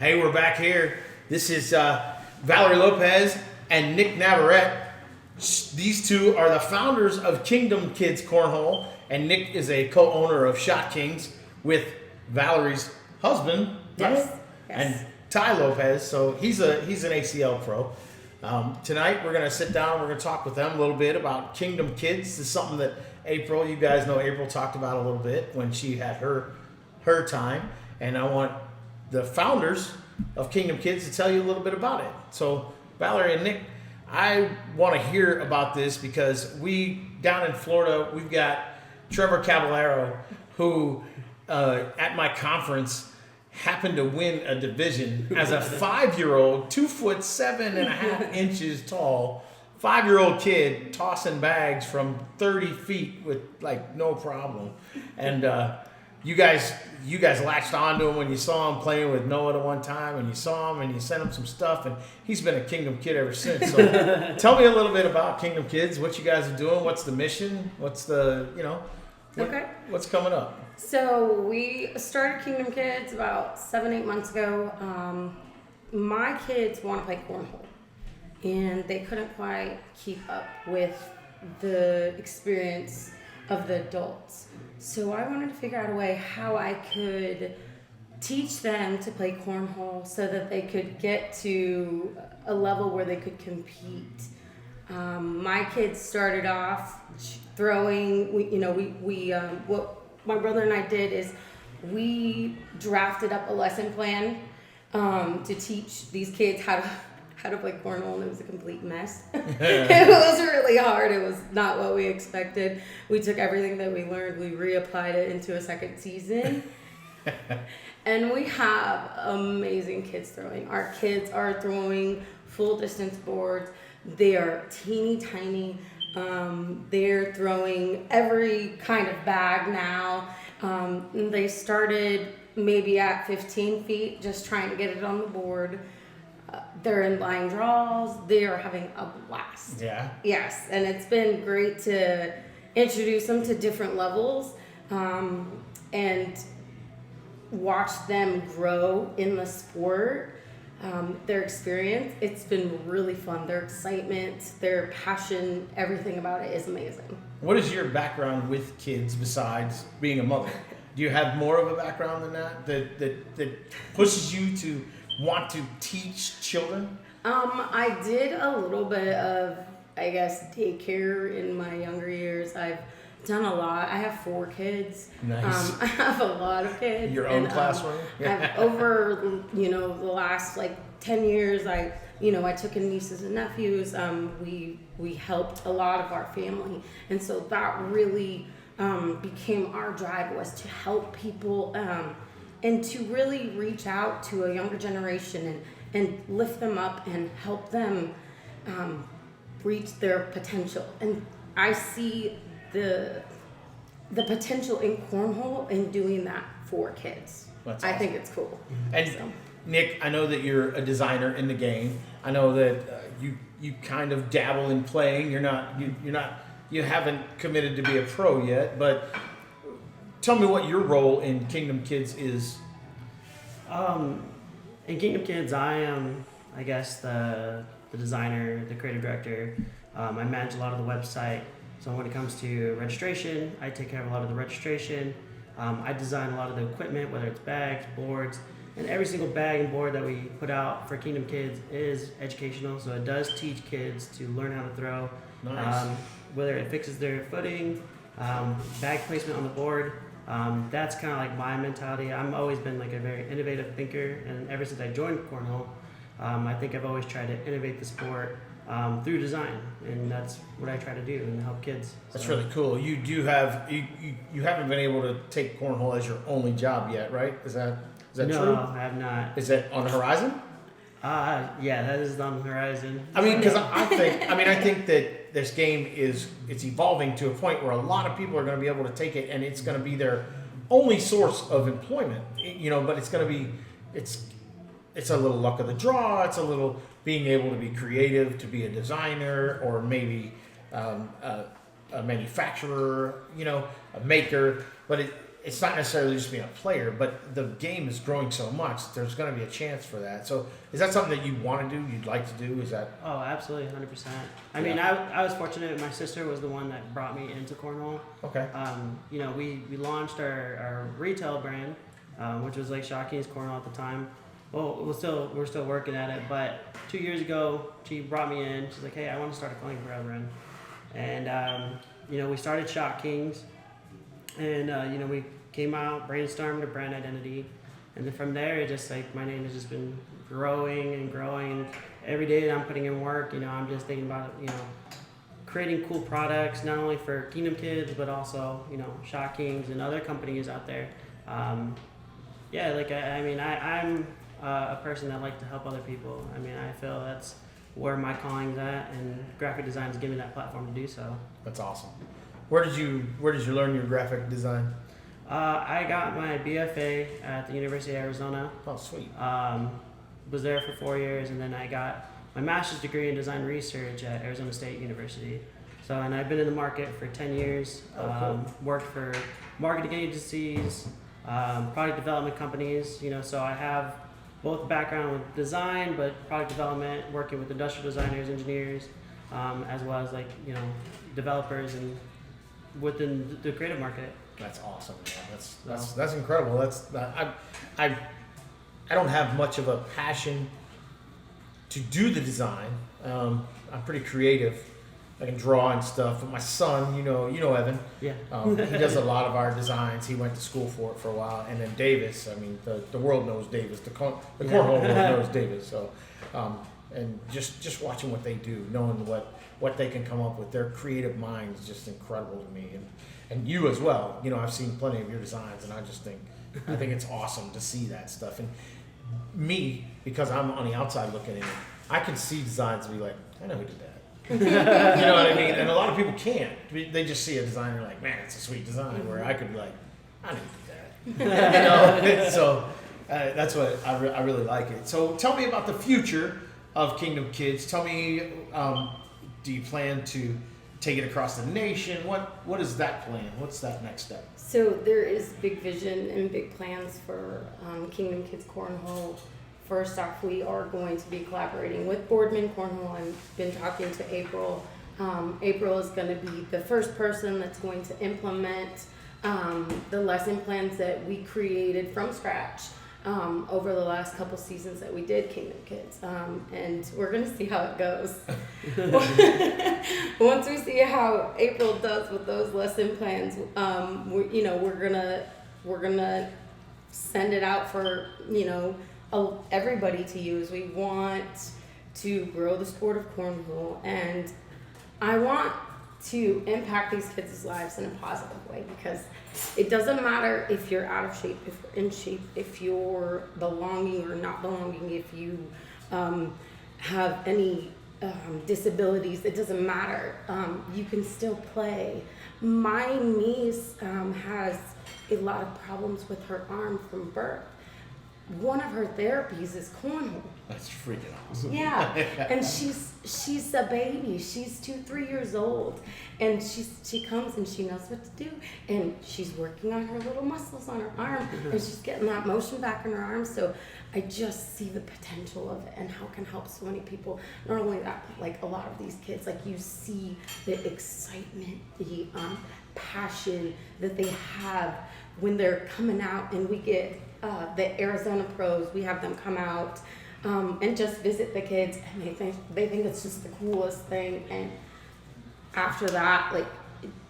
Hey, we're back here. This is Valerie Lopez and Nick Navarrete. These two are the founders of Kingdom Kids Cornhole, and Nick is a co-owner of Shot Kings with Valerie's husband, Yes. right? Yes. And Ty Lopez. So he's an ACL pro. Tonight we're going to sit down. We're going to talk with them a little bit about Kingdom Kids. This is something that April, you guys know April talked about a little bit when she had her time, and I want the founders of Kingdom Kids to tell you a little bit about it. So Valerie and Nick, I want to hear about this because we, down in Florida, we've got Trevor Caballero, who at my conference happened to win a division as a 5-year-old, 2'7.5" tall, 5-year-old kid tossing bags from 30 feet with like no problem. And you guys latched onto him when you saw him playing with Noah at one time, and you saw him and you sent him some stuff, and he's been a Kingdom Kid ever since. So tell me a little bit about Kingdom Kids, what you guys are doing, what's the mission, what's the, what's coming up? So we started Kingdom Kids about 7-8 months ago. My kids want to play cornhole, and they couldn't quite keep up with the experience of the adults. So I wanted to figure out a way how I could teach them to play cornhole so that they could get to a level where they could compete. My kids started off throwing. What my brother and I did is we drafted up a lesson plan to teach these kids how to play cornhole, and it was a complete mess. It was really hard. It was not what we expected. We took everything that we learned, we reapplied it into a second season. And we have amazing kids throwing. Our kids are throwing full distance boards. They are teeny tiny. They're throwing every kind of bag now. They started maybe at 15 feet, just trying to get it on the board. They're in line draws. They are having a blast. Yeah. Yes, and it's been great to introduce them to different levels and watch them grow in the sport. Their experience, it's been really fun. Their excitement, their passion, everything about it is amazing. What is your background with kids besides being a mother? Do you have more of a background than that pushes you to want to teach children? I did a little bit of, I guess, daycare in my younger years. I've done a lot. I have 4 kids. Nice. I have a lot of kids. Your own classroom? I've over, the last 10 years, I took in nieces and nephews. We helped a lot of our family. And so that really became our drive, was to help people and to really reach out to a younger generation and lift them up and help them reach their potential. And I see the potential in cornhole in doing that for kids. That's I awesome. think it's cool. And So. Nick, I know that you're a designer in the game. I know that you kind of dabble in playing. You haven't committed to be a pro yet, but tell me what your role in Kingdom Kids is. In Kingdom Kids, I am, I guess, the designer, the creative director. I manage a lot of the website. So when it comes to registration, I take care of a lot of the registration. I design a lot of the equipment, whether it's bags, boards, and every single bag and board that we put out for Kingdom Kids is educational. So it does teach kids to learn how to throw. Nice. Whether it fixes their footing, bag placement on the board. That's kind of like my mentality. I've always been a very innovative thinker, and ever since I joined Cornhole, I think I've always tried to innovate the sport through design, and that's what I try to do and help kids. That's really cool. You do have you haven't been able to take cornhole as your only job yet, right? Is that no, true? No, I have not. Is that on the horizon? Yeah, that is on the horizon. I mean, because I think that this game it's evolving to a point where a lot of people are going to be able to take it, and it's going to be their only source of employment. But it's going to be it's a little luck of the draw. It's a little being able to be creative, to be a designer, or maybe a manufacturer, a maker. But it's not necessarily just being a player, but the game is growing so much that there's going to be a chance for that. So is that something that you want to do? You'd like to do? Is that? Oh, absolutely, 100%. I mean, I was fortunate. My sister was the one that brought me into cornhole. Okay. You know, we launched our retail brand, which was like Shocky's Cornhole at the time. Well, we're still working at it, but 2 years ago, she brought me in. She's like, hey, I want to start a clothing brand. And, you know, we started Shock Kings. And, you know, we came out, brainstormed a brand identity. And then from there, it just like, my name has just been growing and growing. And every day that I'm putting in work, you know, I'm just thinking about, you know, creating cool products, not only for Kingdom Kids, but also, you know, Shock Kings and other companies out there. Yeah, like, I mean, I'm a person that like to help other people. I mean, I feel that's where my calling's at, and graphic design has given me that platform to do so. That's awesome. Where did you learn your graphic design? I got my BFA at the University of Arizona. Oh, sweet. Was there for 4 years, and then I got my master's degree in design research at Arizona State University. So, and I've been in the market for 10 years. Cool. Worked for marketing agencies, product development companies. You know, so I have both background with design, but product development, working with industrial designers, engineers, as well as like, you know, developers and within the creative market. That's awesome. Yeah, that's incredible. I don't have much of a passion to do the design. I'm pretty creative. I can draw and stuff. But my son, you know Evan. Yeah. He does a lot of our designs. He went to school for it for a while, and then Davis. I mean, the world knows Davis. The cornhole world knows Davis. So, and just watching what they do, knowing what they can come up with, their creative mind is just incredible to me. And you as well. You know, I've seen plenty of your designs, and I think it's awesome to see that stuff. And me, because I'm on the outside looking in, I can see designs and be like, I know who did that. You know what I mean? And a lot of people can't. They just see a design and they're like, man, it's a sweet design. Where I could be like, I didn't do that. You know? So that's what I really like it. So tell me about the future of Kingdom Kids. Tell me, do you plan to take it across the nation? What is that plan? What's that next step? So there is big vision and big plans for Kingdom Kids Cornhole. First off, we are going to be collaborating with Boardman Cornhole. I've been talking to April. April is going to be the first person that's going to implement the lesson plans that we created from scratch over the last couple seasons that we did Kingdom Kids. And we're going to see how it goes. Once we see how April does with those lesson plans, we're gonna send it out for, you know, everybody to use. We want to grow the sport of cornhole, and I want to impact these kids' lives in a positive way, because it doesn't matter if you're out of shape, if you're in shape, if you're belonging or not belonging, if you have any disabilities. It doesn't matter. You can still play. My niece has a lot of problems with her arm from birth. One of her therapies is cornhole. That's freaking awesome. Yeah, and she's a baby. She's 2-3 years old, and she comes and she knows what to do, and she's working on her little muscles on her arm, and she's getting that motion back in her arm. So I just see the potential of it and how it can help so many people. Not only that, but like a lot of these kids, like you see the excitement, the passion that they have when they're coming out, and we get the Arizona pros. We have them come out and just visit the kids, and they think it's just the coolest thing. And after that, like,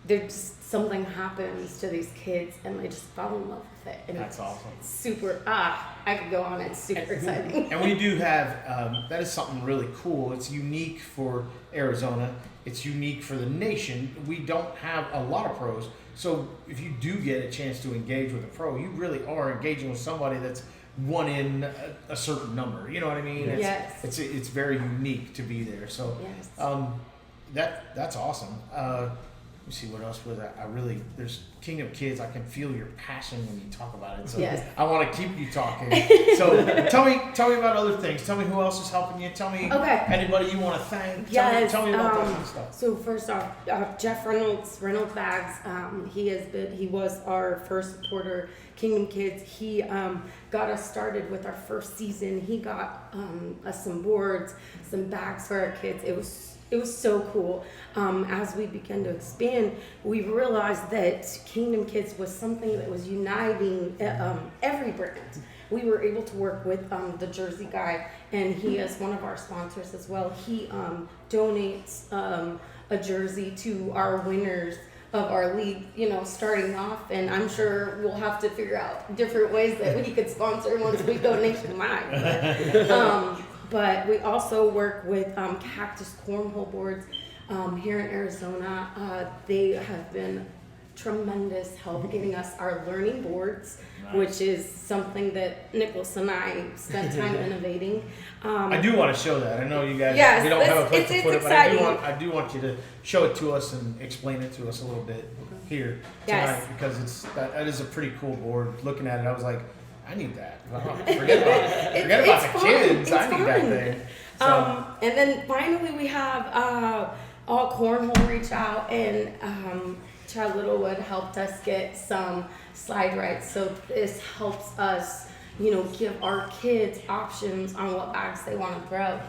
there's something happens to these kids, and they just fall in love with it. And that's awesome. Super. I could go on. It's super exciting. And we do have that is something really cool. It's unique for Arizona. It's unique for the nation. We don't have a lot of pros. So if you do get a chance to engage with a pro, you really are engaging with somebody that's one in a certain number. You know what I mean? Yes. It's very unique to be there. So yes. That's awesome. me see what else was I really, there's Kingdom Kids. I can feel your passion when you talk about it. So Yes. I want to keep you talking. So tell me about other things. Tell me who else is helping you. Tell me anybody you want to thank. Yes. Tell me about that kind of stuff. So first off, Jeff Reynolds Bags. He was our first supporter. Kingdom Kids. He got us started with our first season. He got us some boards, some bags for our kids. It was so cool. As we began to expand, we realized that Kingdom Kids was something that was uniting every brand. We were able to work with the Jersey guy, and he is one of our sponsors as well. He donates a jersey to our winners of our league, starting off, and I'm sure we'll have to figure out different ways that we could sponsor once we go nationwide. But we also work with Cactus Cornhole boards here in Arizona. They have been tremendous help getting us our learning boards, which is something that Nicholas and I spent time innovating. I do want to show that. I know you guys. Yes, we don't have a place to put it, but exciting. I do want you to show it to us and explain it to us a little bit here tonight, Yes. because that is a pretty cool board. Looking at it, I was like, I need that. Forget about it. Forget about the kids. I need that thing. So, And then finally we have all Cornhole reach out, and Chad Littlewood helped us get some slide rights. So this helps us, give our kids options on what bags they want to throw.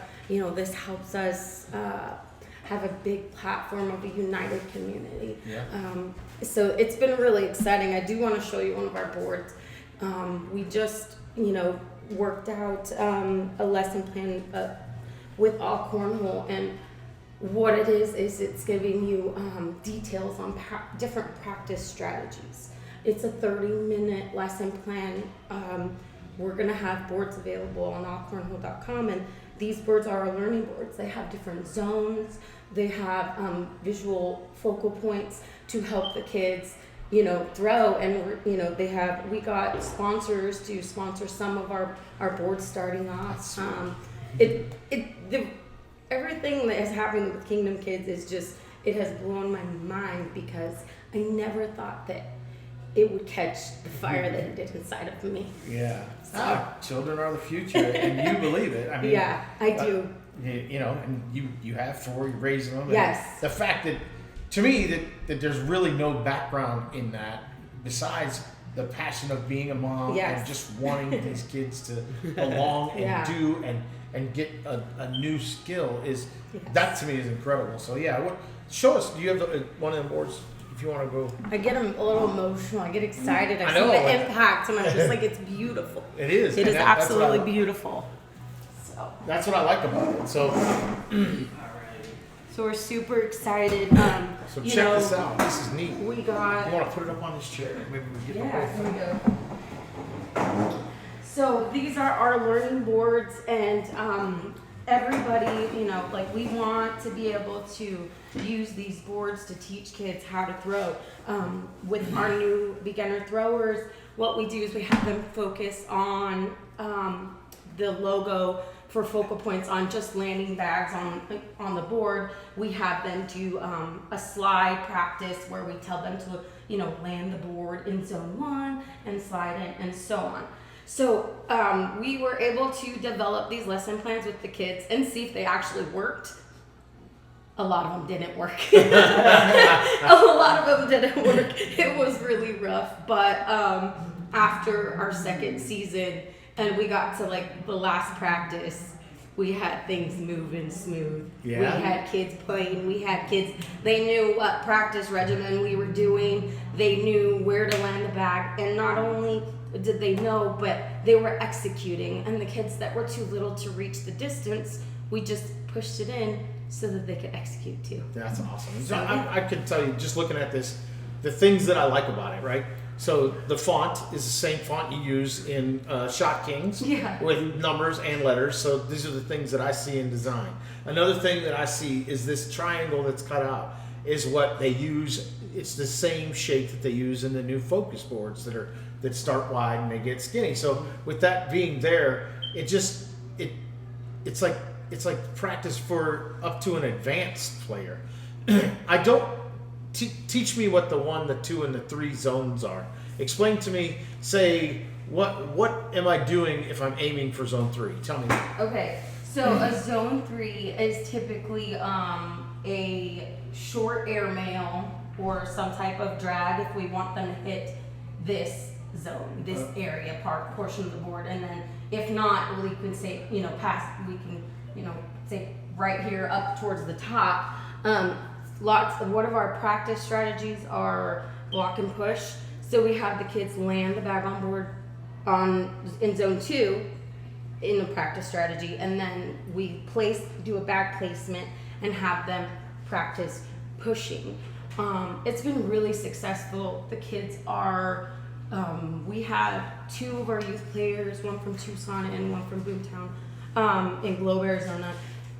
This helps us have a big platform of a united community. Yeah. So it's been really exciting. I do want to show you one of our boards. We just, worked out a lesson plan with all Cornhole, and what it is it's giving you details on different practice strategies. It's a 30-minute lesson plan. We're going to have boards available on allcornhole.com, and these boards are our learning boards. They have different zones. They have visual focal points to help the kids throw, and we got sponsors to sponsor some of our boards starting off. Everything that has happened with Kingdom Kids is just, it has blown my mind, because I never thought that it would catch the fire that it did inside of me. Yeah. Children are the future, and you believe it. I mean, Yeah, I do. And you have four, you're raising them. Yes. And the fact that, to me, that there's really no background in that besides the passion of being a mom Yes. and just wanting these kids to belong and do and get a new skill that to me is incredible. So show us. Do you have one of them boards? If you want to go. I get a little emotional. I get excited. I know, see the impact, and I'm just like, it's beautiful. It is. It is absolutely that's beautiful. So. That's what I like about it. So So we're super excited. check this out. This is neat. We got. You want to put it up on this chair? Maybe we get Yeah, here we go. So these are our learning boards, and everybody, we want to be able to use these boards to teach kids how to throw. With our new beginner throwers, what we do is we have them focus on the logo for focal points on just landing bags on the board. We have them do a slide practice where we tell them to land the board in zone 1 and slide in, and so on. So we were able to develop these lesson plans with the kids and see if they actually worked. A lot of them didn't work. A lot of them didn't work. It was really rough. But after our second season, and we got to the last practice, we had things moving smooth. Yeah. We had kids playing. We had kids. They knew what practice regimen we were doing. They knew where to land the bag. And not only did they know, but they were executing. And the kids that were too little to reach the distance, we just pushed it in so that they could execute too. That's awesome. So I could tell you, just looking at this, the things that I like about it, right? So the font is the same font you use in Shot Kings with numbers and letters. So these are the things that I see in design. Another thing that I see is this triangle that's cut out is what they use. It's the same shape that they use in the new focus boards that start wide and they get skinny. So with that being there, it's like practice for up to an advanced player. teach me what the 1, the 2, and the 3 zones are. Explain to me. Say what am I doing if I'm aiming for zone 3? Tell me. Okay, so a zone 3 is typically a short airmail or some type of drag if we want them to hit this zone, this area portion of the board, and then if not, we can say we can say right here up towards the top. One of our practice strategies are block and push. So we have the kids land the bag on board in zone 2 in the practice strategy, and then we do a bag placement and have them practice pushing. It's been really successful. The kids are, we had 2 of our youth players, one from Tucson and one from Boomtown in Globe, Arizona.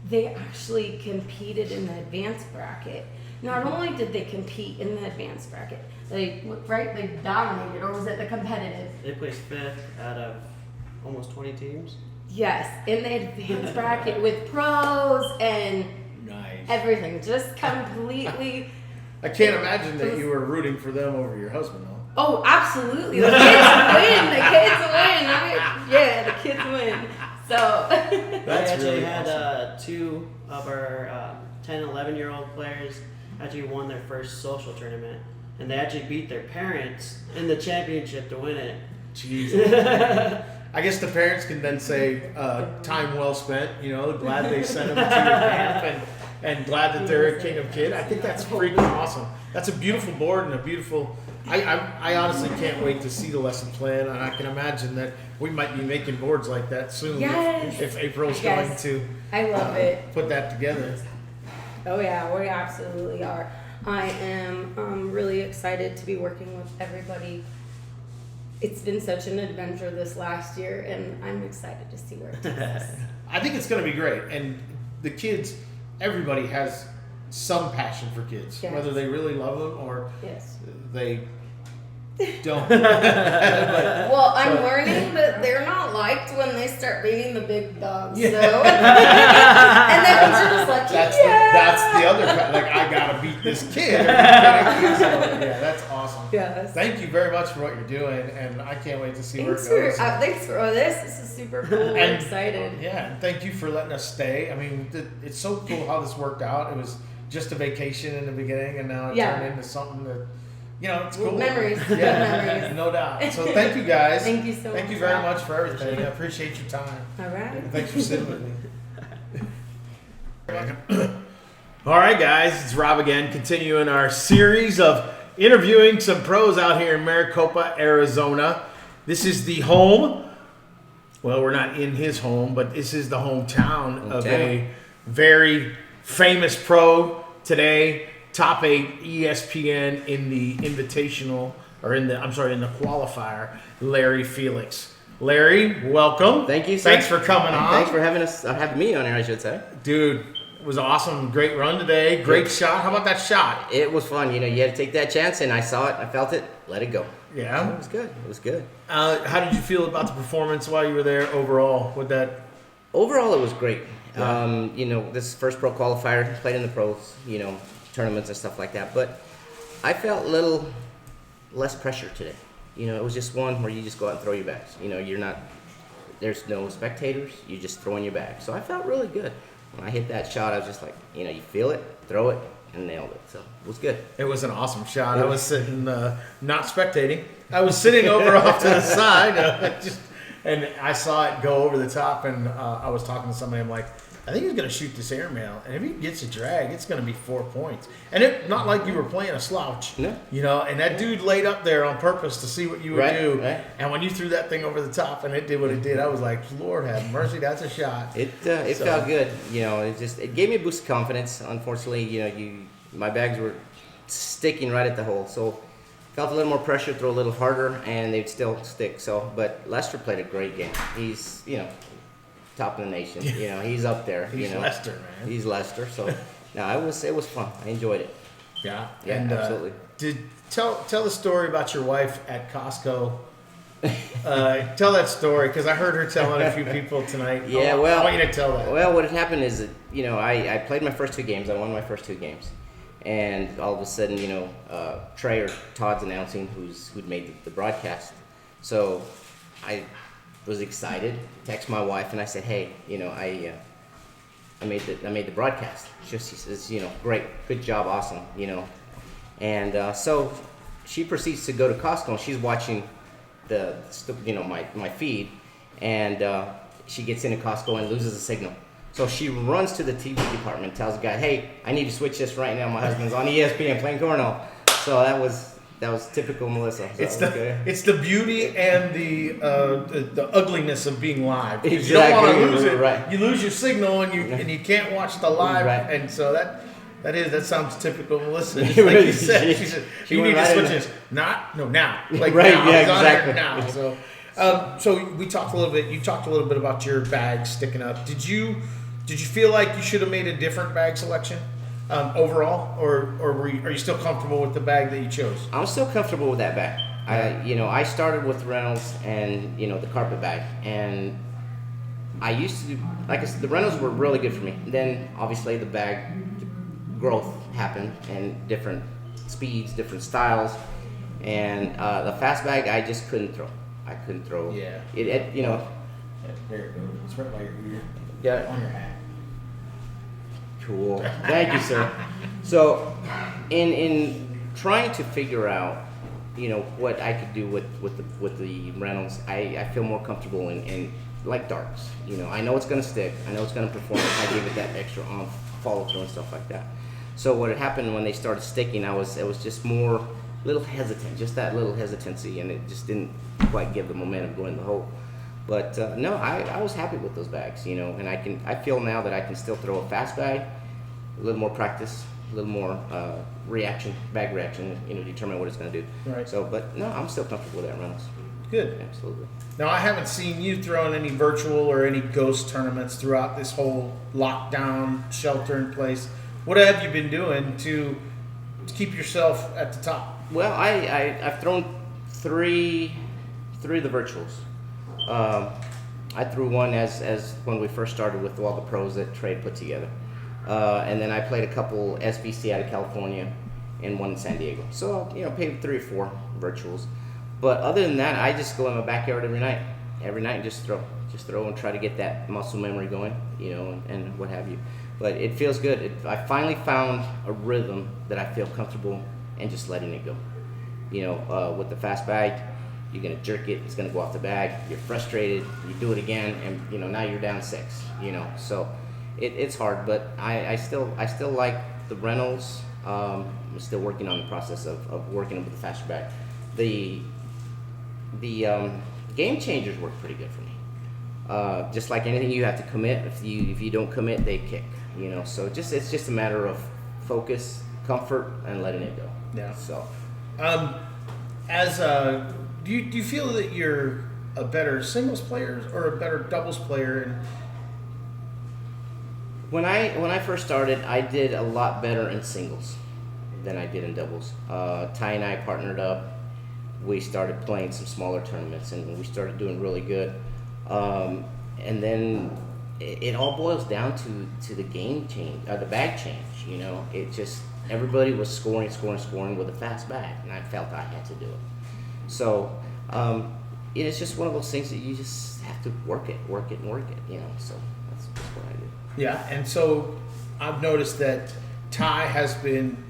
They actually competed in the advanced bracket. Not only did they compete in the advanced bracket, they dominated, or was it the competitive? They placed 5th out of almost 20 teams. Yes, in the advanced bracket with pros and everything, just completely. I can't imagine that you were rooting for them over your husband, though. Oh, absolutely! The kids win. The kids win. Yeah, the kids win. So That's we actually really had awesome. 2 of our 10, 11-year-old players actually won their first social tournament, and they actually beat their parents in the championship to win it. Jeez. I guess the parents can then say, time well spent, glad they sent them to your camp and glad that they're a Kingdom kid. I think that's freaking awesome. That's a beautiful board and a beautiful... I honestly can't wait to see the lesson plan, and I can imagine that we might be making boards like that soon if April's going to I love it. Put that together. Oh yeah, we absolutely are. I am really excited to be working with everybody. It's been such an adventure this last year, and I'm excited to see where it takes us. I think it's going to be great, and the kids, everybody has some passion for kids, whether they really love them or they don't. Well, I'm learning that they're not liked when they start beating the big dogs. Yeah. So, and then kids are just like, that's the other part. Like, I gotta beat this kid. Yeah, that's awesome. Yes. Thank you very much for what you're doing, and I can't wait to see where it goes. Thanks for this. This is super cool. I'm excited. Yeah, and thank you for letting us stay. I mean, it's so cool how this worked out. It was just a vacation in the beginning, and now it turned into something that. It's cool. Memories. Yeah, Memories. No doubt. So thank you guys. Thank you so much. Thank you very much for everything. I appreciate your time. All right. And thanks for sitting with me. All right, guys. It's Rob again, continuing our series of interviewing some pros out here in Maricopa, Arizona. This is the home. Well, we're not in his home, but this is the hometown of a very famous pro today. Top 8 ESPN in the invitational, or in the qualifier, Larry Felix. Larry, welcome. Thank you, sir. Thanks for coming on. Thanks for having me on here, I should say. Dude, it was awesome. Great run today. Great shot. How about that shot? It was fun. You had to take that chance, and I saw it, I felt it, let it go. Yeah. So it was good. It was good. How did you feel about the performance while you were there overall? Overall, it was great. Yeah. This first pro qualifier, played in the pros, tournaments and stuff like that. But I felt a little less pressure today. It was just one where you just go out and throw your bags. There's no spectators. You just throw in your bag. So I felt really good. When I hit that shot, I was just like, you feel it, throw it, and nailed it. So it was good. It was an awesome shot. I was sitting, not spectating. I was sitting over off to the side, and I saw it go over the top, and I was talking to somebody. I'm like, I think he's going to shoot this airmail, and if he gets a drag, it's going to be 4 points. And it's not like you were playing a slouch, No. And that dude laid up there on purpose to see what you would do. Right. And when you threw that thing over the top and it did what it did, I was like, Lord have mercy, that's a shot. It felt good. It gave me a boost of confidence. Unfortunately, my bags were sticking right at the hole, so felt a little more pressure, throw a little harder, and they'd still stick. So, but Lester played a great game. He's top of the nation. He's up there. He's Lester, man. He's Lester. So, it was fun. I enjoyed it. Yeah, Yeah, and, absolutely. Tell the story about your wife at Costco. Tell that story, because I heard her telling a few people tonight. Yeah, I want you to tell that. Well, what had happened is that I played my first 2 games. I won my first 2 games, and all of a sudden, Trey or Todd's announcing who'd made the broadcast. So I was excited, text my wife, and I said, hey, I made the broadcast. She says, great, good job, awesome, and so she proceeds to go to Costco, and she's watching my feed, and she gets into Costco and loses the signal. So she runs to the TV department, tells the guy, hey, I need to switch this right now. My husband's on ESPN playing cornhole. So that was typical Melissa. So It's the beauty and the ugliness of being live. Exactly. You don't want to lose it. Right. You lose your signal and you can't watch the live. Right. And so that sounds typical Melissa. Just like you said, she said you need to switch this. Now. Like right, now. yeah, It's on exactly. there now. So we talked a little bit. You talked a little bit about your bag sticking up. Did you feel like you should have made a different bag selection overall, or are you still comfortable with the bag that you chose? I'm still comfortable with that bag. I started with Reynolds and the carpet bag, and I used to, like I said, the Reynolds were really good for me. Then obviously the bag growth happened and different speeds, different styles, and the fast bag I just couldn't throw. I couldn't throw. Yeah. It There it goes. It's right by your ear. Yeah. On your hat. Cool. Thank you, sir. So, in trying to figure out, what I could do with the Reynolds, I feel more comfortable in like darts. I know it's gonna stick. I know it's gonna perform. I gave it that extra on follow through and stuff like that. So what had happened when they started sticking, it was just more little hesitant, just that little hesitancy, and it just didn't quite give the momentum going in the hole. But no, I was happy with those bags, and I feel now that I can still throw a fast bag, a little more practice, a little more bag reaction, determine what it's going to do. Right. So, but no, I'm still comfortable with that, Reynolds. Good. Absolutely. Now, I haven't seen you throw in any virtual or any ghost tournaments throughout this whole lockdown, shelter in place. What have you been doing to keep yourself at the top? Well, I've thrown three of the virtuals. I threw one as when we first started with all the pros that Trey put together, and then I played a couple SBC out of California and one in San Diego. So paid 3 or 4 virtuals. But other than that, I just go in my backyard every night and just throw and try to get that muscle memory going, and what have you. But it feels good. I finally found a rhythm that I feel comfortable and just letting it go. With the fast bag, you're gonna jerk it, it's gonna go off the bag. You're frustrated, you do it again, and now you're down 6. So it's hard, but I still like the Reynolds. I'm still working on the process of working with the faster bag. The game changers work pretty good for me. Just like anything, you have to commit. If you don't commit, they kick. So it's just a matter of focus, comfort, and letting it go. Yeah. So, do you feel that you're a better singles player or a better doubles player? And when I first started, I did a lot better in singles than I did in doubles. Ty and I partnered up. We started playing some smaller tournaments, and we started doing really good. And then it all boils down to the game change, the bag change. It just everybody was scoring with a fast bag, and I felt I had to do it. So it's just one of those things that you just have to work it. So that's what I do. yeah, and so I've noticed that Ty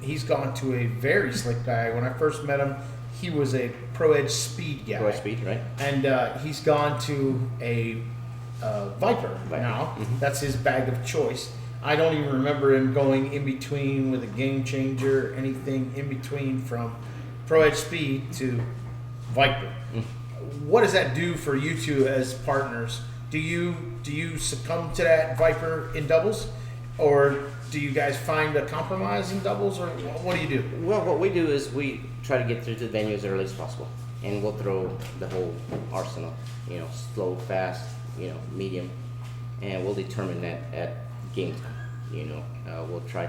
he's gone to a very slick bag. When I first met him, he was a Pro Edge Speed guy. Pro Edge Speed, right? And he's gone to a Viper now. Mm-hmm. That's his bag of choice. I don't even remember him going in between with a game changer, anything in between from Pro Edge Speed to Viper. Mm-hmm. What does that do for you two as partners? Do you succumb to that Viper in doubles, or do you guys find a compromise in doubles, or what do you do? Well, what we do is we try to get through the venue as early as possible, and we'll throw the whole arsenal. Slow, fast, medium, and we'll determine that at game time. We'll try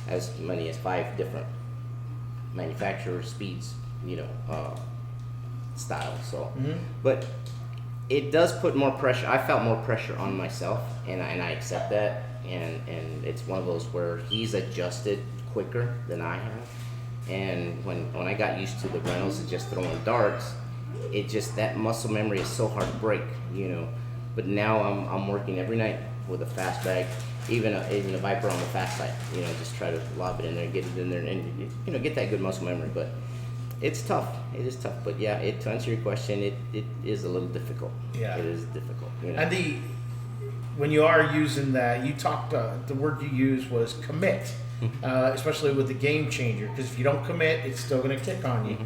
as many as 5 different manufacturers, speeds, styles. So, but it does put more pressure. I felt more pressure on myself, and I accept that. And it's one of those where he's adjusted quicker than I have. And when I got used to the Reynolds and just throwing darts, it just, that muscle memory is so hard to break, you know. But now I'm working every night with a fast bag, even a Viper on the fast side, you know, just try to lob it in there, get it in there, and you know, get that good muscle memory. But it's tough. It is tough. But yeah, to answer your question, it is a little difficult. Yeah. It is difficult. You know? And when you are using that, you talked, the word you used was commit, especially with the game changer, because if you don't commit, it's still going to kick on you.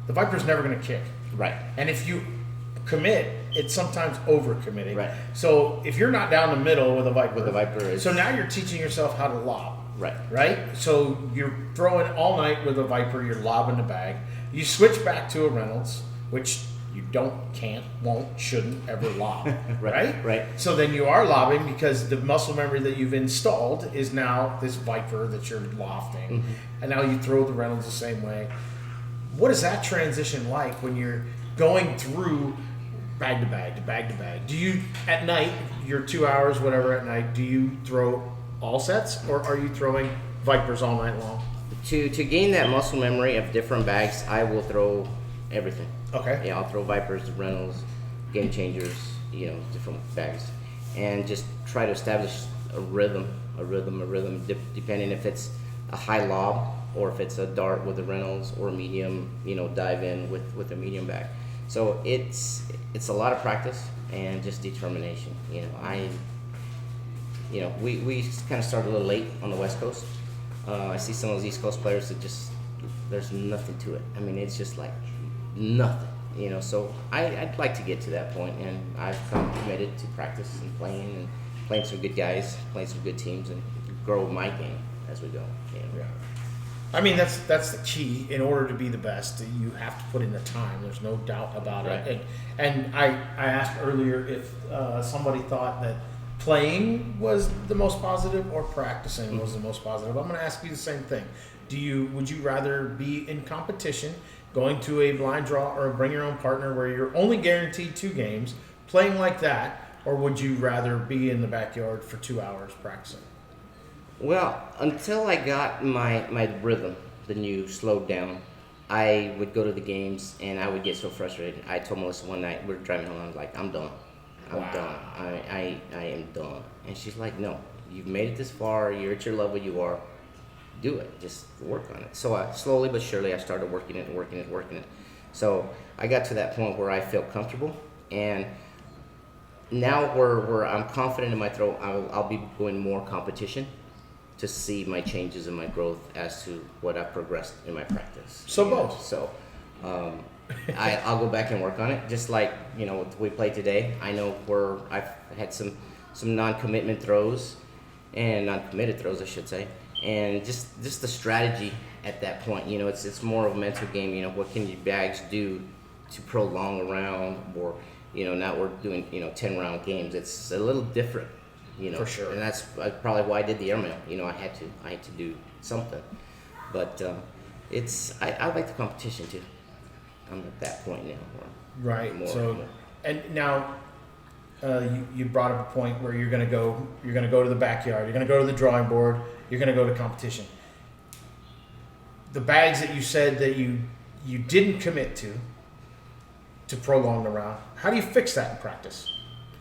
The Viper's never going to kick. Right. And if you commit, it's sometimes over committing. Right. So if you're not down the middle with a Viper, it's, so now you're teaching yourself how to lob. Right. Right? So you're throwing all night with a Viper, you're lobbing the bag. You switch back to a Reynolds, which you can't, won't, shouldn't ever lob. Right? Right. So then you are lobbing because the muscle memory that you've installed is now this Viper that you're lofting. And now you throw the Reynolds the same way. What is that transition like when you're going through bag to bag to bag to bag? Do you, at night, your 2 hours, whatever at night, do you throw all sets, or are you throwing Vipers all night long? To gain that muscle memory of different bags, I will throw everything. Okay. Yeah, I'll throw Vipers, Reynolds, Game Changers, you know, different bags, and just try to establish a rhythm, depending if it's a high lob or if it's a dart with a Reynolds or a medium, you know, dive in with a medium bag. So it's a lot of practice and just determination. You know, we kind of started a little late on the West Coast. I see some of those East Coast players that just, there's nothing to it. I mean, it's just like nothing, you know. So I'd like to get to that point, and I've come committed to practice and playing some good guys, playing some good teams, and grow my game as we go. You know? Yeah. I mean, that's the key. In order to be the best, you have to put in the time. There's no doubt about it. And I asked earlier if somebody thought that playing was the most positive or practicing was the most positive. I'm going to ask you the same thing. Would you rather be in competition, going to a blind draw or a bring your own partner where you're only guaranteed 2 games, playing like that, or would you rather be in the backyard for 2 hours practicing? Well, until I got my rhythm, then you slowed down. I would go to the games and I would get so frustrated. I told Melissa one night, we were driving home, I was like, I'm done. I'm done. I am done. And she's like, no, you've made it this far. You're at your level you are. Do it. Just work on it. So slowly but surely I started working it. So I got to that point where I felt comfortable. And now where I'm confident in my throw, I'll be going more competition to see my changes and my growth as to what I've progressed in my practice. So both. So I'll go back and work on it. Just like, you know, we played today, I know where I've had some non-commitment throws and non-committed throws, I should say, and just the strategy at that point. You know, it's more of a mental game. You know, what can your bags do to prolong a round, or, you know, now we're doing, you know, 10-round games. It's a little different. You know, for sure. And that's probably why I did the airmail. You know, I had to do something, but I like the competition too. I'm at that point now. Right. And now you brought up a point where you're going to go to the backyard. You're going to go to the drawing board. You're going to go to competition. The bags that you said that you didn't commit to prolong the round. How do you fix that in practice?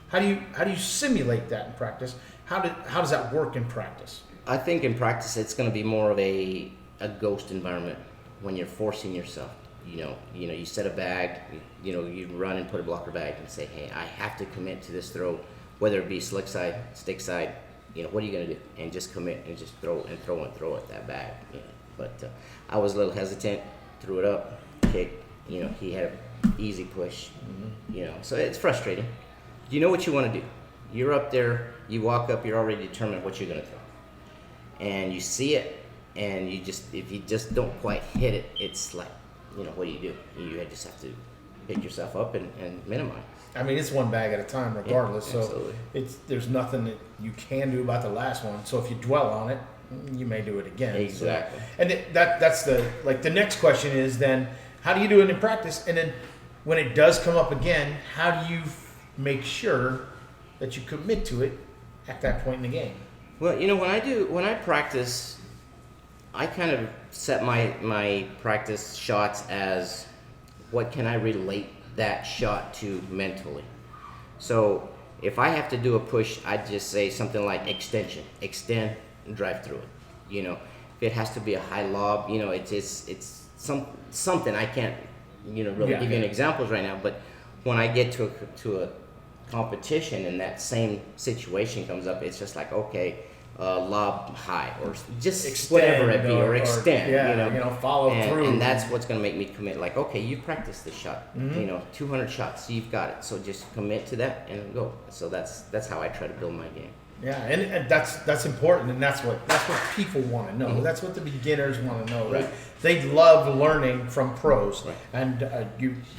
How do you simulate that in practice? How does that work in practice? I think in practice it's going to be more of a ghost environment when you're forcing yourself. You know, you set a bag. You run and put a blocker bag and say, hey, I have to commit to this throw, whether it be slick side, stick side. You know, what are you going to do? And just commit and just throw at that bag. You know? But I was a little hesitant. Threw it up, kicked. You know, he had an easy push. You know, so it's frustrating. You know what you want to do. You're up there, you walk up, you're already determined what you're going to throw. And you see it, and if you just don't quite hit it, it's like, you know, what do? You just have to pick yourself up and minimize. I mean, it's one bag at a time regardless. Yeah, so there's nothing that you can do about the last one. So if you dwell on it, you may do it again. Exactly. So, and that's the next question is then, how do you do it in practice? And then when it does come up again, how do you make sure that you commit to it at that point in the game? Well, you know, when I practice, I kind of set my practice shots as what can I relate that shot to mentally. So if I have to do a push, I'd just say something like extension, extend and drive through it. You know, if it has to be a high lob, you know, it's something I can't, you know, really give you an examples right now. But when I get to a competition and that same situation comes up, it's just like, okay, lob high or just Extend, whatever it be, or extend, you know, follow through. And that's what's going to make me commit. Like, okay, you practiced this shot, you know, 200 shots, so you've got it. So just commit to that and go. So that's how I try to build my game. Yeah, and that's important, and that's what people want to know. Mm-hmm. That's what the beginners want to know. Right. They love learning from pros. Right. And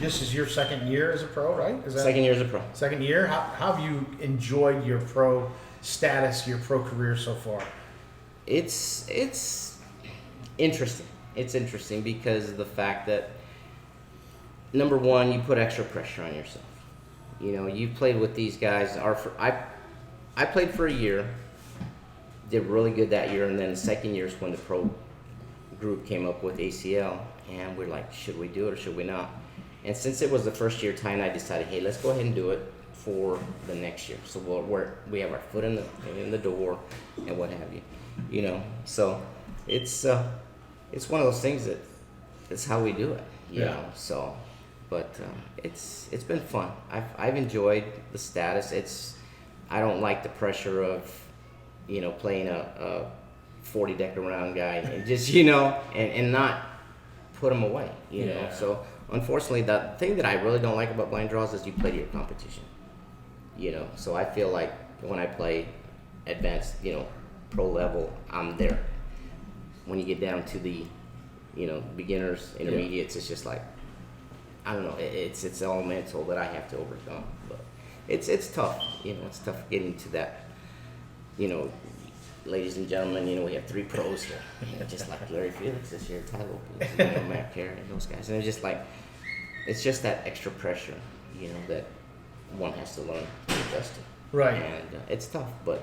this is your second year as a pro, right? Is that Second year as a pro. Second year. How have you enjoyed your pro status, your pro career so far? It's interesting. It's interesting because of the fact that, number one, you put extra pressure on yourself. You know, you played with these guys. I played for a year, did really good that year, and then the second year is when the pro group came up with ACL, and we're like, should we do it or should we not? And since it was the first year, Ty and I decided, hey, let's go ahead and do it for the next year. So we have our foot in the door and what have you, you know. So it's one of those things that it's how we do it, you know. So, but it's been fun. I've enjoyed the status. I don't like the pressure of, you know, playing a 40 deck around guy and just, you know, and not put him away, you know. So unfortunately, the thing that I really don't like about blind draws is you play to your competition, you know. So I feel like when I play advanced, you know, pro level, I'm there. When you get down to the, you know, beginners, intermediates, it's just like, I don't know, it's all mental that I have to overcome. But it's tough, you know. It's tough getting to that, you know. Ladies and gentlemen, you know, we have 3 pros here, you know, just like Larry Felix this year, Ty Lopez, you know, Matt Carey, and those guys. And it's just like, it's just that extra pressure, you know, that one has to learn to adjust to. Right. And it's tough, but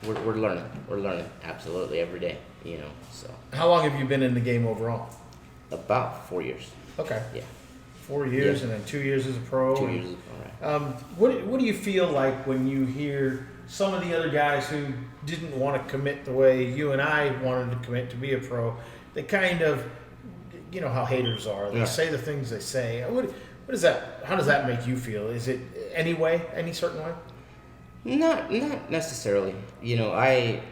we're learning. We're learning absolutely every day, you know. So. How long have you been in the game overall? About 4 years. Okay. Yeah. 4 years, and then 2 years as a pro. 2 years as a pro, right. What do you feel like when you hear some of the other guys who didn't want to commit the way you and I wanted to commit to be a pro? They kind of, you know how haters are. They say the things they say. What is that? How does that make you feel? Is it any certain way? Not necessarily. You know, I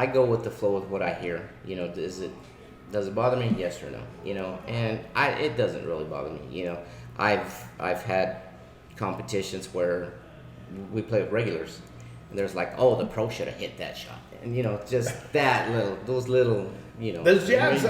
go with the flow of what I hear. You know, does it bother me? Yes or no? You know, and it doesn't really bother me. You know, I've had competitions where we play with regulars, and there's like, oh, the pro should have hit that shot, and you know, just those little, you know, those jabs.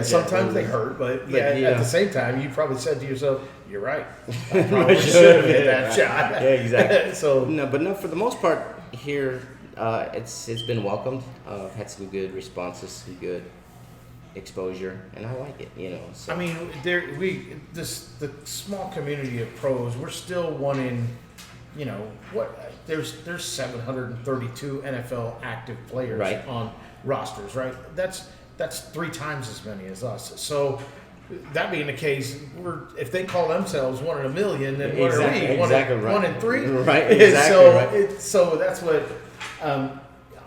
Sometimes they hurt, but at the same time, you probably said to yourself, "You're right. I probably should have hit that shot." Yeah, exactly. So no, for the most part here, it's been welcomed. I've had some good responses, some good exposure, and I like it, you know. So. I mean, the small community of pros, we're still one in, you know, there's 732 NFL active players on rosters, right? That's 3 times as many as us. So that being the case, if they call themselves 1 in a million, then what are we? One in 3? Right, exactly. So that's what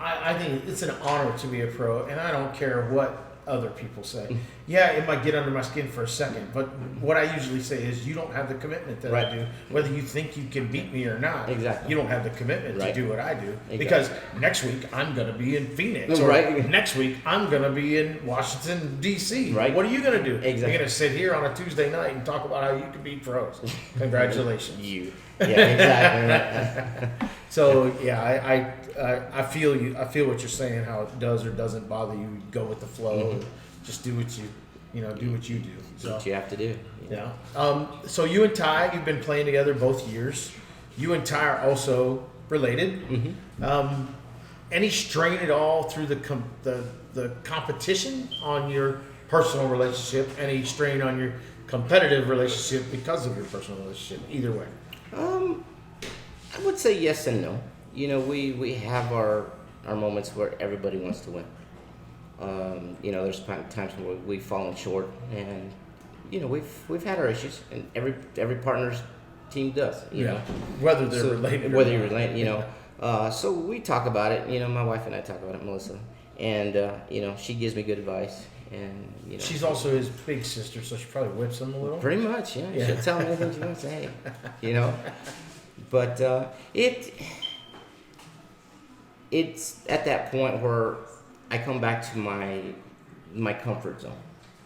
I think it's an honor to be a pro, and I don't care what other people say. Yeah, it might get under my skin for a second, but what I usually say is you don't have the commitment that I do. Whether you think you can beat me or not, you don't have the commitment to do what I do. Because next week I'm going to be in Phoenix, or next week I'm going to be in Washington, D.C. What are you going to do? You're going to sit here on a Tuesday night and talk about how you can beat pros. Congratulations. So I feel you. I feel what you're saying. How it does or doesn't bother you. You go with the flow. Just do what do what you do. So, what you have to do. Yeah. So you and Ty, you've been playing together both years. You and Ty are also related. Mm-hmm. Any strain at all through the competition on your personal relationship? Any strain on your competitive relationship because of your personal relationship? Either way. I would say yes and no. You know, we have our moments where everybody wants to win. You know, there's times where we've fallen short, and you know, we've had our issues, and every partner's team does. You know, whether they're related, whether you're related, you know. So we talk about it. You know, my wife and I talk about it, Melissa, and you know, she gives me good advice, and you know, she's also his big sister, so she probably whips him a little. pretty much, yeah. She'll tell me anything she wants to say, you know. But it's at that point where I come back to my comfort zone,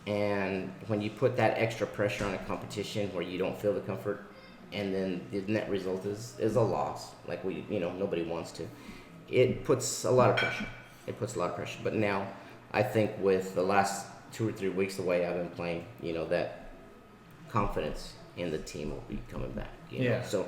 and when you put that extra pressure on a competition where you don't feel the comfort, and then the net result is a loss, like nobody wants to. It puts a lot of pressure. But now, I think with the last 2 or 3 weeks, the way I've been playing, you know, that confidence in the team will be coming back. You know? So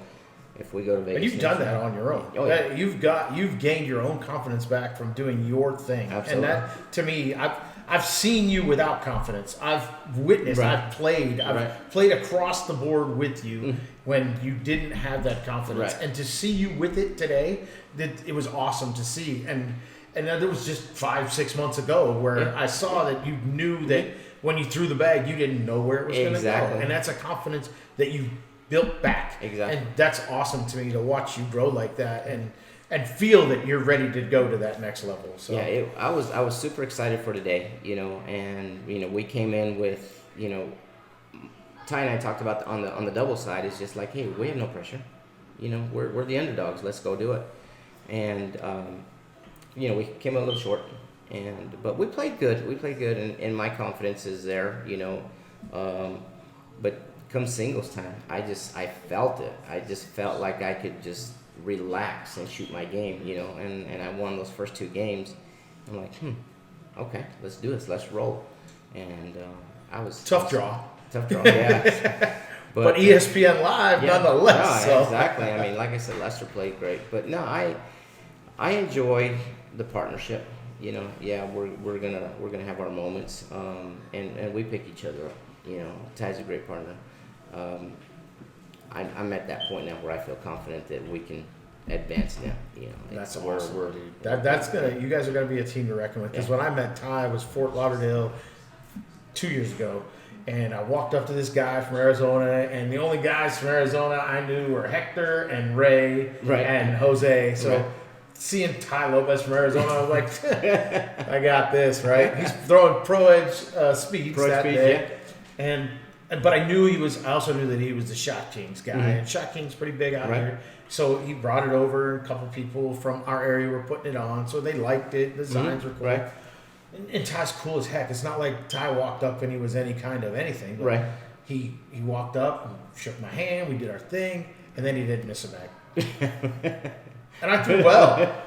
if we go to Vegas, and you've done that on your own. Oh, yeah. You've gained your own confidence back from doing your thing. Absolutely. And that, to me, I've seen you without confidence. I've witnessed. Right. I've played across the board with you when you didn't have that confidence. Right. And to see you with it today, it was awesome to see. And that was just 5-6 months ago where I saw that you knew that when you threw the bag, you didn't know where it was going to go. And that's a confidence that you built back. Exactly. And that's awesome to me to watch you grow like that and feel that you're ready to go to that next level. So yeah, I was super excited for today, you know, and you know, we came in with, you know, Ty and I talked about on the double side. It's just like, hey, we have no pressure, you know, we're the underdogs. Let's go do it. And you know, we came a little short, but we played good. And my confidence is there, you know. But come singles time, I felt it. I just felt like I could just relax and shoot my game, you know. And I won those first 2 games. I'm like, okay, let's do this. Let's roll. And I was tough draw, yeah. But ESPN Live nonetheless. No, so. Exactly. I mean, like I said, Lester played great, but no, I enjoy the partnership. You know, yeah, we're gonna have our moments, and we pick each other up. You know, Ty's a great partner. I'm at that point now where I feel confident that we can advance now. You know, that's where awesome, we're dude. You guys are gonna be a team to reckon with. Because when I met Ty, it was Fort Lauderdale 2 years ago. And I walked up to this guy from Arizona, and the only guys from Arizona I knew were Hector and Ray and Jose. So seeing Ty Lopez from Arizona, I was like, I got this, right? He's throwing Pro Edge speeds that day. But I also knew that he was the Shot Kings guy. And Shot Kings pretty big out here. So he brought it over. A couple people from our area were putting it on. So they liked it. The designs were cool. Right. And Ty's cool as heck. It's not like Ty walked up and he was any kind of anything. But he walked up and shook my hand. We did our thing. And then he didn't miss a bag. And I threw well.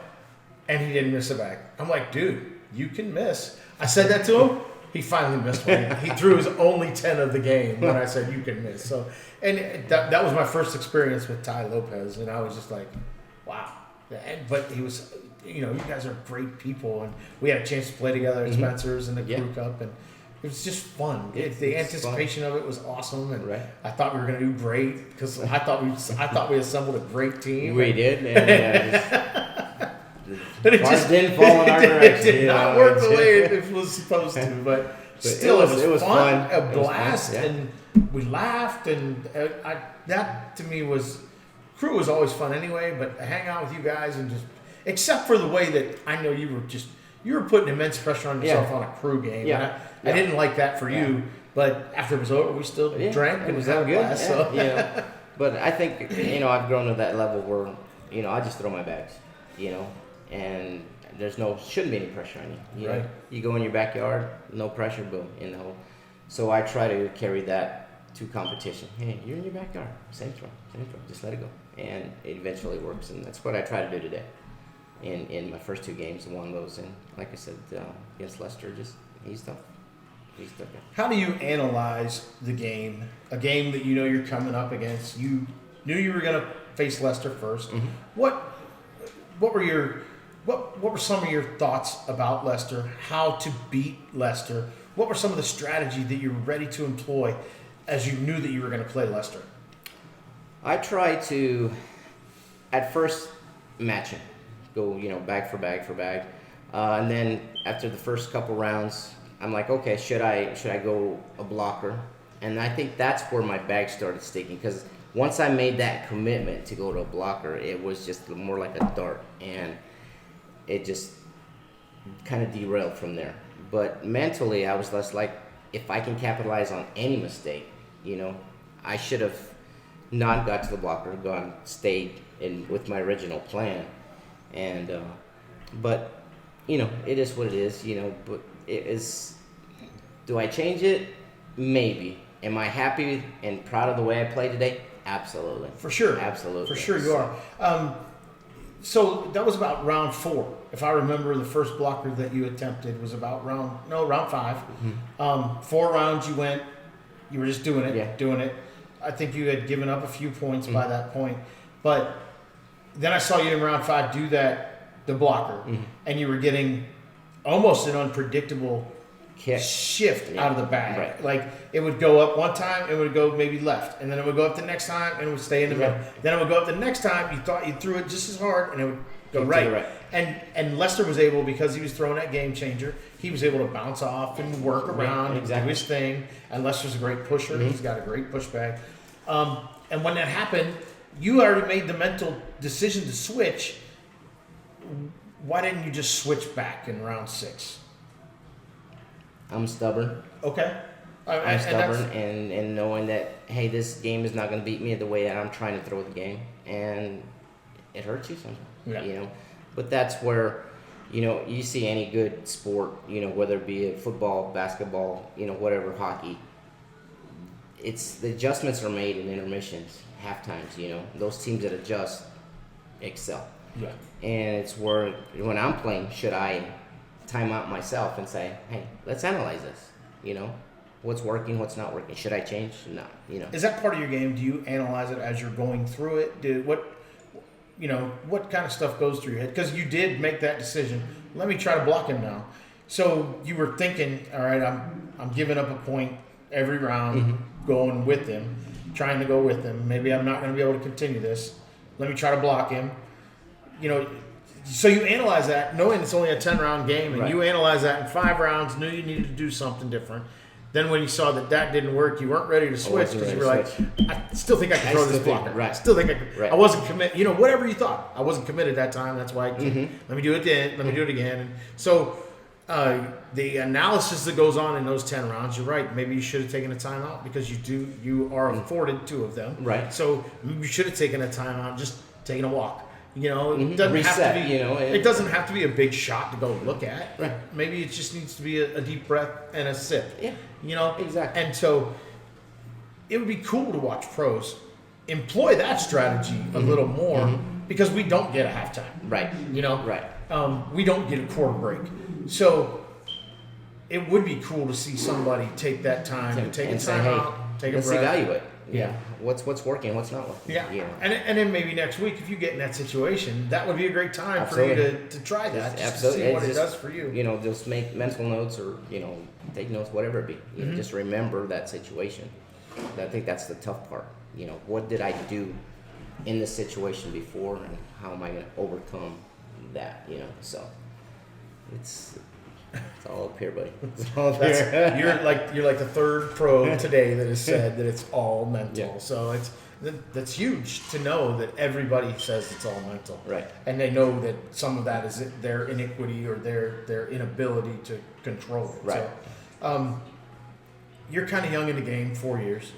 And he didn't miss a bag. I'm like, dude, you can miss. I said that to him. He finally missed one. He threw his only 10 of the game when I said you can miss. So, and that was my first experience with Ty Lopez. And I was just like, wow. But he was... You know, you guys are great people, and we had a chance to play together at Spencer's and the Crew Cup, and it was just fun. The anticipation of it was awesome, and I thought we were going to do great because I thought we assembled a great team. We did, and it just didn't fall in our direction. It did not work the way it was supposed to, but still, it was fun, a blast, and we laughed, and that to me was Crew was always fun anyway. But to hang out with you guys and just. Except for the way that I know you were putting immense pressure on yourself on a Crew game. Yeah. And I didn't like that for you, but after it was over, we still drank and was had a good. blast. So. You know, but I think I've grown to that level where I just throw my bags, and there's shouldn't be any pressure on you. You know, you go in your backyard, no pressure, boom, in the hole. So I try to carry that to competition. Hey, you're in your backyard, same throw, just let it go, and it eventually works, and that's what I try to do today. In my first 2 games, won those, and like I said, against Lester, he's tough. He's tough. How do you analyze the game? A game that you're coming up against. You knew you were going to face Lester first. Mm-hmm. What were some of your thoughts about Lester? How to beat Lester? What were some of the strategy that you were ready to employ as you knew that you were going to play Lester? I try to, at first, match him. Go, bag for bag for bag. And then after the first couple rounds, I'm like, okay, should I go a blocker? And I think that's where my bag started sticking, because once I made that commitment to go to a blocker, it was just more like a dart, and it just kind of derailed from there. But mentally, I was less like, if I can capitalize on any mistake, I should have not got to the blocker, stayed in with my original plan. And but it is what it is. But it is. Do I change it? Maybe. Am I happy and proud of the way I played today? Absolutely. For sure. Absolutely. For sure you are. So that was about round 4. If I remember, the first blocker that you attempted was about round 5. 4 rounds you were just doing it. I think you had given up a few points by that point. But then I saw you in round 5 do the blocker, and you were getting almost an unpredictable shift out of the bag. Right. Like, it would go up one time, it would go maybe left, and then it would go up the next time, and it would stay in the middle. Then it would go up the next time, you thought you threw it just as hard, and it would go right. And Lester was able, because he was throwing that game changer, he was able to bounce off and work around and do his thing. And Lester's a great pusher. He's got a great push bag. And when that happened, you already made the mental decision to switch. Why didn't you just switch back in round 6? I'm stubborn. Okay. I'm stubborn, and knowing that, hey, this game is not going to beat me the way that I'm trying to throw the game, and it hurts you sometimes, But that's where, you see any good sport, whether it be football, basketball, whatever, hockey. It's the adjustments are made in intermissions, half times. Those teams that adjust excel. Yeah. And it's where, when I'm playing, should I time out myself and say, hey, let's analyze this. What's working, what's not working. Should I change? No. Is that part of your game? Do you analyze it as you're going through it? What kind of stuff goes through your head? Because you did make that decision. Let me try to block him now. So you were thinking, all right, I'm giving up a point every round, going with him, trying to go with him. Maybe I'm not going to be able to continue this. Let me try to block him. So you analyze that, knowing it's only a 10-round game, and you analyze that in 5 rounds, knew you needed to do something different. Then when you saw that didn't work, you weren't ready to switch because you were like, I still think I can throw this blocker. Right. Still think I can. Right. I wasn't committed. Whatever you thought. I wasn't committed that time. That's why I let me do it then. Let me do it again. And so the analysis that goes on in those 10 rounds, you're right. Maybe you should have taken a timeout because you are afforded 2 of them. Right. So you should have taken a timeout, just taken a walk. It doesn't Reset, have to be. It doesn't have to be a big shot to go look at. Right. Maybe it just needs to be a deep breath and a sip. Yeah. Exactly. And so it would be cool to watch pros employ that strategy a little more because we don't get a halftime. Right. Right. We don't get a quarter break. So it would be cool to see somebody take that time to take a time out, take a breath. Let's evaluate. Yeah. What's working, what's not working. Yeah. And then maybe next week, if you get in that situation, that would be a great time for you to try that. Just to see what it does for you. Just make mental notes or, take notes, whatever it be. Just remember that situation. I think that's the tough part. What did I do in this situation before, and how am I going to overcome that, So it's all up here, buddy. It's all up here. You're like the 3rd pro today that has said that it's all mental. Yeah. So that's huge to know that everybody says it's all mental. Right. And they know that some of that is their iniquity or their inability to control it. Right. So, you're kind of young in the game, 4 years.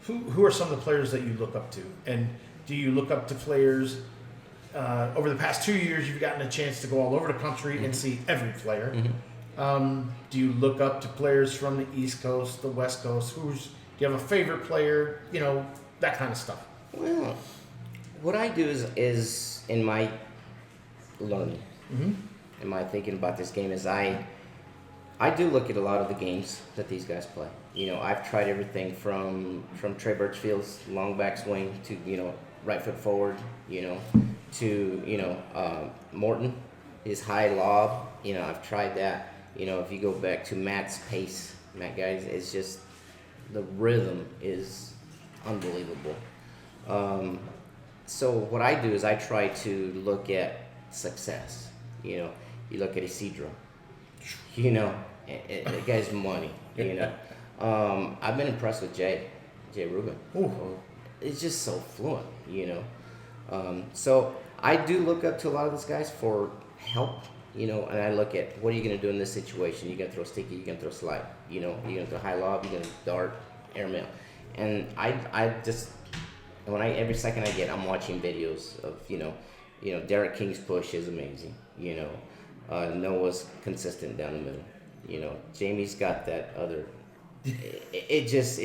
Who are some of the players that you look up to? And do you look up to players? Over the past 2 years, you've gotten a chance to go all over the country and see every player. Do you look up to players from the East Coast, the West Coast? Do you have a favorite player? That kind of stuff. Well, what I do is in my learning, in my thinking about this game, is I do look at a lot of the games that these guys play. I've tried everything from Trey Birchfield's long back swing to right foot forward, to Morton, his high lob. I've tried that. If you go back to Matt's pace, guys, it's just the rhythm is unbelievable. So what I do is I try to look at success. You look at Isidro, you know, that guy's money, you know. I've been impressed with Jay Rubin. It's just so fluent, you know. So I do look up to a lot of these guys for help, you know, and I look at what are you going to do in this situation? You're going to throw sticky, you're going to throw slide, you know, you're going to throw high lob, you're going to dart, airmail. And I just, every second I get, I'm watching videos of, you know, Derek King's push is amazing, you know. Noah's consistent down the middle, you know. Jamie's got that other, it just,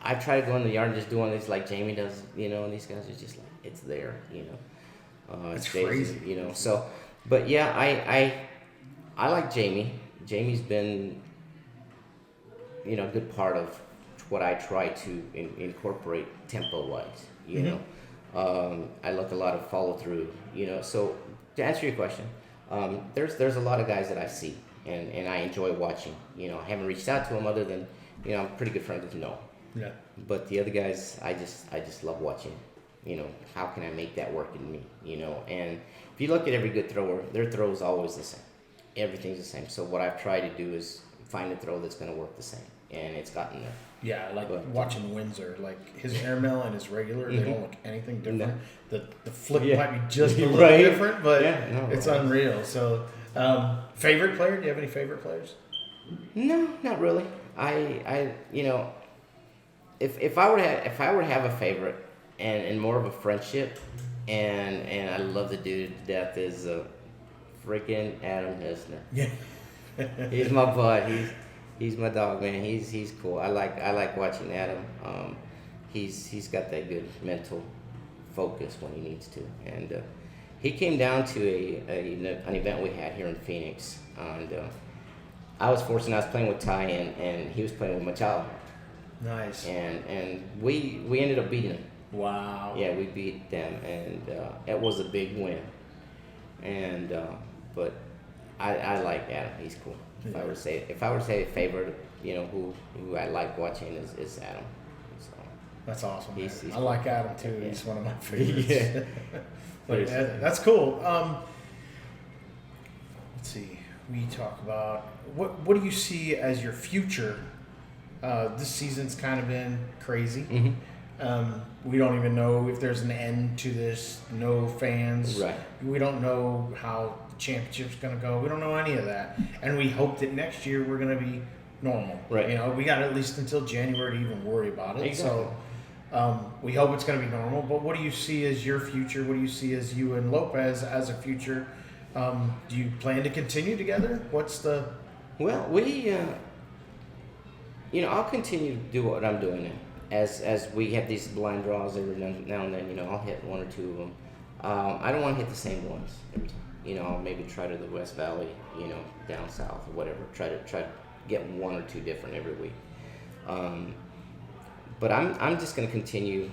I try to go in the yard and just do one of these like Jamie does, you know, and these guys are just like, it's there, you know. It's crazy, crazy. you know. So, but yeah, I like Jamie. Jamie's been, you know, a good part of what I try to incorporate tempo-wise, you know. I look a lot of follow-through, you know. So to answer your question, there's a lot of guys that I see and I enjoy watching. You know, I haven't reached out to them other than, you know, I'm pretty good friends with Noah. Yeah. But the other guys, I just love watching. You know, how can I make that work in me? You know, and if you look at every good thrower, their throw is always the same. Everything's the same. So what I've tried to do is find a throw that's going to work the same, and it's gotten there. Yeah, like But, watching Windsor, like his airmail and his regular, they don't look anything different. No. The flick Yeah. might be just a little Right. different, but Yeah, no, it's right. unreal. So, favorite player? Do you have any favorite players? No, not really. I you know, if I were to have a favorite and more of a friendship, and I love the dude to death is freaking Adam Hessner. Yeah. He's my bud. He's my dog, man. He's cool. I like watching Adam. He's got that good mental focus when he needs to, and he came down to an event we had here in Phoenix, and I was playing with Ty and he was playing with Machado, Nice. and we ended up beating him. Wow. Yeah, we beat them, and it was a big win. And but I like Adam. He's cool. If I were to say a favorite, you know, who I like watching is Adam. So That's awesome. Man. He's I like Adam too. Yeah. He's one of my favorites. Yeah. But that's cool. Let's see. We talk about what do you see as your future? This season's kind of been crazy. Mm-hmm. We don't even know if there's an end to this. No fans. Right. We don't know how the championship's going to go. We don't know any of that. And we hope that next year we're going to be normal. Right. You know, we got at least until January to even worry about it. Exactly. So we hope it's going to be normal. But what do you see as your future? What do you see as you and Lopez as a future? Do you plan to continue together? What's the... Well, we, you know, I'll continue to do what I'm doing now. As we have these blind draws every now and then, you know, I'll hit one or two of them. I don't want to hit the same ones every time. You know, I'll maybe try to the West Valley, you know, down south or whatever. Try to get one or two different every week. But I'm just going to continue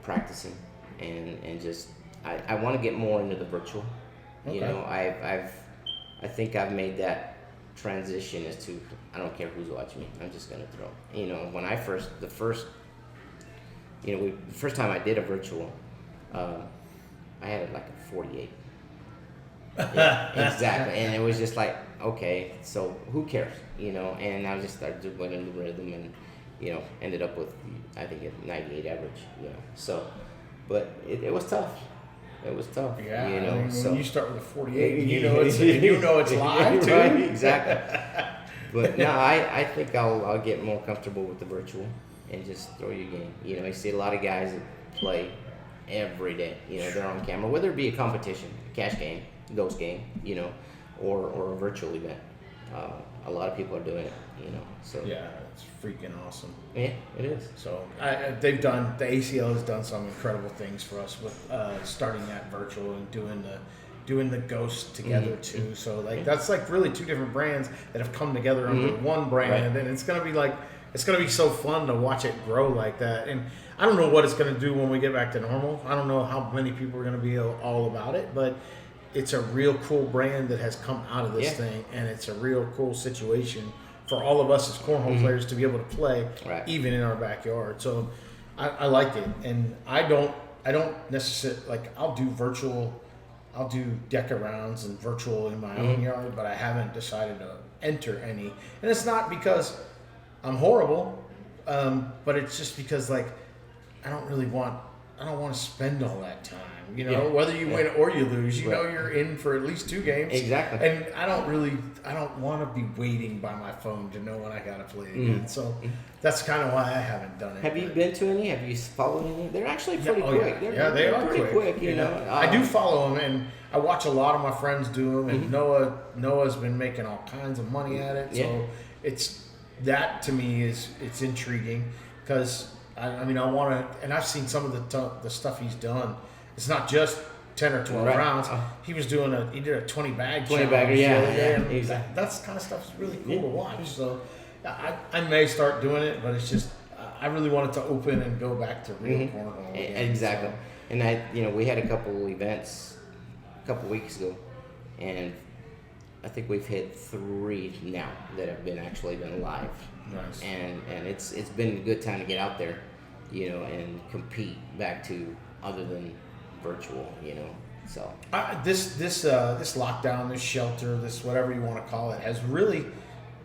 practicing and just I want to get more into the virtual. Okay. You know, I think I've made that transition as to I don't care who's watching me. I'm just gonna throw. You know, when the first time I did a virtual, I had it like a 48. Yeah, exactly, and it was just like, okay, so who cares? You know, and I just started going in the rhythm, and you know, ended up with I think a 98 average. You know, so, but it was tough. It was tough. Yeah, you know, I mean, so when you start with a 48, and you know it's live too. Right, exactly. But no, I think I'll get more comfortable with the virtual and just throw your game. You know, you see a lot of guys that play every day. You know, they're on camera, whether it be a competition, a cash game, ghost game, you know, or a virtual event. A lot of people are doing it. You know, so Yeah, it's freaking awesome. yeah, it is. So the ACL has done some incredible things for us with starting that virtual and doing the ghost together too. So like that's like really two different brands that have come together under one brand, and it's gonna be so fun to watch it grow like that. And I don't know what it's gonna do when we get back to normal. I don't know how many people are gonna be all about it, but it's a real cool brand that has come out of this thing, and it's a real cool situation for all of us as cornhole players to be able to play even in our backyard. So I like it, and I don't necessarily like I'll do virtual I'll do deck rounds and virtual in my own yard, but I haven't decided to enter any. And it's not because I'm horrible, but it's just because like I don't want to spend all that time. You know, whether you win or you lose, you know you're in for at least 2 games. Exactly. And I don't want to be waiting by my phone to know when I got to play again. So that's kind of why I haven't done it. Have you been to any? Have you followed any? They're actually pretty quick. Yeah, they are pretty quick. You know, I do follow them, and I watch a lot of my friends do them. And Noah's been making all kinds of money at it. So it's that to me it's intriguing because I mean I want to, and I've seen some of the stuff he's done. It's not just 10 or 12 rounds. He was doing he did a 20 bag challenge. 20 bagger, yeah, exactly. That's kind of stuff is really cool to watch. So I may start doing it, but it's just I really want it to open and go back to real cornhole again. Exactly. So. And we had a couple events a couple weeks ago, and I think we've had 3 now that have actually been live. Nice. And it's been a good time to get out there, and compete back to other than virtual, So this lockdown, this shelter, this whatever you want to call it, has really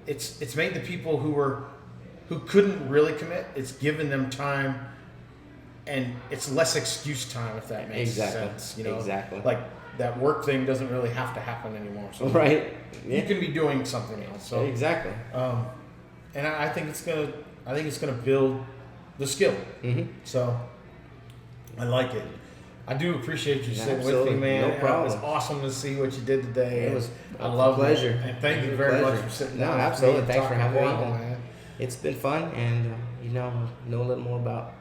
it's made the people who couldn't really commit. It's given them time, and it's less excuse time, if that makes sense. Exactly. Like that work thing doesn't really have to happen anymore. So right. You can be doing something else. So exactly. And I think it's gonna build the skill. So I like it. I do appreciate you sitting with me, man. No problem. It was awesome to see what you did today. It was I love a pleasure. it. And thank you very much for sitting down. No, absolutely. Thanks for having me. Man. It's been fun, and know a little more about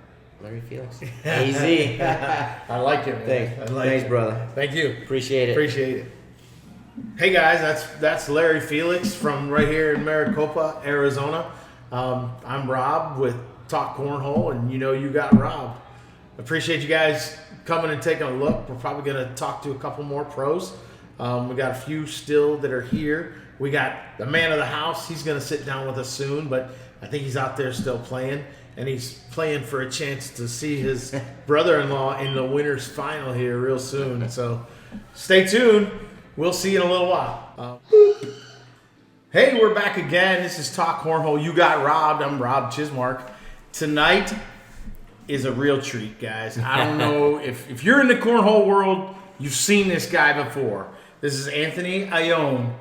Larry Felix. Easy. I like it, man. Thanks, brother. Thank you. Appreciate it. Hey guys, that's Larry Felix from right here in Maricopa, Arizona. I'm Rob with Talk Cornhole, and you got Rob. Appreciate you guys coming and taking a look. We're probably going to talk to a couple more pros. We got a few still that are here. We got the man of the house. He's going to sit down with us soon, but I think he's out there still playing, and he's playing for a chance to see his brother-in-law in the winners final here real soon. So stay tuned. We'll see you in a little while. Hey, we're back again. This is Talk Cornhole. You got Rob. I'm Rob Chismark. Tonight is a real treat, guys. I don't know if you're in the cornhole world, you've seen this guy before. This is Anthony Ione.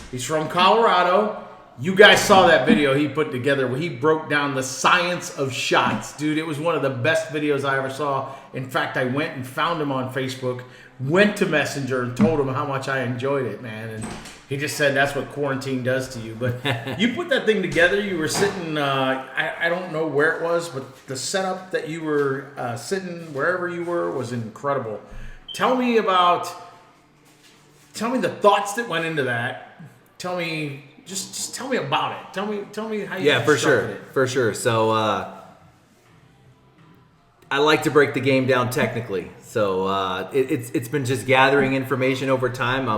He's from Colorado. You guys saw that video he put together where he broke down the science of shots. Dude, it was one of the best videos I ever saw. In fact, I went and found him on Facebook, went to Messenger and told him how much I enjoyed it, man. And he just said that's what quarantine does to you. But you put that thing together. You were sitting, I don't know where it was, but the setup that you were sitting, wherever you were, was incredible. Tell me the thoughts that went into that. Tell me, just tell me about it. Tell me how you constructed it. For sure. So I like to break the game down technically. So it's been just gathering information over time.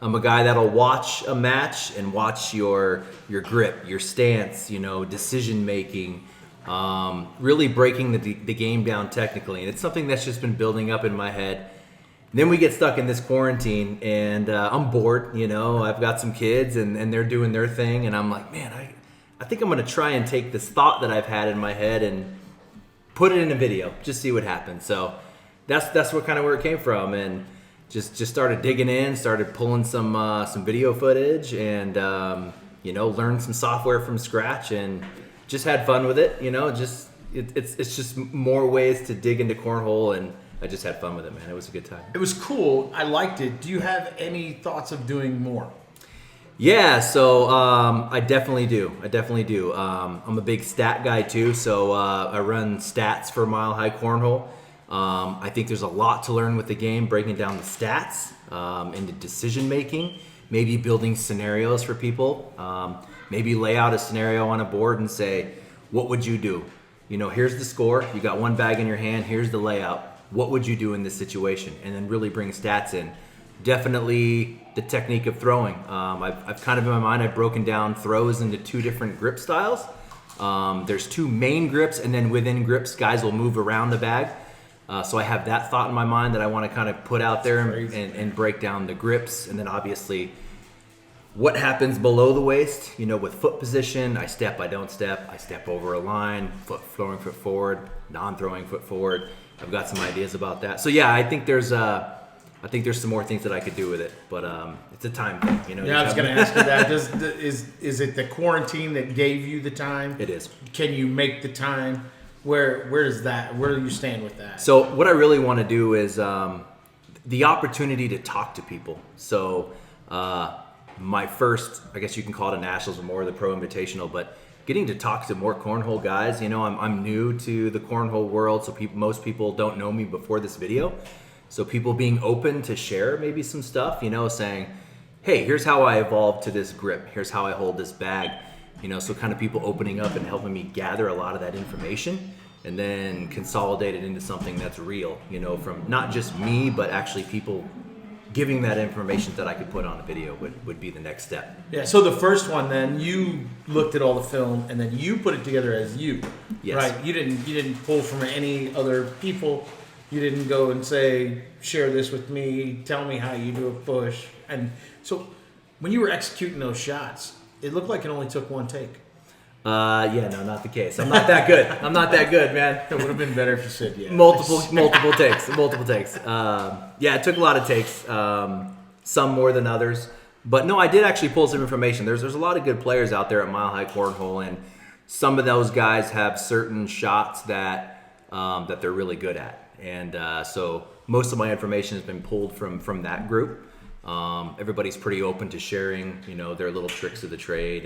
I'm a guy that'll watch a match and watch your grip, your stance, decision making, really breaking the game down technically. And it's something that's just been building up in my head. Then we get stuck in this quarantine, and I'm bored. I've got some kids, and they're doing their thing, and I'm like, man, I think I'm gonna try and take this thought that I've had in my head and put it in a video, just see what happens. So that's what kind of where it came from, and just started digging in, started pulling some video footage, and learned some software from scratch, and just had fun with it. It's just more ways to dig into cornhole, and I just had fun with it, man. It was a good time. It was cool. I liked it. Do you have any thoughts of doing more? Yeah, so I definitely do. I'm a big stat guy too, so I run stats for Mile High Cornhole. I think there's a lot to learn with the game, breaking down the stats into decision making, maybe building scenarios for people, maybe lay out a scenario on a board and say, what would you do? Here's the score. You got one bag in your hand. Here's the layout. What would you do in this situation? And then really bring stats in. Definitely the technique of throwing. I've kind of in my mind, I've broken down throws into 2 different grip styles. There's 2 main grips, and then within grips, guys will move around the bag. So I have that thought in my mind that I want to kind of put out there Crazy, and break down the grips, and then obviously what happens below the waist, with foot position. I step, I don't step, I step over a line, throwing foot forward, non-throwing foot forward. I've got some ideas about that. So yeah, I think there's some more things that I could do with it, but it's a time thing, Yeah, I was going to ask you that. Is it the quarantine that gave you the time? It is. Can you make the time? Where do you stand with that? So what I really want to do is the opportunity to talk to people. So my first, I guess you can call it a nationals or more of the pro invitational, but getting to talk to more cornhole guys. I'm new to the cornhole world, so most people don't know me before this video. So people being open to share maybe some stuff, saying, hey, here's how I evolved to this grip. Here's how I hold this bag. So kind of people opening up and helping me gather a lot of that information and then consolidate it into something that's real, from not just me, but actually people giving that information that I could put on a video would be the next step. Yeah, so the first one then, you looked at all the film and then you put it together as you, Yes. right? You didn't pull from any other people. You didn't go and say, share this with me, tell me how you do a push. And so when you were executing those shots, it looked like it only took one take. Yeah, no, not the case. I'm not that good. I'm not that good, man. It would have been better if you said yeah. Multiple takes. Yeah, it took a lot of takes. Some more than others. But no, I did actually pull some information. There's a lot of good players out there at Mile High Cornhole, and some of those guys have certain shots that they're really good at. And so most of my information has been pulled from that group. Everybody's pretty open to sharing, their little tricks of the trade,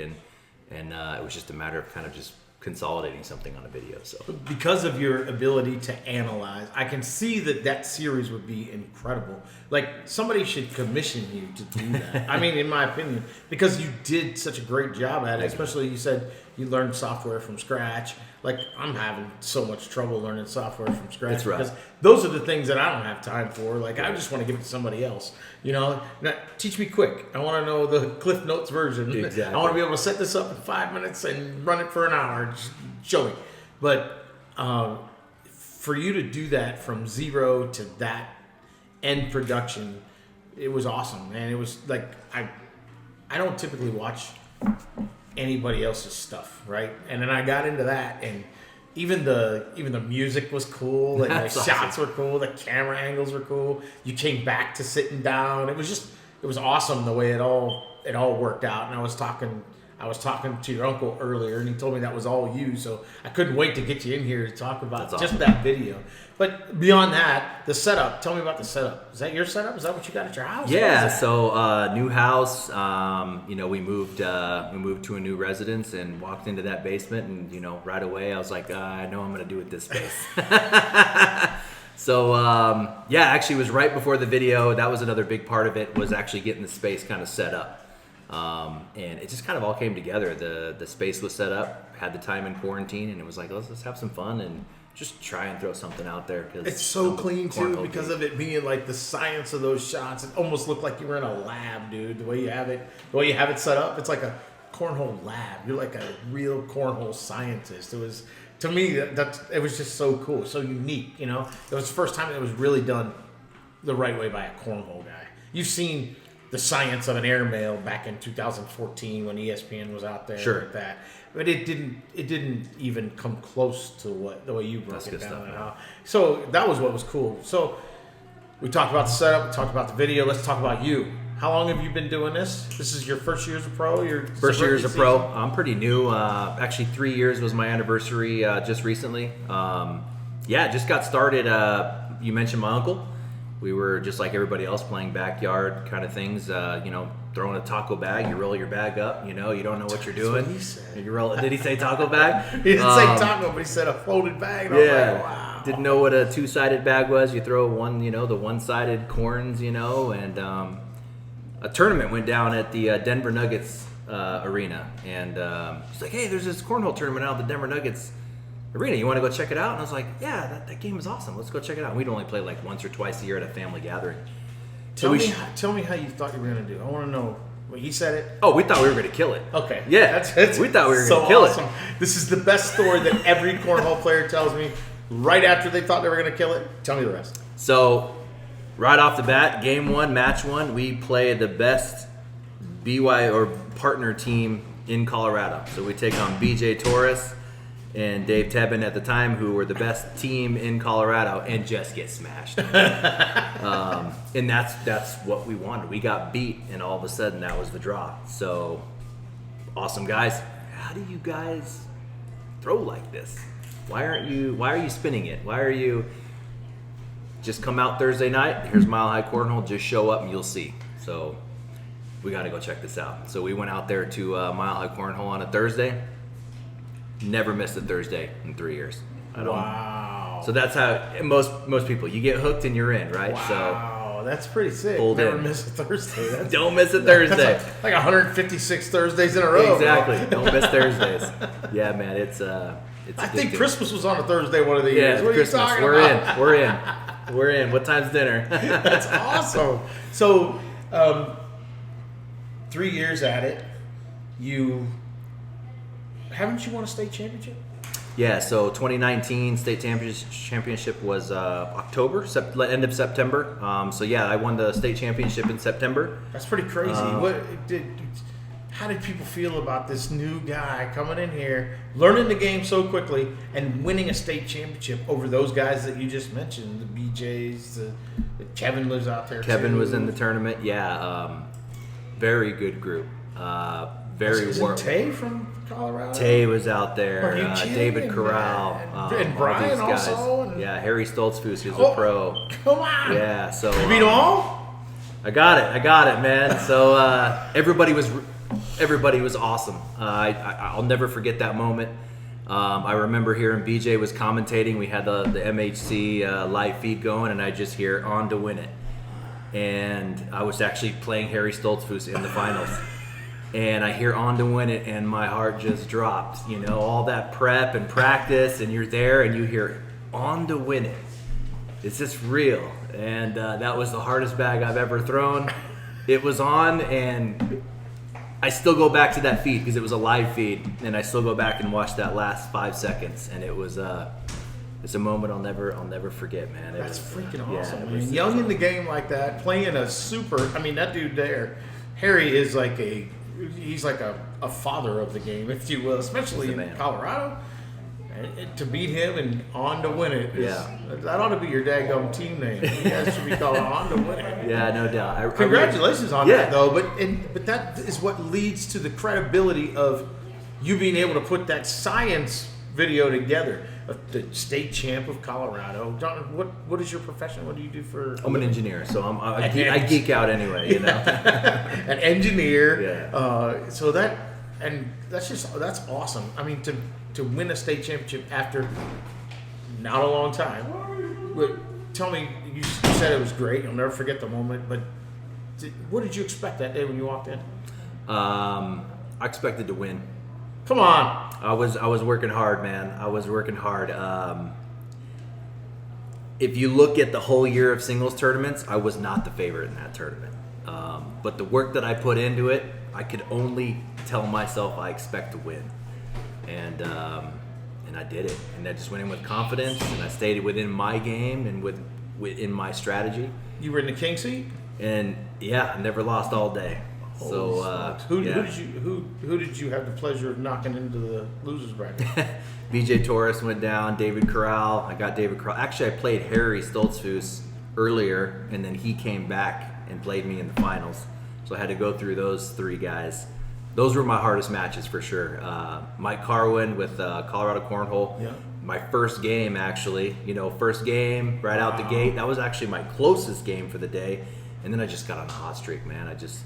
and it was just a matter of kind of just consolidating something on a video. So because of your ability to analyze, I can see that series would be incredible. Like, somebody should commission you to do that. I mean, in my opinion, because you did such a great job at it. Especially, you said you learned software from scratch. Like, I'm having so much trouble learning software from scratch. That's right. Because those are the things that I don't have time for. Like, I just want to give it to somebody else. Now, teach me quick. I want to know the Cliff Notes version. Exactly. I want to be able to set this up in 5 minutes and run it for an hour. Just show me. But for you to do that from zero to that end production, it was awesome, man. It was like, I don't typically watch anybody else's stuff, right? And then I got into that, and even the music was cool, and the That's shots were cool, the camera angles were cool. You came back to sitting down. It was awesome the way it all worked out. And I was talking to your uncle earlier, and he told me that was all you. So I couldn't wait to get you in here to talk about just that video. But beyond that, the setup. Tell me about the setup. Is that your setup? Is that what you got at your house? yeah, so new house. We moved to a new residence and walked into that basement, and right away I was like, I know I'm gonna do it this space. So actually, it was right before the video. That was another big part of it, was actually getting the space kind of set up. And it just kind of all came together. The space was set up, had the time in quarantine, and it was like, let's have some fun and just try and throw something out there. Cause it's so I'm a clean too, cornhole because geek. of it being like the science of those shots. It almost looked like you were in a lab, dude. The way you have it set up, it's like a cornhole lab. You're like a real cornhole scientist. It was, to me, it was just so cool, so unique. It was the first time it was really done the right way by a cornhole guy. You've seen the science of an airmail back in 2014 when ESPN was out there, Sure. like that. But it didn't even come close to the way you broke That's it good down. stuff, And man. how- So that was what was cool. So we talked about the setup, we talked about the video. Let's talk about you. How long have you been doing this? This is your first year as a pro? First year as a pro. I'm pretty new. Actually, 3 years was my anniversary just recently. Just got started. You mentioned my uncle. We were just like everybody else, playing backyard kind of things. Throwing a taco bag. You roll your bag up. You don't know what you're doing. what he said. You roll. Did he say taco bag? He didn't say taco, but he said a folded bag. And I was like, wow. Didn't know what a two-sided bag was. You throw the one-sided corns, and a tournament went down at the Denver Nuggets arena, and he's like, "Hey, there's this cornhole tournament out at the Denver Nuggets arena. You want to go check it out?" And I was like, "Yeah, that game is awesome. Let's go check it out." And we'd only play like once or twice a year at a family gathering. Tell me how you thought you were gonna do. I want to know. When he said it. Oh, we thought we were going to kill it. Okay. Yeah. That's We thought we were so going to kill awesome. This is the best story that every cornhole player tells me. right after they thought they were going to kill it? Tell me the rest. So, right off the bat, game 1, match 1, we play the best BY or partner team in Colorado. So we take on BJ Torres and Dave Tebben at the time, who were the best team in Colorado, and just get smashed. And that's what we wanted. We got beat, and all of a sudden that was the draw. So, awesome guys. How do you guys throw like this? Why are you spinning it? Why are you just come out Thursday night? Here's Mile High Cornhole. Just show up and you'll see. So we got to go check this out. So we went out there to Mile High Cornhole on a Thursday. Never missed a Thursday in 3 years. Wow. So that's how most people, you get hooked and you're in, right? Wow, that's pretty sick. Pulled Never in. miss a Thursday. So don't miss a Thursday. That's like 156 Thursdays in a row. Exactly. Bro. Don't miss Thursdays. Yeah, man, it's I think addicting. Christmas was on a Thursday one of the Yeah, years. What Christmas. are you talking about? We're in. What time's dinner? That's awesome. So, 3 years at it, haven't you won a state championship? Yeah, so 2019 state championship was October, end of September. So yeah, I won the state championship in September. That's pretty crazy. How did people feel about this new guy coming in here, learning the game so quickly, and winning a state championship over those guys that you just mentioned, the BJs, Kevin lives out there Kevin too. was in the tournament. Yeah, very good group. Very Isn't Tay from Colorado? Tay was out Are there. you kidding? David Corral. And Brian all these guys. also? And- Yeah, Harry Stoltzfus, who's Oh. a pro. Come on. Yeah, so You beat them all? I got it, man. So everybody was awesome. I'll never forget that moment. I remember hearing BJ was commentating. We had the MHC live feed going, and I just hear on to win it. And I was actually playing Harry Stoltzfus in the finals. And I hear on to win it, and my heart just dropped. You know, all that prep and practice, and you're there, and you hear on to win it. Is this real? And that was the hardest bag I've ever thrown. It was on, and I still go back to that feed because it was a live feed, and I still go back and watch that last 5 seconds, and it was it's a moment I'll never forget, man. That's freaking yeah, awesome, it man. was- Young in the game like that, playing a super. I mean, that dude there, Harry is like he's like a father of the game, if you will, especially He's in the man. Colorado. And to beat him and on to win it, that ought to be your daggum team name. You guys should be called on to win it. Yeah, no doubt. Congratulations on Yeah. that, though. But that is what leads to the credibility of you being able to put that science video together. The state champ of Colorado. Don, what is your profession? What do you do for? I'm an engineer, so I geek out anyway, you know. An engineer. Yeah. So that's awesome. I mean, to win a state championship after not a long time. But tell me, you said it was great. I'll never forget the moment. But what did you expect that day when you walked in? I expected to win. Come on. I was working hard, man. I was working hard. If you look at the whole year of singles tournaments, I was not the favorite in that tournament. But the work that I put into it, I could only tell myself I expect to win. And I did it. And I just went in with confidence, and I stayed within my game and within my strategy. You were in the king seat? And yeah, I never lost all day. So who yeah. did you have the pleasure of knocking into the losers bracket? BJ Torres went down, David Corral. I got David Corral. Actually, I played Harry Stoltzfus earlier, and then he came back and played me in the finals. So I had to go through those 3 guys. Those were my hardest matches for sure. Mike Carwin with Colorado Cornhole. Yeah. My first game, actually. First game right out the gate. That was actually my closest game for the day. And then I just got on a hot streak, man. I just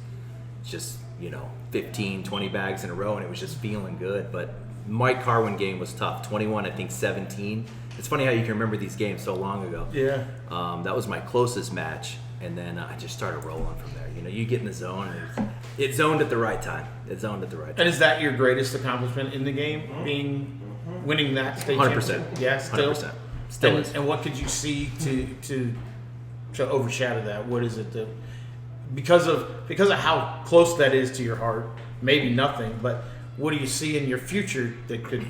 15, 20 bags in a row, and it was just feeling good. But Mike Carwin game was tough. 21, I think 17. It's funny how you can remember these games so long ago. Yeah. That was my closest match, and then I just started rolling from there. You get in the zone, and it zoned at the right time. And is that your greatest accomplishment in the game, winning that state 100%. championship? Yeah, still. 100%. Still is. And what could you see to overshadow that? What is it that because of how close that is to your heart? Maybe nothing, but what do you see in your future that could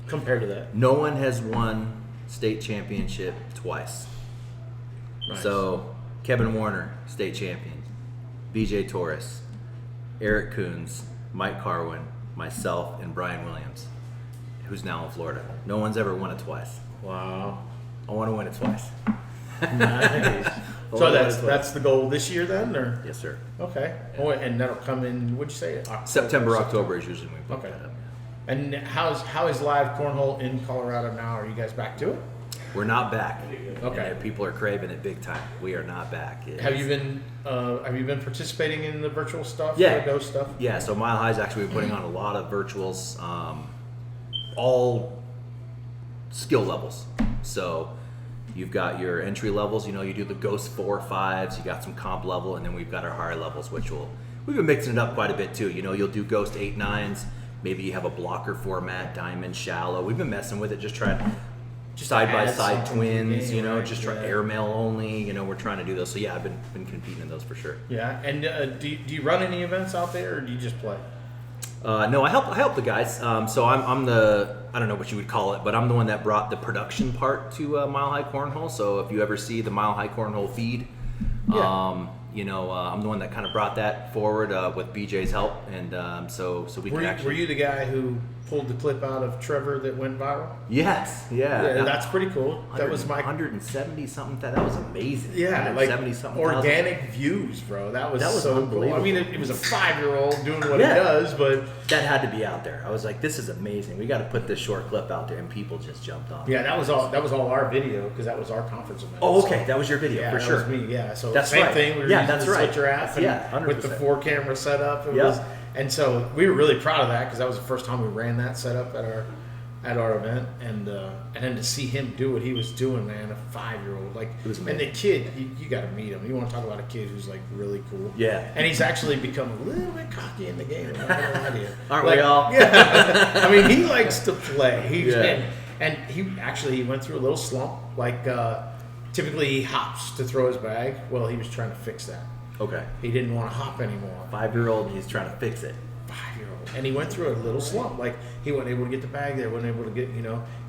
compare to that? No one has won state championship twice. Nice. So Kevin Warner, state champion. BJ Torres, Eric Coons, Mike Carwin, myself, and Brian Williams, who's now in Florida. No one's ever won it twice. Wow. I want to win it twice. Nice. So that's the goal this year then, or? Yes, sir. Okay. Oh, and that'll come in. What'd you say? September, October is usually when we book Okay. that up. And how is live cornhole in Colorado now? Are you guys back to it? We're not back. Okay. And people are craving it big time. We are not back. Have you been participating in the virtual stuff? Yeah. The Ghost stuff. Yeah, so Mile High's actually been putting on a lot of virtuals, all skill levels. So you've got your entry levels, you do the Ghost 4 5s, you got some comp level, and then we've got our higher levels, which we've been mixing it up quite a bit too. You'll do Ghost 8 9s, maybe you have a blocker format, diamond, shallow. We've been messing with it, just trying side by add side something to the twins, game, right? just try Yeah. airmail only, we're trying to do those. So yeah, I've been competing in those for sure. Yeah. And do you run any events out there, or do you just play? No, I help the guys. So I'm the, I don't know what you would call it, but I'm the one that brought the production part to Mile High Cornhole. So if you ever see the Mile High Cornhole feed, Yeah. I'm the one that kind of brought that forward with BJ's help, and so we can actually. Were you the guy who pulled the clip out of Trevor that went viral? Yes, yeah. Yeah, that's pretty cool. That was my 170 something. That was amazing. Yeah, like 170 something organic views, bro. That was so cool. unbelievable. I mean, it was a 5-year-old doing what Yeah. he does, but That had to be out there. I was like, this is amazing. We got to put this short clip out there, and people just jumped on. yeah, that was all our video because that was our conference event. Oh, So, okay, that was your video yeah, for that sure. was me. Yeah, so That's same right. thing. We were Yeah, using that's the right. Switcher app and Yeah, 100%. with the 4-camera setup. It Yep. was, and so we were really proud of that because that was the first time we ran that setup at our event, and then to see him do what he was doing, man, a 5-year-old, like, It was and the kid, you got to meet him. You want to talk about a kid who's like really cool. Yeah. and he's actually become a little bit cocky in the game. I'm not gonna lie to you. Aren't we all? Yeah, I mean, he likes to play. Yeah. And he went through a little slump. Like typically he hops to throw his bag. Well, he was trying to fix that. Okay. He didn't want to hop anymore. 5-year-old, he's trying to fix it. 5-year-old, and he went through a little slump. Like he wasn't able to get the bag there, wasn't able to get,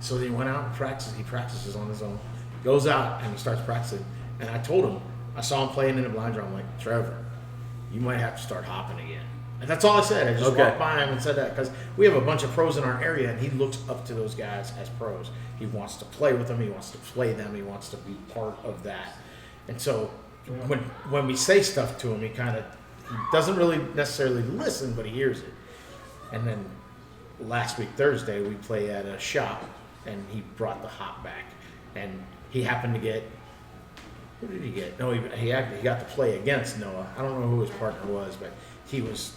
So he went out and practiced. He practices on his own. Goes out and he starts practicing. And I told him, I saw him playing in the blind draw. I'm like, Trevor, you might have to start hopping again. And that's all I said. I just Okay. walked by him and said that because we have a bunch of pros in our area, and he looks up to those guys as pros. He wants to play with them. He wants to play them. He wants to be part of that. And so when we say stuff to him, he doesn't really necessarily listen, but he hears it. And then last week, Thursday, we play at a shop, and he brought the hop back. And he happened to get, who did he get? No, he got to play against Noah. I don't know who his partner was, but he was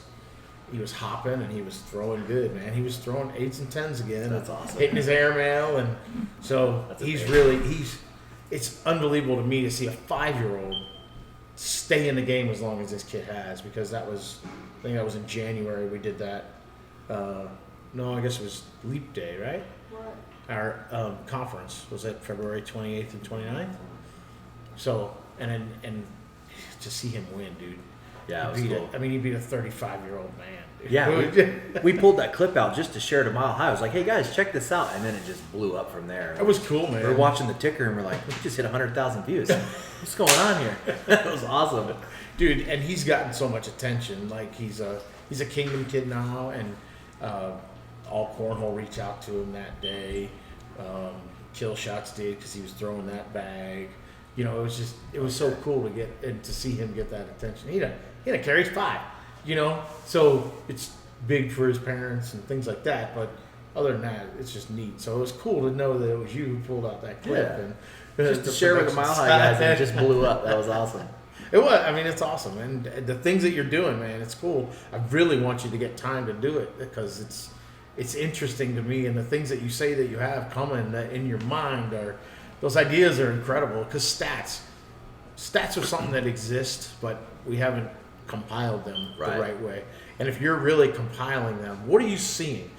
hopping and he was throwing good, man. He was throwing 8s and 10s again. That's awesome. Hitting his airmail, and so That's he's amazing. it's unbelievable to me to see a 5-year-old stay in the game as long as this kid has, because I think that was in January we did that. No, I guess it was Leap Day, right? What? Our conference was at February 28th and 29th. So, and to see him win, dude. Yeah, it He was beat cool. he beat a 35-year-old man. Dude. Yeah, we pulled that clip out just to share to Mile High. I was like, hey guys, check this out. And then it just blew up from there. That was cool, man. We were watching the ticker and we're like, we just hit 100,000 views. What's going on here? That was awesome. Dude, and he's gotten so much attention. Like he's a Kingdom kid now, and all Cornhole reached out to him that day. Kill Shots did because he was throwing that bag. It was so cool to get and to see him get that attention. He done carries 5. So it's big for his parents and things like that. But other than that, it's just neat. So it was cool to know that it was you who pulled out that clip Yeah. and Just to share with the Mile High guys, and it just blew up. That was awesome. It was. I mean, it's awesome, and the things that you're doing, man, it's cool. I really want you to get time to do it because it's interesting to me, and the things that you say that you have coming in your mind those ideas are incredible. Because stats are something that exist, but we haven't compiled them the right way. And if you're really compiling them, what are you seeing?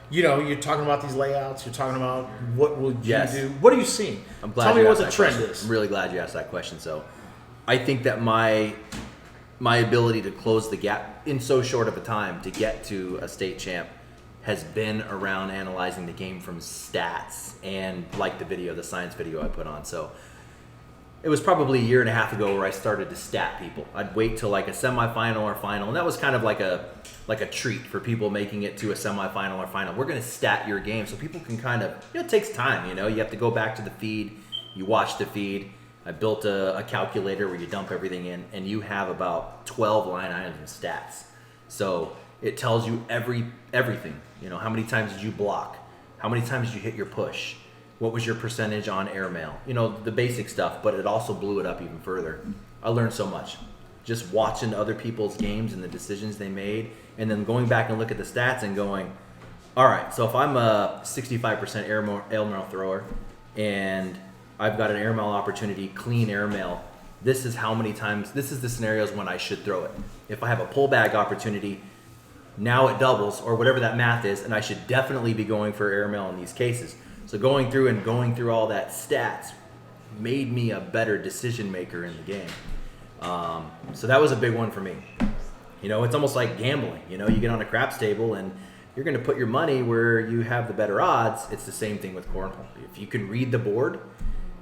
You're talking about these layouts. You're talking about what will you do. What are you seeing? I'm glad Tell you me what asked the that trend question. is. I'm really glad you asked that question. So I think that my ability to close the gap in so short of a time to get to a state champ has been around analyzing the game from stats and like the science video I put on. So it was probably a year and a half ago where I started to stat people. I'd wait till like a semifinal or final, and that was kind of like a treat for people making it to a semifinal or final. We're going to stat your game so people can kind of, it takes time, you have to go back to the feed, you watch the feed. I built a calculator where you dump everything in, and you have about 12 line items and stats. So it tells you everything. How many times did you block? How many times did you hit your push? What was your percentage on airmail? The basic stuff, but it also blew it up even further. I learned so much. Just watching other people's games and the decisions they made, and then going back and look at the stats and going, all right, so if I'm a 65% airmail thrower and I've got an airmail opportunity, clean airmail, this is how many times, this is the scenarios when I should throw it. If I have a pull bag opportunity, now it doubles, or whatever that math is, and I should definitely be going for airmail in these cases. So going through all that stats made me a better decision maker in the game. So that was a big one for me. It's almost like gambling. You get on a craps table and you're going to put your money where you have the better odds. It's the same thing with cornhole. If you can read the board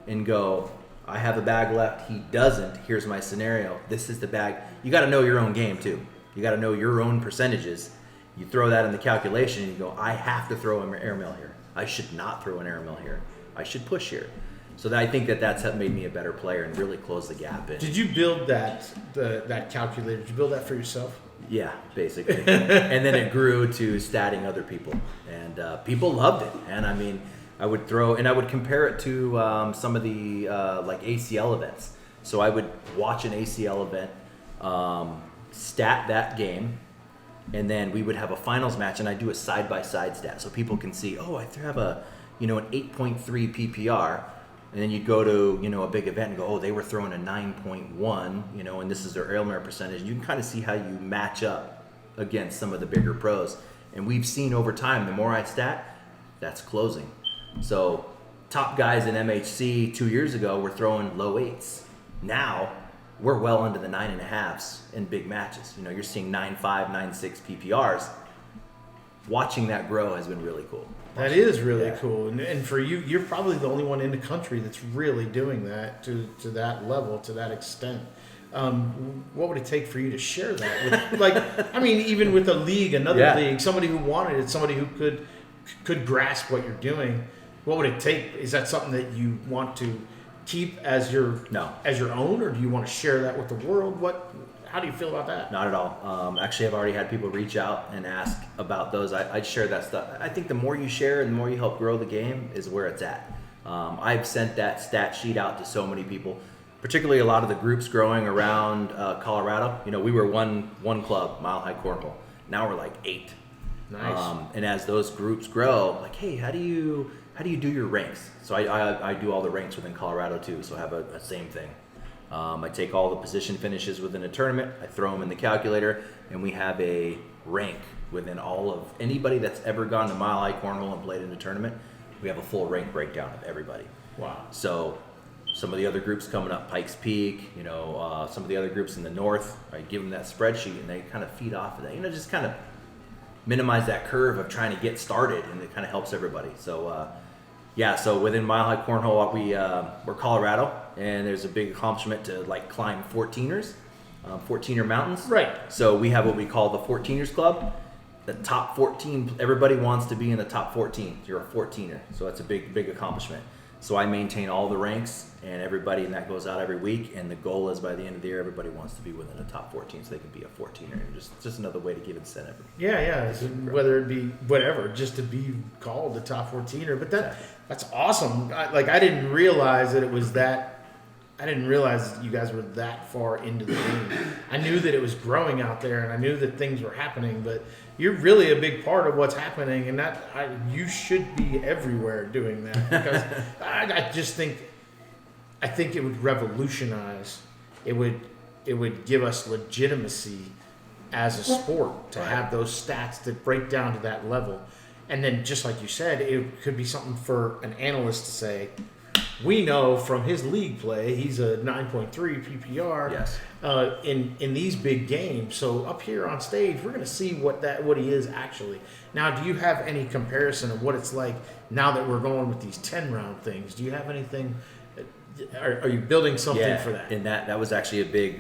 and go, I have a bag left, he doesn't, here's my scenario, this is the bag. You got to know your own game too. You got to know your own percentages. You throw that in the calculation and you go, I have to throw an airmail here. I should not throw an airmail here. I should push here. So I think that's made me a better player and really closed the gap in. Did you build that calculator? Did you build that for yourself? Yeah, basically. And then it grew to statting other people. And people loved it. And I mean, I would compare it to some of the like ACL events. So I would watch an ACL event, stat that game, and then we would have a finals match, and I do a side-by-side stat so people can see, oh, I have an 8.3 PPR, and then you'd go to a big event and go, oh, they were throwing a 9.1, and this is their airmail percentage. You can kind of see how you match up against some of the bigger pros, and we've seen over time, the more I stat, that's closing. So top guys in MHC 2 years ago were throwing low 8s. Now we're well into the 9.5s in big matches. You're seeing 9.5, 9.6 PPRs. Watching that grow has been really cool. That is really cool. And for you, you're probably the only one in the country that's really doing that to that level, to that extent. What would it take for you to share that with, even with a league, another league, somebody who wanted it, somebody who could grasp what you're doing? What would it take? Is that something that you want to keep as your own, or do you want to share that with the world? How do you feel about that? Not at all. Actually, I've already had people reach out and ask about those. I'd share that stuff. I think the more you share and the more you help grow the game is where it's at. I've sent that stat sheet out to so many people, particularly a lot of the groups growing around Colorado. We were one club, Mile High Cornhole. Now we're like 8. Nice. And as those groups grow, like, hey, how do you do your ranks? So I do all the ranks within Colorado too, so I have a same thing. I take all the position finishes within a tournament, I throw them in the calculator, and we have a rank within all of anybody that's ever gone to Mile High Cornhole and played in a tournament. We have a full rank breakdown of everybody. Wow. So some of the other groups coming up, Pikes Peak, some of the other groups in the north, I give them that spreadsheet and they kind of feed off of that. Just kind of minimize that curve of trying to get started, and it kind of helps everybody. So so within Mile High Cornhole, we're Colorado, and there's a big accomplishment to climb 14ers, 14er mountains. Right. So we have what we call the 14ers Club. The top 14, everybody wants to be in the top 14. You're a 14er, so that's a big accomplishment. So I maintain all the ranks, and everybody, and that goes out every week. And the goal is by the end of the year, everybody wants to be within the top 14, so they can be a 14er. And just another way to give incentive. Yeah. So whether it be whatever, just to be called the top 14er. But that's awesome. I didn't realize that it was that. I didn't realize that you guys were that far into the game. I knew that it was growing out there, and I knew that things were happening, but you're really a big part of what's happening, and you should be everywhere doing that, because I think it would revolutionize. It would give us legitimacy as a sport to have those stats that break down to that level. And then, just like you said, it could be something for an analyst to say, we know from his league play, he's a 9.3 PPR. Yes. In these big games. So up here on stage, we're going to see what he is actually. Now, do you have any comparison of what it's like now that we're going with these 10-round things? Do you have anything? Are you building something for that? And that was actually a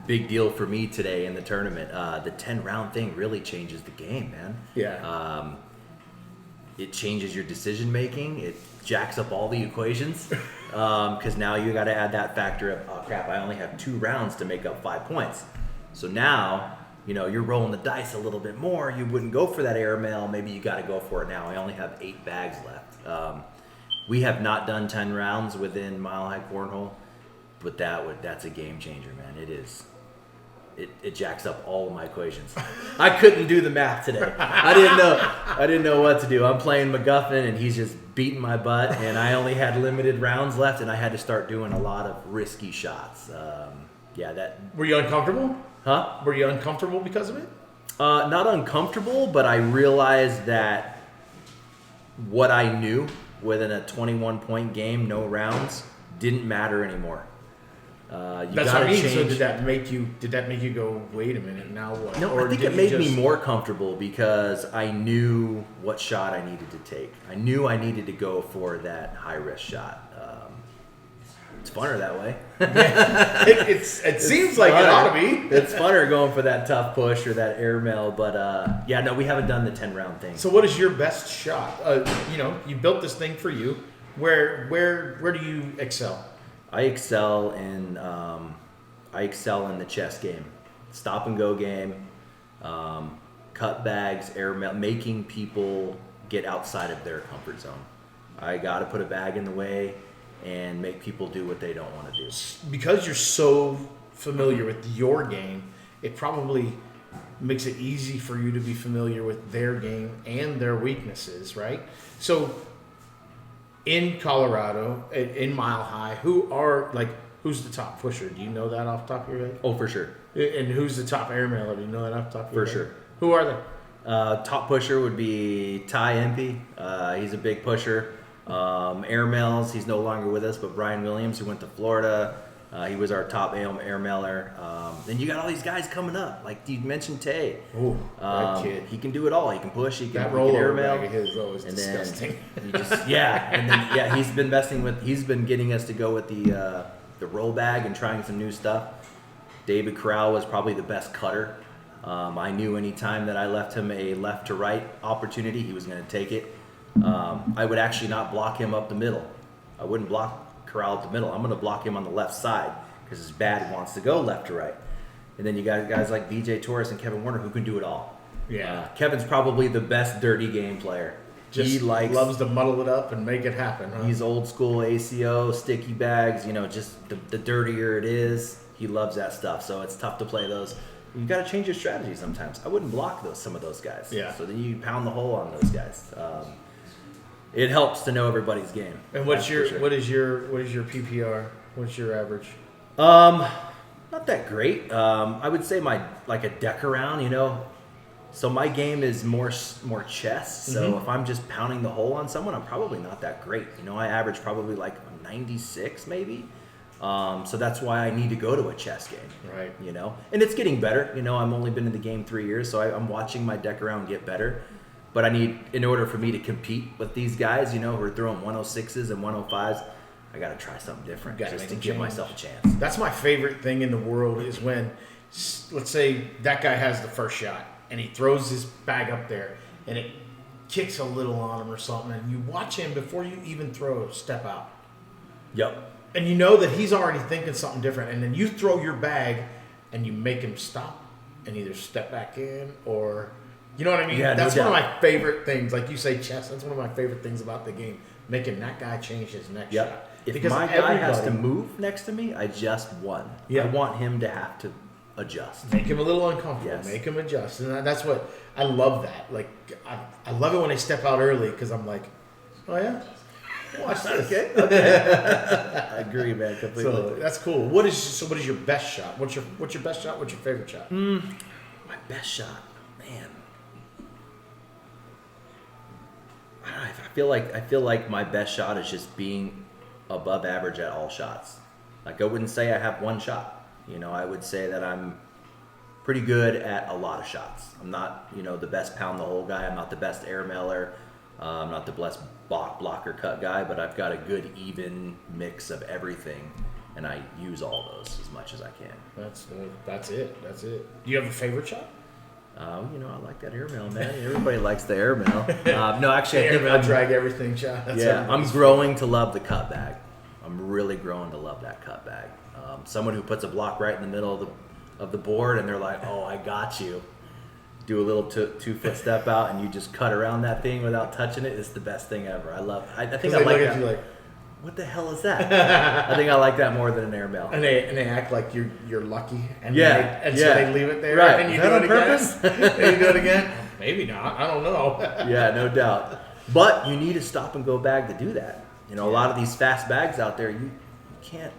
big deal for me today in the tournament. The 10-round thing really changes the game, man. Yeah. It changes your decision making. It jacks up all the equations because now you got to add that factor of, oh crap, I only have 2 rounds to make up 5 points. So now, you're rolling the dice a little bit more. You wouldn't go for that airmail. Maybe you got to go for it now. I only have 8 bags left. We have not done 10 rounds within Mile High Cornhole, but that's a game changer, man. It is. It jacks up all of my equations. I couldn't do the math today. I didn't know what to do. I'm playing MacGuffin and he's just beating my butt, and I only had limited rounds left, and I had to start doing a lot of risky shots. Were you uncomfortable? Huh? Were you uncomfortable because of it? Not uncomfortable, but I realized that what I knew within a 21-point game, no rounds, didn't matter anymore. That's what I mean. So did that make you go, wait a minute, now what? No, or I think it made me more comfortable because I knew what shot I needed to take. I knew I needed to go for that high risk shot. It's funner that way. It seems like it ought to be. It's funner going for that tough push or that airmail, but no, we haven't done the 10-round thing. So what is your best shot? You built this thing for you. Where do you excel? I excel in the chess game, stop and go game, cut bags, airmail, making people get outside of their comfort zone. I got to put a bag in the way and make people do what they don't want to do. Because you're so familiar with your game, it probably makes it easy for you to be familiar with their game and their weaknesses, right? So in Colorado, in Mile High, who's the top pusher? Do you know that off the top of your head? Oh, for sure. And who's the top airmailer? Do you know that off the top of your head? For sure. Who are they? Top pusher would be Ty Impey. He's a big pusher. Airmails, he's no longer with us, but Brian Williams, who went to Florida, he was our top airmailer. Then you got all these guys coming up, like you mentioned, Tay. Oh, that kid. He can do it all. He can push. He can rollover airmail. bag of his is always and disgusting. He's been getting us to go with the roll bag and trying some new stuff. David Corral was probably the best cutter. I knew any time that I left him a left to right opportunity, he was going to take it. I would actually not block him up the middle. I wouldn't block Corral up the middle. I'm going to block him on the left side because his bat wants to go left to right. And then you got guys like BJ Torres and Kevin Warner who can do it all. Yeah. Kevin's probably the best dirty game player. He loves to muddle it up and make it happen. Huh? He's old school ACO, sticky bags, just the dirtier it is. He loves that stuff. So it's tough to play those. You got to change your strategy sometimes. I wouldn't block some of those guys. Yeah. So then you pound the hole on those guys. It helps to know everybody's game. And what is your PPR? What's your average? Not that great. I would say a deck around, So my game is more chess. So if I'm just pounding the hole on someone, I'm probably not that great. I average probably like 96 maybe. So that's why I need to go to a chess game. Right. And it's getting better. I've only been in the game 3 years, so I'm watching my deck around get better. But in order for me to compete with these guys, who are throwing 106s and 105s, I got to try something different just to give myself a chance. That's my favorite thing in the world is when, let's say that guy has the first shot and he throws his bag up there and it kicks a little on him or something, and you watch him before you even throw a step out. Yep. And you know that he's already thinking something different, and then you throw your bag and you make him stop and either step back in or... You know what I mean? Yeah, that's no one of doubt. my favorite things. Like you say, chess. That's one of my favorite things about the game. Making that guy change his next shot. If because my guy has to move next to me, I just won. Yeah. I want him to have to adjust. Make him a little uncomfortable. Yes. Make him adjust. And that's what I love. That I love it when they step out early because I'm like, oh yeah, watch this. Okay. I agree, man. Completely. So that's cool. What is your best shot? What's your best shot? What's your favorite shot? My best shot, man. I feel like my best shot is just being above average at all shots. Like I wouldn't say I have one shot. You know, I would say that I'm pretty good at a lot of shots. I'm not, you know, the best pound the hole guy. I'm not the best air mailer. I'm not the best blocker cut guy, but I've got a good even mix of everything, and I use all those as much as I can. That's it. Do you have a favorite shot? You know, I like that airmail, man. Everybody likes the airmail. No, actually, I think Airmail drag everything shot. That's I'm growing to love the cut bag. I'm really growing to love that cut bag. Someone who puts a block right in the middle of the board, and they're like, "Oh, I got you." Do a little 2-foot step out, and you just cut around that thing without touching it. It's the best thing ever. I love. I think I like look that. at you like, What the hell is that? I think I like that more than an airmail. and they act like you're lucky, and Yeah, so yeah. they leave it there, Right. and you Is do that it on again. And you do it again. Maybe not. I don't know. Yeah, no doubt. But you need a stop and go bag to do that. You know, a lot of these fast bags out there, you can't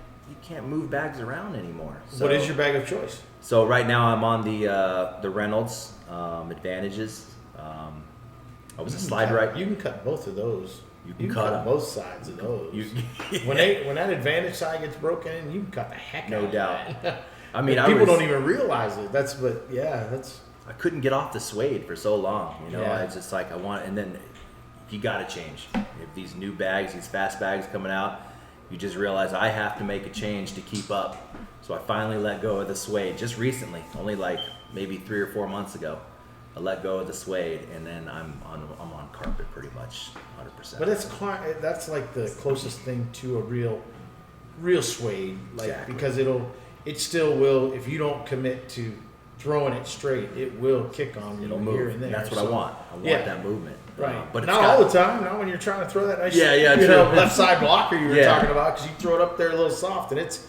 move bags around anymore. So, What is your bag of choice? So right now I'm on the Reynolds Advantages. I was a slide right. You can cut both of those. You can cut 'em. both sides of those. When that advantage side gets broken in, you can cut the heck No out of doubt. that. I mean, people don't even realize it. That's I couldn't get off the suede for so long. You know, Yeah. I was just like, and then you got to change. If these new bags, these fast bags coming out, you just realize I have to make a change to keep up. So I finally let go of the suede just recently, only like maybe 3 or 4 months ago. I let go of the suede, and then I'm on carpet pretty much 100%. But that's like the closest thing to a real suede, like Exactly. because it still will, if you don't commit to throwing it straight, it will kick on you It'll here move. and there. That's what I So, want. I want yeah. that movement. Right, But it's not all the time. Not when you're trying to throw that nice, Yeah, true. true. Left side blocker you were Yeah. talking about, because you throw it up there a little soft, and it's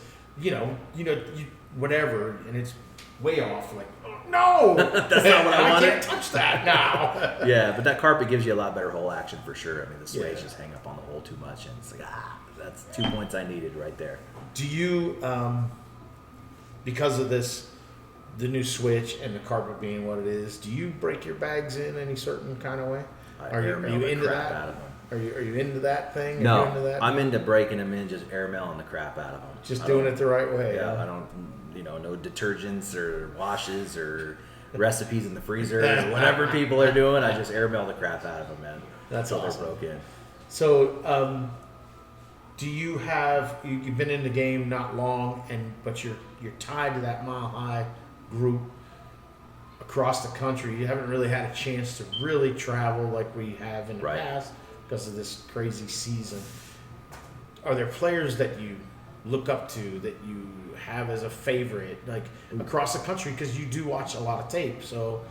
whatever, and it's way off. Like, oh, no, That's not what I wanted. can't touch that now. Yeah, but that carpet gives you a lot better hole action for sure. I mean, the suede Yeah. just hang up on the hole too much, and it's like, that's 2 points I needed right there. Do you, because of this, the new switch and the carpet being what it is, do you break your bags in any certain kind of way? I Are you airmail the into crap that? out of them. Are you into that thing? Are you No, into that? I'm into breaking them in, just airmailing the crap out of them. Just I doing don't- it the right way. Yeah, huh? I don't, no detergents or washes or recipes in the freezer or whatever people are doing. I just airmail the crap out of them, man. That's Until awesome. they're broken. So, do you have you've been in the game not long, but you're tied to that Mile High group across the country? You haven't really had a chance to really travel like we have in the Right. past because of this crazy season. Are there players that you look up to, that you have as a favorite, like across the country? Because you do watch a lot of tape. So,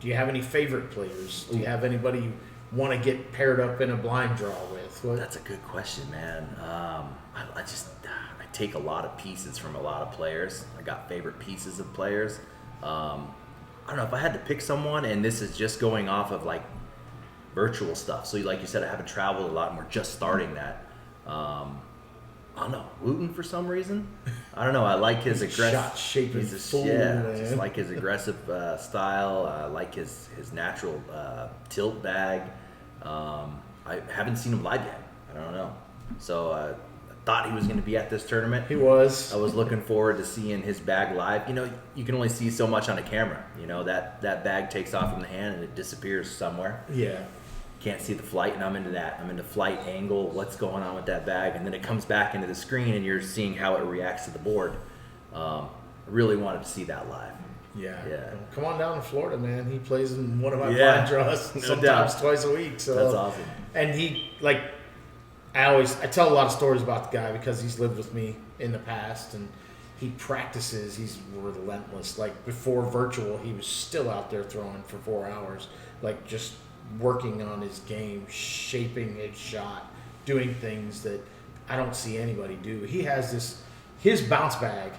do you have any favorite players? Do you have anybody you want to get paired up in a blind draw with? What? That's a good question, man. I take a lot of pieces from a lot of players. I got favorite pieces of players. I don't know if I had to pick someone, and this is just going off of like virtual stuff. So like you said, I haven't traveled a lot, and we're just starting that. I don't know, Wooten for some reason. I don't know. I like his aggressive Shot shaping fool, yeah, man. just like his aggressive style. I like his natural tilt bag. I haven't seen him live yet. I don't know. So I thought he was going to be at this tournament. He was. I was looking forward to seeing his bag live. You know, you can only see so much on a camera. You know, that bag takes off from the hand and it disappears somewhere. Yeah. Can't see the flight, and I'm into that. I'm into flight angle, what's going on with that bag, and then it comes back into the screen and you're seeing how it reacts to the board. I really wanted to see that live. Yeah. Yeah. Come on down to Florida, man. He plays in one of my Yeah. blind draws No sometimes doubt. twice a week. So That's awesome. And he I tell a lot of stories about the guy because he's lived with me in the past, and he practices. He's relentless. Like before virtual, he was still out there throwing for 4 hours, like just working on his game, shaping his shot, doing things that I don't see anybody do. He has his bounce bag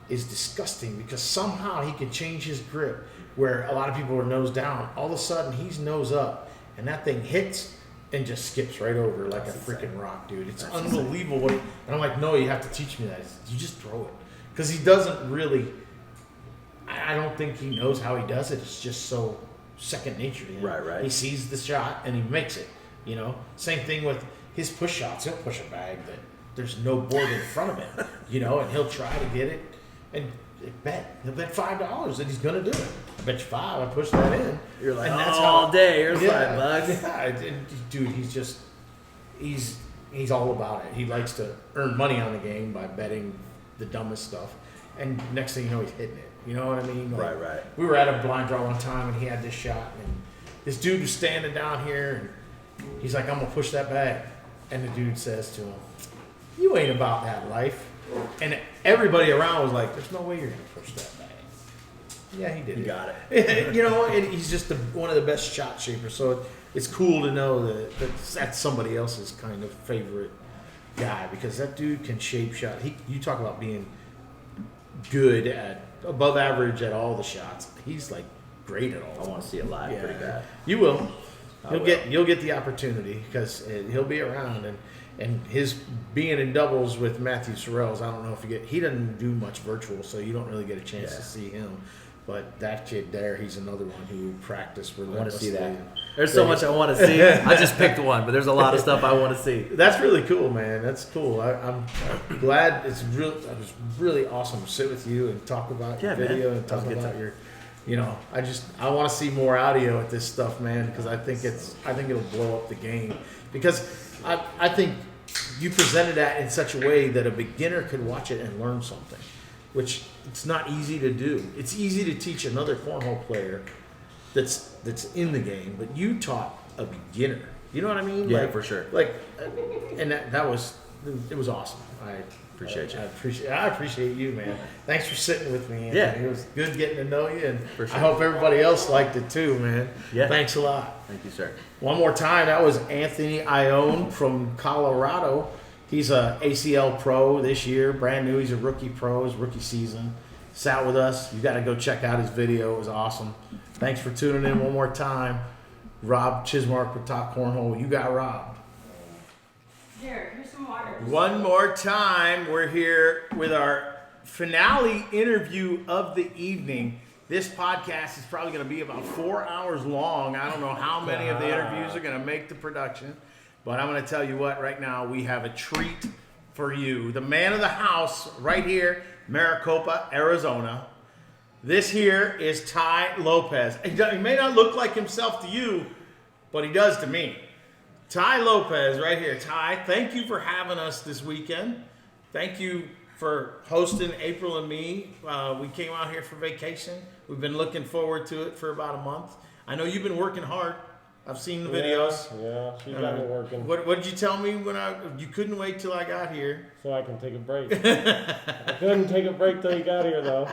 is disgusting because somehow he can change his grip where a lot of people are nose down. All of a sudden he's nose up, and that thing hits and just skips right over like That's a freaking insane. rock, dude. It's That's unbelievable. And I'm like, no, you have to teach me that. You just throw it. Because he doesn't really, I don't think he knows how he does it. It's just so second nature to him. Right. He sees the shot and he makes it. You know, same thing with his push shots, he'll push a bag that there's no board in front of him, you know, and he'll try to get it and he'll bet $5 that he's gonna do it. I bet you 5, I push that in. You're like, and that's all how, day, here's yeah, $5. Yeah, dude, he's all about it. He likes to earn money on the game by betting the dumbest stuff. And next thing you know, he's hitting it. You know what I mean? Like, Right. We were at a blind draw one time, and he had this shot, and this dude was standing down here, and he's like, I'm going to push that bag. And the dude says to him, you ain't about that life. And everybody around was like, there's no way you're going to push that bag. Yeah, he did. You it. got it. You know, and he's just one of the best shot shapers. So it's cool to know that that's somebody else's kind of favorite guy, because that dude can shape shot. You talk about being good at above average at all the shots. He's like great at all. I want to see it live pretty bad. You will. I will. You'll get the opportunity because he'll be around, and his being in doubles with Matthew Sorrells. I don't know if he doesn't do much virtual, so you don't really get a chance to see him. But that kid there, he's another one who practiced I want to relentlessly. see that. There's so much I want to see. I just picked one, but there's a lot of stuff I want to see. That's really cool, man. That's cool. I'm glad it was really awesome to sit with you and talk about your video and talk about your, you know, I want to see more audio at this stuff, man, because I think it'll blow up the game, because I think you presented that in such a way that a beginner could watch it and learn something, which it's not easy to do. It's easy to teach another cornhole player that's in the game, but you taught a beginner. You know what I mean? Yeah, like, for sure. Like, and it was awesome. I Appreciate you. I appreciate you, man. Thanks for sitting with me. Anthony. Yeah. It was good getting to know you, and For sure. I hope everybody else liked it too, man. Yeah. Thanks a lot. Thank you, sir. One more time, that was Anthony Ione from Colorado. He's a ACL pro this year, brand new. He's a rookie pro, his rookie season. Sat with us. You got to go check out his video. It was awesome. Thanks for tuning in one more time. Rob Chismark with Top Cornhole. You got Rob. Here's some water. One more time, we're here with our finale interview of the evening. This podcast is probably going to be about 4 hours long. I don't know how many of the interviews are going to make the production, but I'm going to tell you what, right now we have a treat for you. The man of the house right here, Maricopa, Arizona. This here is Ty Lopez. He may not look like himself to you, but he does to me. Ty Lopez right here. Ty, thank you for having us this weekend. Thank you for hosting April and me. We came out here for vacation. We've been looking forward to it for about a month. I know you've been working hard. I've seen the videos. Yeah, she's got me working. What did you tell me when you couldn't wait till I got here? So I can take a break. I couldn't take a break till you got here, though.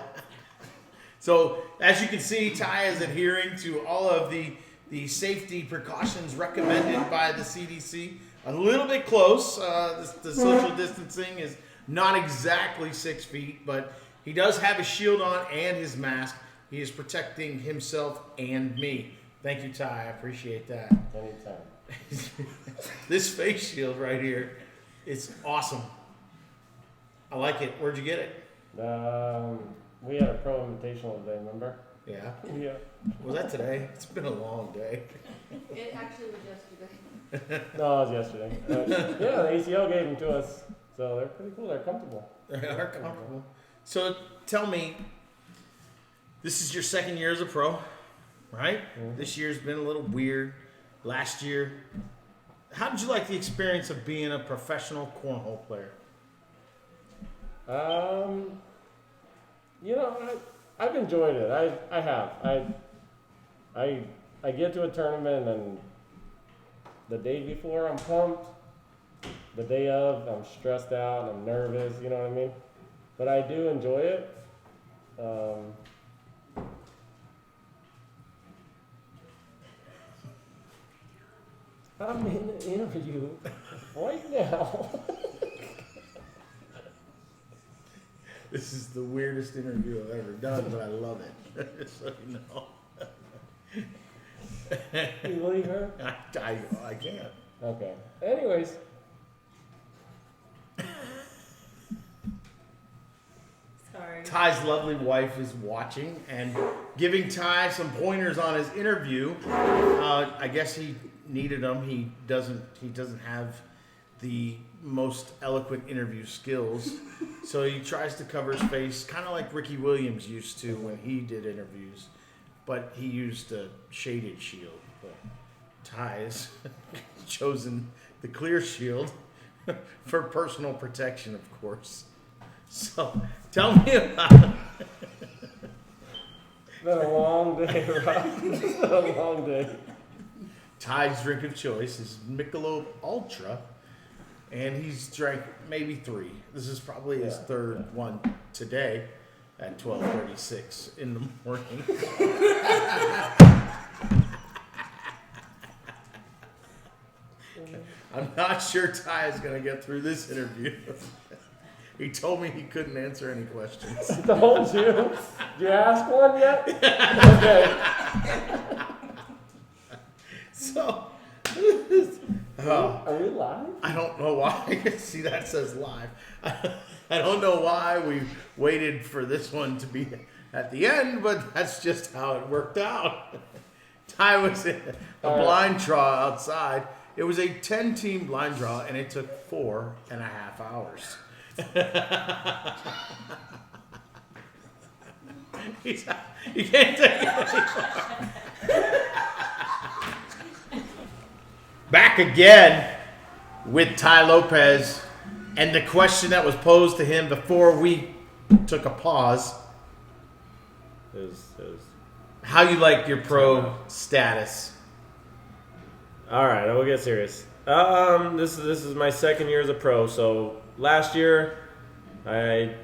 So as you can see, Ty is adhering to all of the safety precautions recommended by the CDC. A little bit close. The social distancing is not exactly 6 feet, but he does have his shield on and his mask. He is protecting himself and me. Thank you, Ty. I appreciate that. Anytime. This face shield right here, it's awesome. I like it. Where'd you get it? We had a pro invitational today, remember? Yeah. Yeah. Was that today? It's been a long day. It actually was yesterday. No, it was yesterday. Yeah, the ACL gave them to us, so they're pretty cool. They're comfortable. They are comfortable. So tell me, this is your second year as a pro, right? Mhm. This year's been a little weird. Last year, how did you like the experience of being a professional cornhole player? You know, I've enjoyed it. I have. I get to a tournament and the day before I'm pumped. The day of I'm stressed out and I'm nervous. You know what I mean? But I do enjoy it. I'm in an interview right now. This is the weirdest interview I've ever done, but I love it. So you know. You believe her? I can't. Okay. Anyways. Sorry. Ty's lovely wife is watching and giving Ty some pointers on his interview. I guess he needed them. He doesn't have the most eloquent interview skills. So he tries to cover his face, kind of like Ricky Williams used to when he did interviews, but he used a shaded shield. But Ty has chosen the clear shield for personal protection, of course. So tell me about it. It's been a long day, Rob. It's been a long day. Ty's drink of choice is Michelob Ultra, and he's drank maybe 3. This is probably his third one today at 12:36 in the morning. I'm not sure Ty is going to get through this interview. He told me he couldn't answer any questions. Told you. Did you ask one yet? Okay. So, Are we live? I don't know why. See, that says live. I don't know why we waited for this one to be at the end, but that's just how it worked out. Ty was in a blind draw outside. It was a 10-team blind draw, and it took 4.5 hours. You can't take it anymore. Back again with Ty Lopez, and the question that was posed to him before we took a pause: Is how you like your pro status? all right. I will get serious. This is my second year as a pro. So last year, I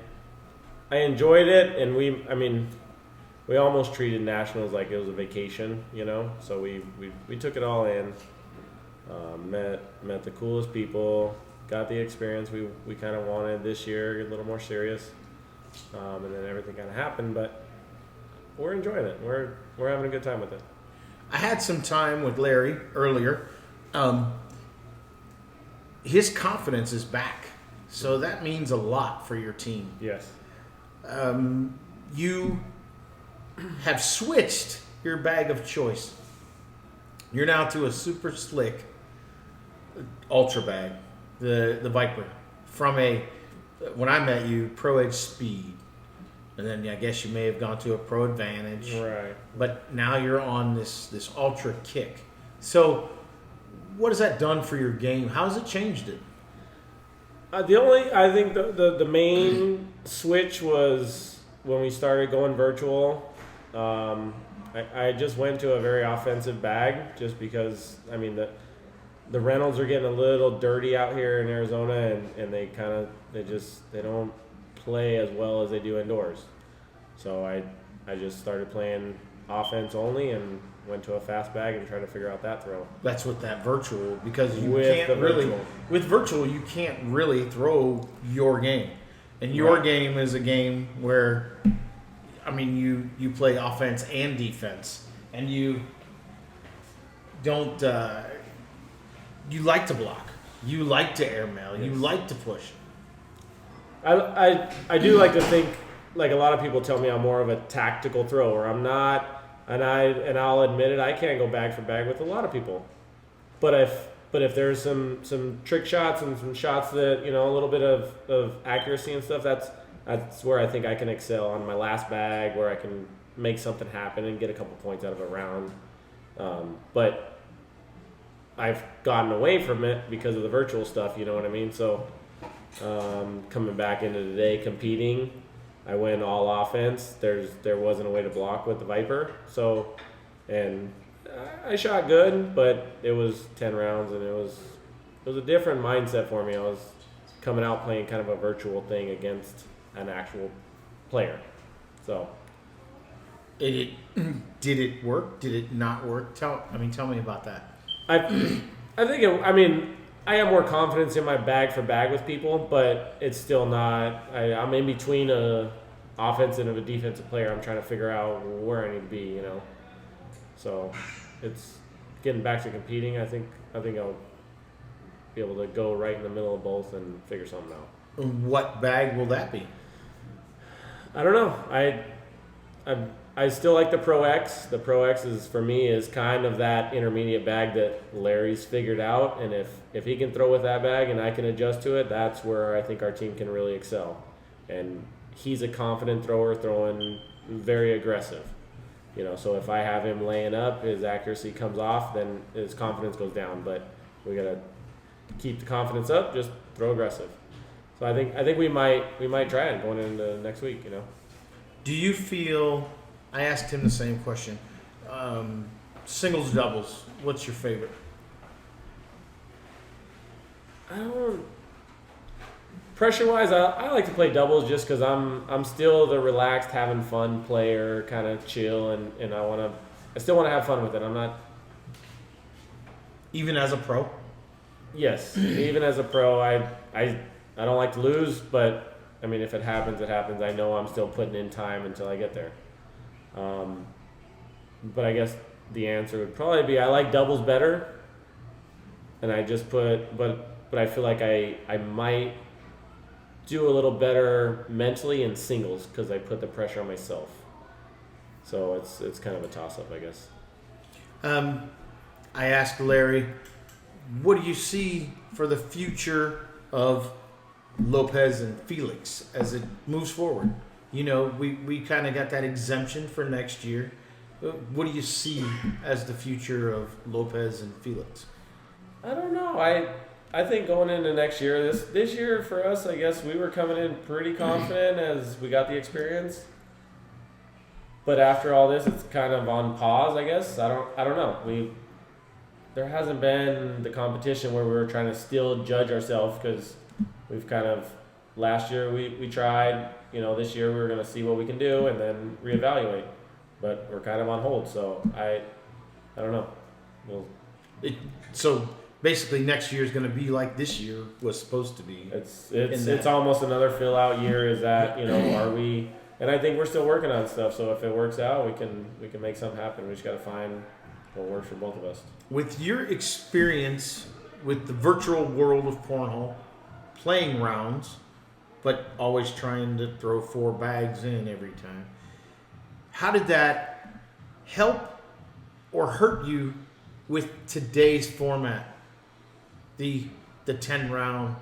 enjoyed it, and we almost treated nationals like it was a vacation, you know. So we took it all in. Met the coolest people, got the experience we kind of wanted this year, a little more serious, and then everything kind of happened. But we're enjoying it. We're having a good time with it. I had some time with Larry earlier. His confidence is back, so that means a lot for your team. Yes. You have switched your bag of choice. You're now to a super slick ultra bag, the Viper, from when I met you, Pro Edge Speed, and then I guess you may have gone to a Pro Advantage, Right. but now you're on this ultra kick. So what has that done for your game? How has it changed it? I think the main switch was when we started going virtual. I just went to a very offensive bag just because, the Reynolds are getting a little dirty out here in Arizona, and they don't play as well as they do indoors. So I just started playing offense only and went to a fast bag and tried to figure out that throw. That's with that virtual, because you With can't the really virtual. with virtual you can't really throw your game, and your Right. game is a game where, you play offense and defense, and you don't. You like to block. You like to airmail. You Yes. like to push. I do like to think, like a lot of people tell me, I'm more of a tactical thrower. I'm not, and I'll admit it. I can't go bag for bag with a lot of people, but if there's some trick shots and some shots that a little bit of accuracy and stuff, that's where I think I can excel on my last bag, where I can make something happen and get a couple points out of a round. But I've gotten away from it because of the virtual stuff, you know what I mean? So coming back into today competing, I went all offense. There wasn't a way to block with the Viper. So, and I shot good, but it was 10 rounds, and it was a different mindset for me. I was coming out playing kind of a virtual thing against an actual player. So Did it work? Did it not work? Tell me about that. I think I have more confidence in my bag for bag with people, but it's still not. I'm in between a offensive and a defensive player. I'm trying to figure out where I need to be, So it's getting back to competing. I think I'll be able to go right in the middle of both and figure something out. What bag will that be? I don't know. I still like the Pro X. The Pro X is for me is kind of that intermediate bag that Larry's figured out, and if he can throw with that bag and I can adjust to it, that's where I think our team can really excel. And he's a confident thrower, throwing very aggressive. You know, so if I have him laying up, his accuracy comes off, then his confidence goes down. But we gotta keep the confidence up, just throw aggressive. So I think we might try it going into next week. You know. Do you feel? I asked him the same question. Singles, doubles. What's your favorite? I don't. Pressure wise, I like to play doubles just because I'm still the relaxed, having fun player, kind of chill, and I still want to have fun with it. I'm not. Even as a pro? Yes, even as a pro, I don't like to lose, but I mean, if it happens, it happens. I know I'm still putting in time until I get there. But I guess the answer would probably be I like doubles better, and I just but I feel like I might do a little better mentally in singles because I put the pressure on myself. So it's kind of a toss up, I guess. I asked Larry, what do you see for the future of Lopez and Felix as it moves forward? You know, we kind of got that exemption for next year. What do you see as the future of Lopez and Felix? I don't know. I think going into next year, this year for us, I guess we were coming in pretty confident as we got the experience. But after all this, it's kind of on pause, I guess. I don't know. There hasn't been the competition where we were trying to still judge ourselves because we've kind of last year we tried. You know, this year we were going to see what we can do and then reevaluate. But we're kind of on hold, so I don't know. So basically, next year is going to be like this year was supposed to be. It's almost another fill out year. Is that, you know, are we? And I think we're still working on stuff. So if it works out, we can make something happen. We just got to find what works for both of us. With your experience with the virtual world of Cornhole, playing rounds, but always trying to throw 4 bags in every time, how did that help or hurt you with today's format? The 10-round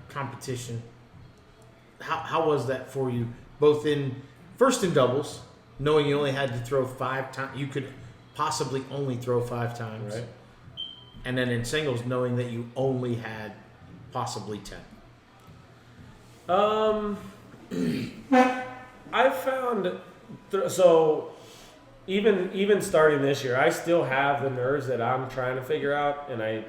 competition. How was that for you? Both first in doubles, knowing you only had to throw 5 times, you could possibly only throw 5 times, Right. And then in singles, knowing that you only had possibly 10. I found so even starting this year, I still have the nerves that I'm trying to figure out, and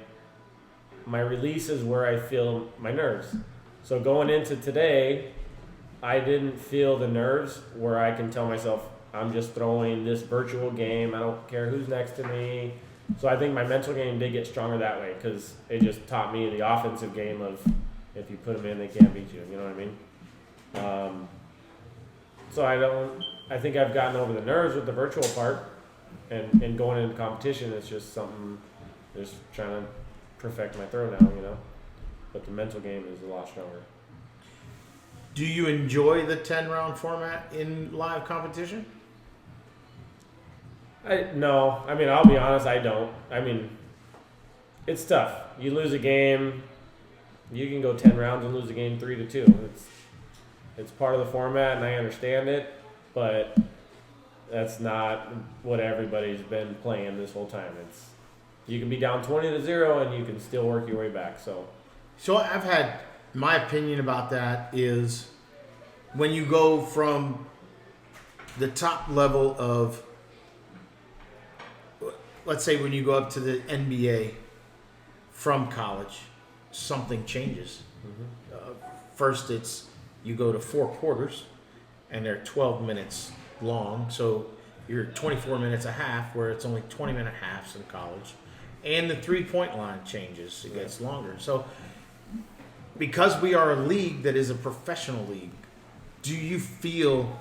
my release is where I feel my nerves. So going into today, I didn't feel the nerves where I can tell myself I'm just throwing this virtual game. I don't care who's next to me. So I think my mental game did get stronger that way because it just taught me the offensive game of if you put them in, they can't beat you. You know what I mean? So I think I've gotten over the nerves with the virtual part, and going into competition, it's just something, just trying to perfect my throw now, you know. But the mental game is a lot stronger. Do you enjoy the 10-round format in live competition? No. I mean, I'll be honest, I don't. I mean, it's tough. You lose a game, you can go 10 rounds and lose a game 3-2. It's part of the format, and I understand it, but that's not what everybody's been playing this whole time. You can be down 20-0 and you can still work your way back. So I've had my opinion about that is when you go from the top level of, let's say when you go up to the NBA from college, something changes. First, you go to 4 quarters, and they're 12 minutes long. So you're 24 minutes a half, where it's only 20-minute halves in college. And the 3-point line changes. It gets longer. So because we are a league that is a professional league, do you feel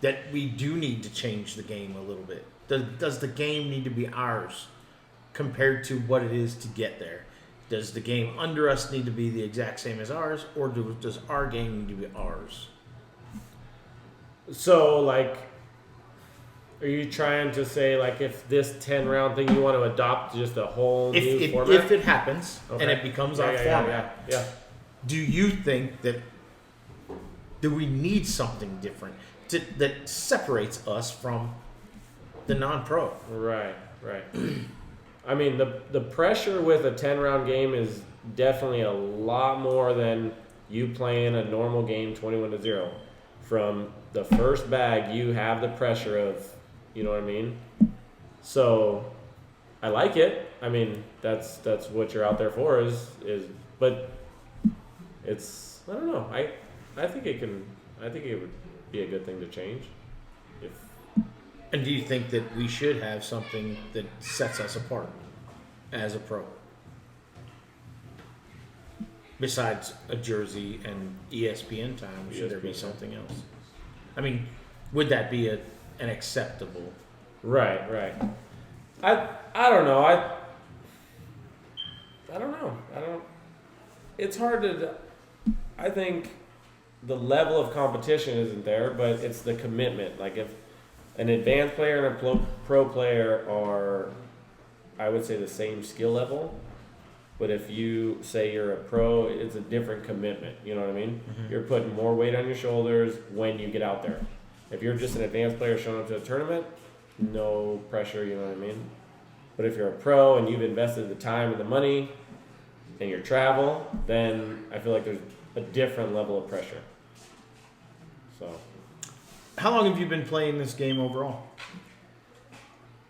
that we do need to change the game a little bit? Does the game need to be ours compared to what it is to get there? Does the game under us need to be the exact same as ours, or does our game need to be ours? So, like, Are you trying to say, like, if this 10-round thing you want to adopt just a whole new If format? it happens and Okay. it becomes Yeah, our yeah, format, yeah. do you think that do we need something different that separates us from the non-pro? Right. I mean, the pressure with a 10-round game is definitely a lot more than you playing a normal game 21-0. From the first bag, you have the pressure of, you know what I mean? So, I like it. I mean, that's what you're out there for is but it's, I don't know. I think it would be a good thing to change. If And do you think that we should have something that sets us apart as a pro? Besides a jersey and ESPN time, should there be ESPN. something else? I mean, would that be an acceptable? Right. I don't know. I don't know. It's hard to. I think the level of competition isn't there, but it's the commitment. Like if an advanced player and a pro player are, I would say, the same skill level. But if you say you're a pro, it's a different commitment. You know what I mean? Mm-hmm. You're putting more weight on your shoulders when you get out there. If you're just an advanced player showing up to a tournament, no pressure, you know what I mean? But if you're a pro and you've invested the time and the money and your travel, then I feel like there's a different level of pressure. So How long have you been playing this game overall?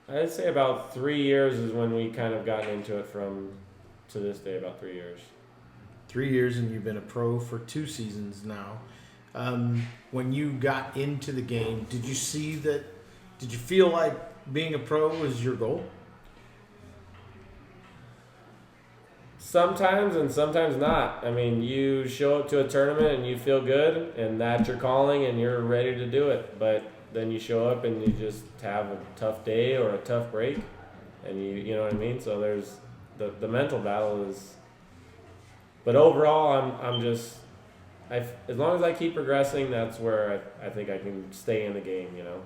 I'd say about 3 years is when we kind of gotten into it from to this day, about 3 years. 3 years, and you've been a pro for 2 seasons now. When you got into the game, did you see that? Did you feel like being a pro was your goal? Sometimes and sometimes not. I mean, you show up to a tournament and you feel good and that's your calling and you're ready to do it. But then you show up and you just have a tough day or a tough break and you know what I mean? So there's the mental battle is, but overall I'm just, as long as I keep progressing, that's where I think I can stay in the game, you know.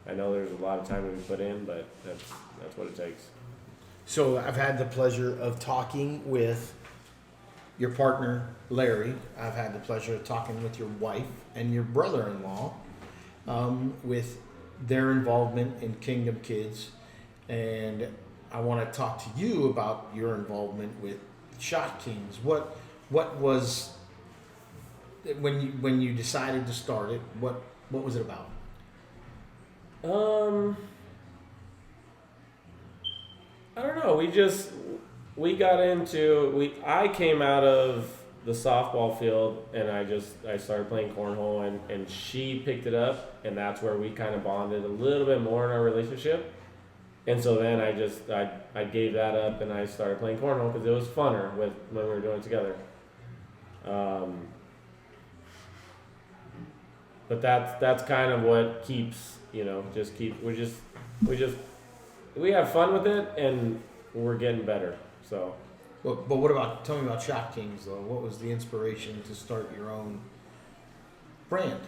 I know there's a lot of time to be put in, but that's what it takes. So I've had the pleasure of talking with your partner, Larry. I've had the pleasure of talking with your wife and your brother-in-law with their involvement in Kingdom Kids. And I want to talk to you about your involvement with Shot Kings. What was, when you decided to start it, what was it about? I don't know. I came out of the softball field and I started playing cornhole and she picked it up and that's where we kind of bonded a little bit more in our relationship. And so then I gave that up and I started playing cornhole because it was funner when we were doing it together. But that's kind of what keeps, you know, we have fun with it and we're getting better. So, But what about, tell me about Shot Kings though. What was the inspiration to start your own brand?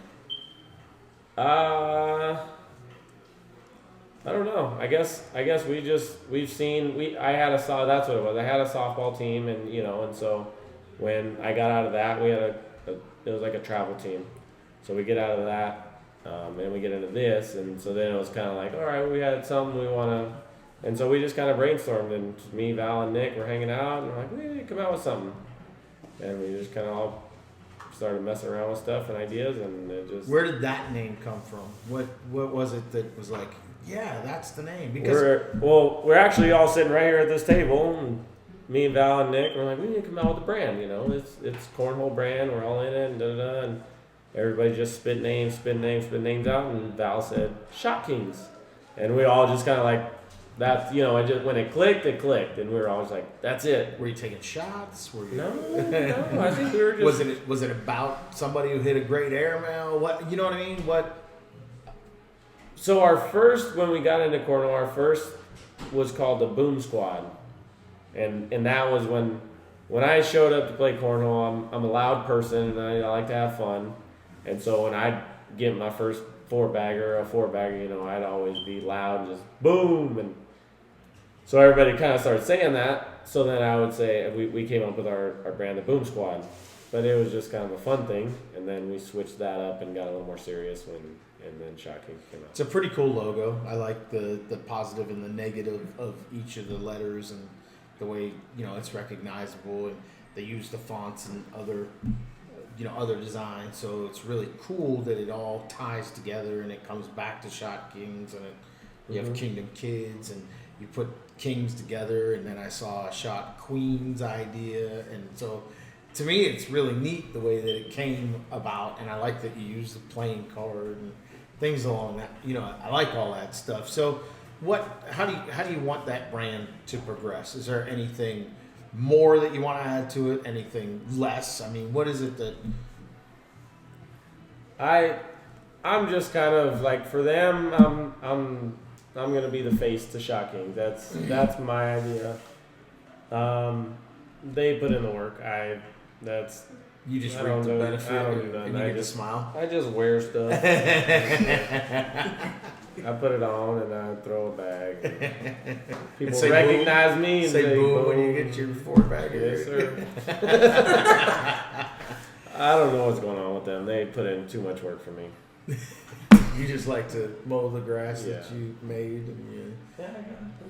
I don't know. I guess we've seen I had a that's what it was. I had a softball team and you know, and so when I got out of that, we had it was like a travel team. So we get out of that, and we get into this, and so then it was kind of like, all right, we had something we want to, and so we just kind of brainstormed, and me, Val, and Nick were hanging out, and we're like, we need to come out with something, and we just kind of all started messing around with stuff and ideas, and it just. Where did that name come from? What was it that was like, yeah, that's the name? Because we're actually all sitting right here at this table, and me and Val and Nick were like, we need to come out with a brand, you know, it's Cornhole brand, we're all in it, and da-da-da, and everybody just spit names out, and Val said, Shot Kings. And we all just kind of like, that, you know, when it clicked, and we were always like, that's it. were you taking shots? Were you? No, I think we were just... Was it about somebody who hit a great airmail? What, you know what I mean? What? So when we got into Cornhole, our first was called the Boom Squad. And that was when I showed up to play Cornhole, I'm a loud person, and I like to have fun. And so when get my first 4-bagger, I'd always be loud and just boom. And so everybody kind of started saying that. So then I would say, we came up with our brand, the Boom Squad. But it was just kind of a fun thing. And then we switched that up and got a little more serious and then Shot Kings came out. It's a pretty cool logo. I like the positive and the negative of each of the letters and the way, it's recognizable, and they use the fonts and other designs. So it's really cool that it all ties together and it comes back to Shot Kings, and you have Kingdom Kids, and you put Kings together, and then I saw a Shot Queens idea, and so to me it's really neat the way that it came about, and I like that you use the playing card and things along that. I like all that stuff. So how do you want that brand to progress? Is there anything more that you want to add to it? Anything less? I mean, what is it that I'm just kind of like, for them, I'm gonna be the face to Shot Kings. That's my idea. They put in the work. you just I reap don't the know. benefit I don't do and nothing. you I get to just smile? I just wear stuff. I put it on and I throw it back. People say recognize boom. me and Say boom when you get your 4-bagger. Yes, sir. I don't know what's going on with them. They put in too much work for me. You just like to mow the grass that Yeah. you made, and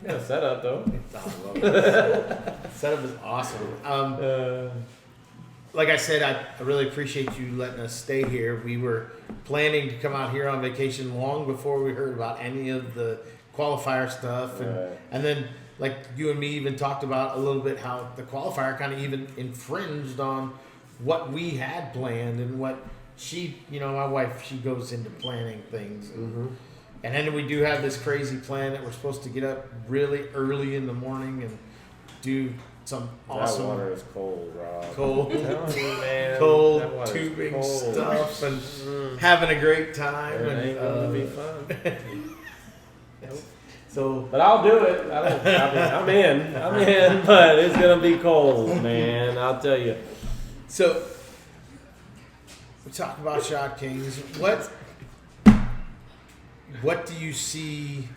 Got a setup though. I love it. Setup is awesome. Like I said, I really appreciate you letting us stay here. We were planning to come out here on vacation long before we heard about any of the qualifier stuff, and then like you and me even talked about a little bit how the qualifier kind of even infringed on what we had planned and what she, my wife, she goes into planning things. And then we do have this crazy plan that we're supposed to get up really early in the morning and do some awesome That water is cold, Rob. cold, I'm telling you, man, that cold water's tubing cold. stuff and having a great time. It And ain't gonna be fun. so But I'll do it. I'm in, but it's gonna be cold, man. I'll tell you. So we talk about Shot Kings. What do you see?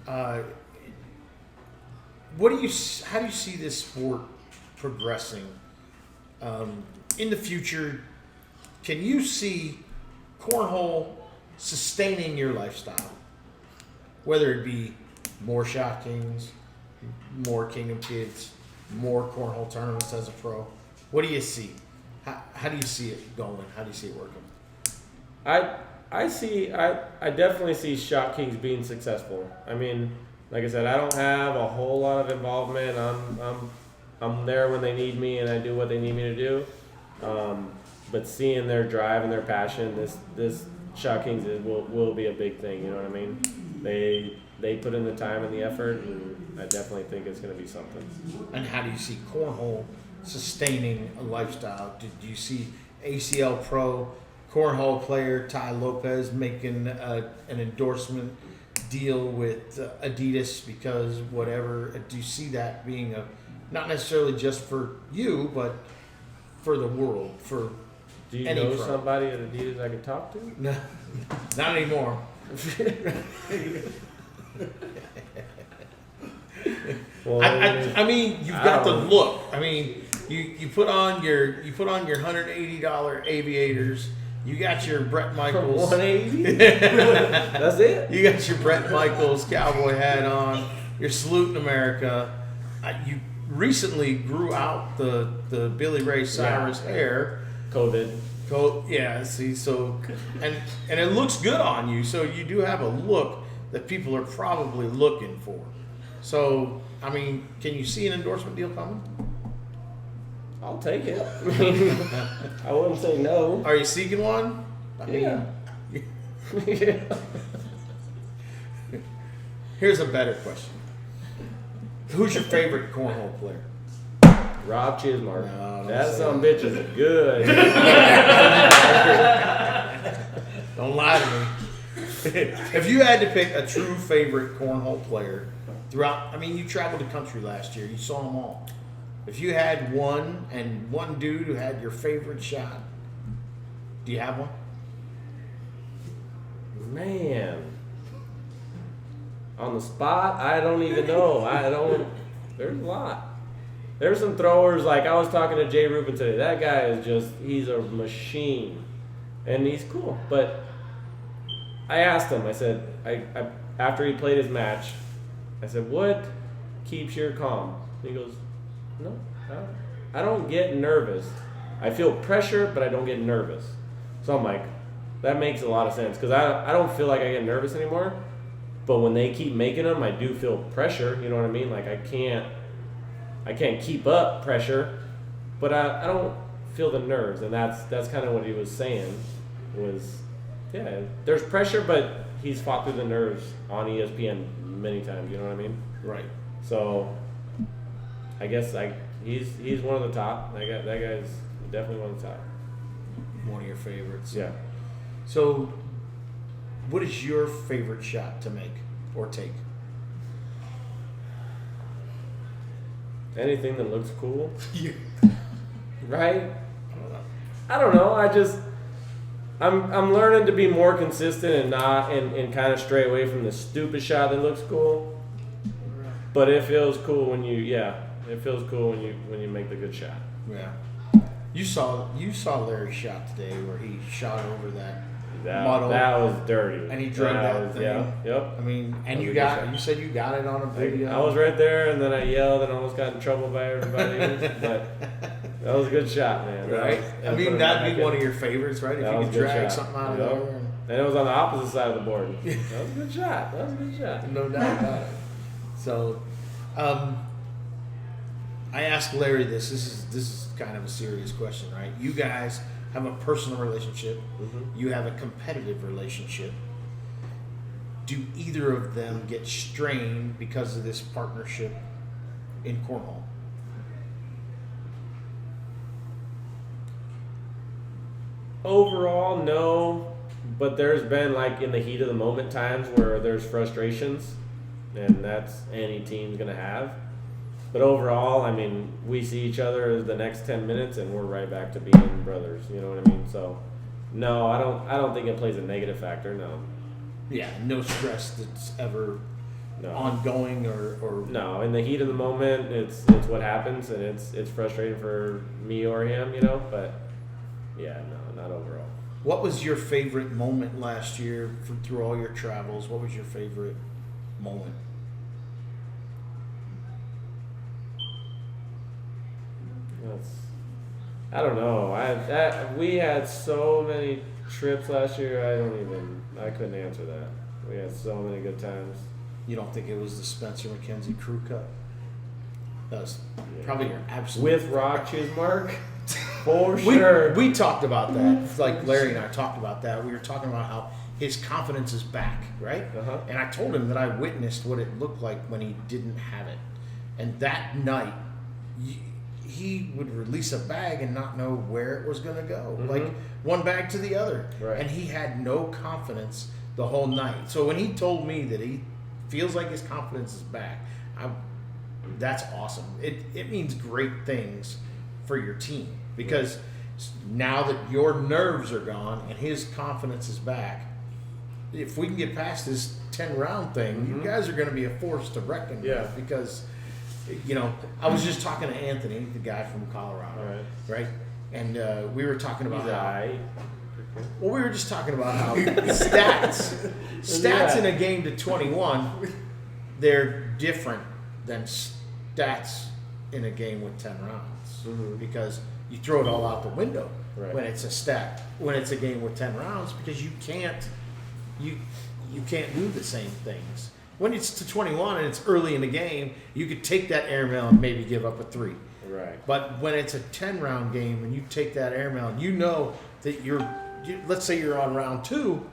How do you see this sport progressing in the future? Can you see cornhole sustaining your lifestyle? Whether it be more Shot Kings, more Kingdom Kids, more cornhole tournaments as a pro. What do you see? How do you see it going? How do you see it working? I definitely see Shot Kings being successful. I mean, like I said, I don't have a whole lot of involvement. I'm there when they need me and I do what they need me to do. But seeing their drive and their passion, this Shot Kings will be a big thing. You know what I mean? They put in the time and the effort, and I definitely think it's going to be something. And how do you see cornhole sustaining a lifestyle? Did you see ACL Pro cornhole player Ty Lopez making an endorsement deal with Adidas because whatever? Do you see that being not necessarily just for you, but for the world? Do you know somebody at Adidas I could talk to? No, not anymore. Well, I mean, you've got the look. I mean, you put on your $180 aviators. You got your Brett Michaels. 180. That's it. You got your Brett Michaels cowboy hat on. You're saluting America. You recently grew out the Billy Ray Cyrus hair. COVID. Yeah. See, so and it looks good on you. So you do have a look that people are probably looking for. So I mean, can you see an endorsement deal coming? I'll take it. I wouldn't say no. Are you seeking one? I mean, yeah. Here's a better question. Who's your favorite cornhole player? Rob Chismark. No, that son of a bitch is good. Don't lie to me. If you had to pick a true favorite cornhole player throughout, I mean, you traveled the country last year. You saw them all. If you had one dude who had your favorite shot, do you have one? Man. On the spot, I don't even know. There's a lot. There's some throwers, like I was talking to Jay Rubin today. That guy is he's a machine. And he's cool. But I asked him, I said, I after he played his match, I said, what keeps your calm? And he goes, no, I don't get nervous. I feel pressure, but I don't get nervous. So I'm like, that makes a lot of sense. Because I don't feel like I get nervous anymore. But when they keep making them, I do feel pressure. You know what I mean? Like I can't keep up pressure, but I don't feel the nerves, and that's kind of what he was saying. Was there's pressure, but he's fought through the nerves on ESPN many times. You know what I mean? Right. So I guess he's one of the top. That guy's definitely one of the top. One of your favorites. Yeah. So, what is your favorite shot to make or take? Anything that looks cool, You. right? I don't know. I'm learning to be more consistent and not and kind of stray away from the stupid shot that looks cool. But it feels cool when it feels cool when you make the good shot. Yeah. You saw Larry's shot today where he shot over that That was dirty. and he drug that thing. Yeah. Yep. I mean, and That you was a got good shot. you said you got it on a video. I was right there, and then I yelled and almost got in trouble by everybody. But that was a good shot, man. Right. I mean, that'd be one of your favorites, right? If That you was could a good drag shot. something out of Yep. there. And it was on the opposite side of the board. That was a good shot. That was a good shot. No doubt about it. So, I asked Larry this. This is kind of a serious question, right? You guys have a personal relationship. Mm-hmm. You have a competitive relationship. Do either of them get strained because of this partnership in cornhole? Overall, no. But there's been, like, in the heat of the moment times where there's frustrations. And that's any team's going to have. But overall, I mean, we see each other the next 10 minutes and we're right back to being brothers. You know what I mean? So, no, I don't think it plays a negative factor, no. Yeah, no stress that's ever No. ongoing or No, in the heat of the moment, it's what happens, and it's frustrating for me or him, you know. But yeah, no, not overall. What was your favorite moment last year through all your travels? What was your favorite moment? I don't know. We had so many trips last year. I couldn't answer that. We had so many good times. You don't think it was the Spencer McKenzie Crew Cup? That was Yeah. probably your absolute With Rock Mark, for sure. We talked about that. Like Larry and I talked about that. We were talking about how his confidence is back, right? Uh-huh. And I told him that I witnessed what it looked like when he didn't have it. And that night, he would release a bag and not know where it was going to go. Mhm. Like one bag to the other. Right. And he had no confidence the whole night. So when he told me that he feels like his confidence is back, that's awesome. It means great things for your team because now that your nerves are gone and his confidence is back, if we can get past this 10-round thing, you guys are going to be a force to reckon with because, you know, I was just talking to Anthony, the guy from Colorado, right? And we were talking about we were just talking about how stats in a game to 21, they're different than stats in a game with 10 rounds because you throw it all out the window when it's a game with 10 rounds because you can't do the same things. When it's to 21 and it's early in the game, you could take that airmail and maybe give up a 3. Right. But when it's a 10-round game and you take that airmail, you know that let's say you're on round 2,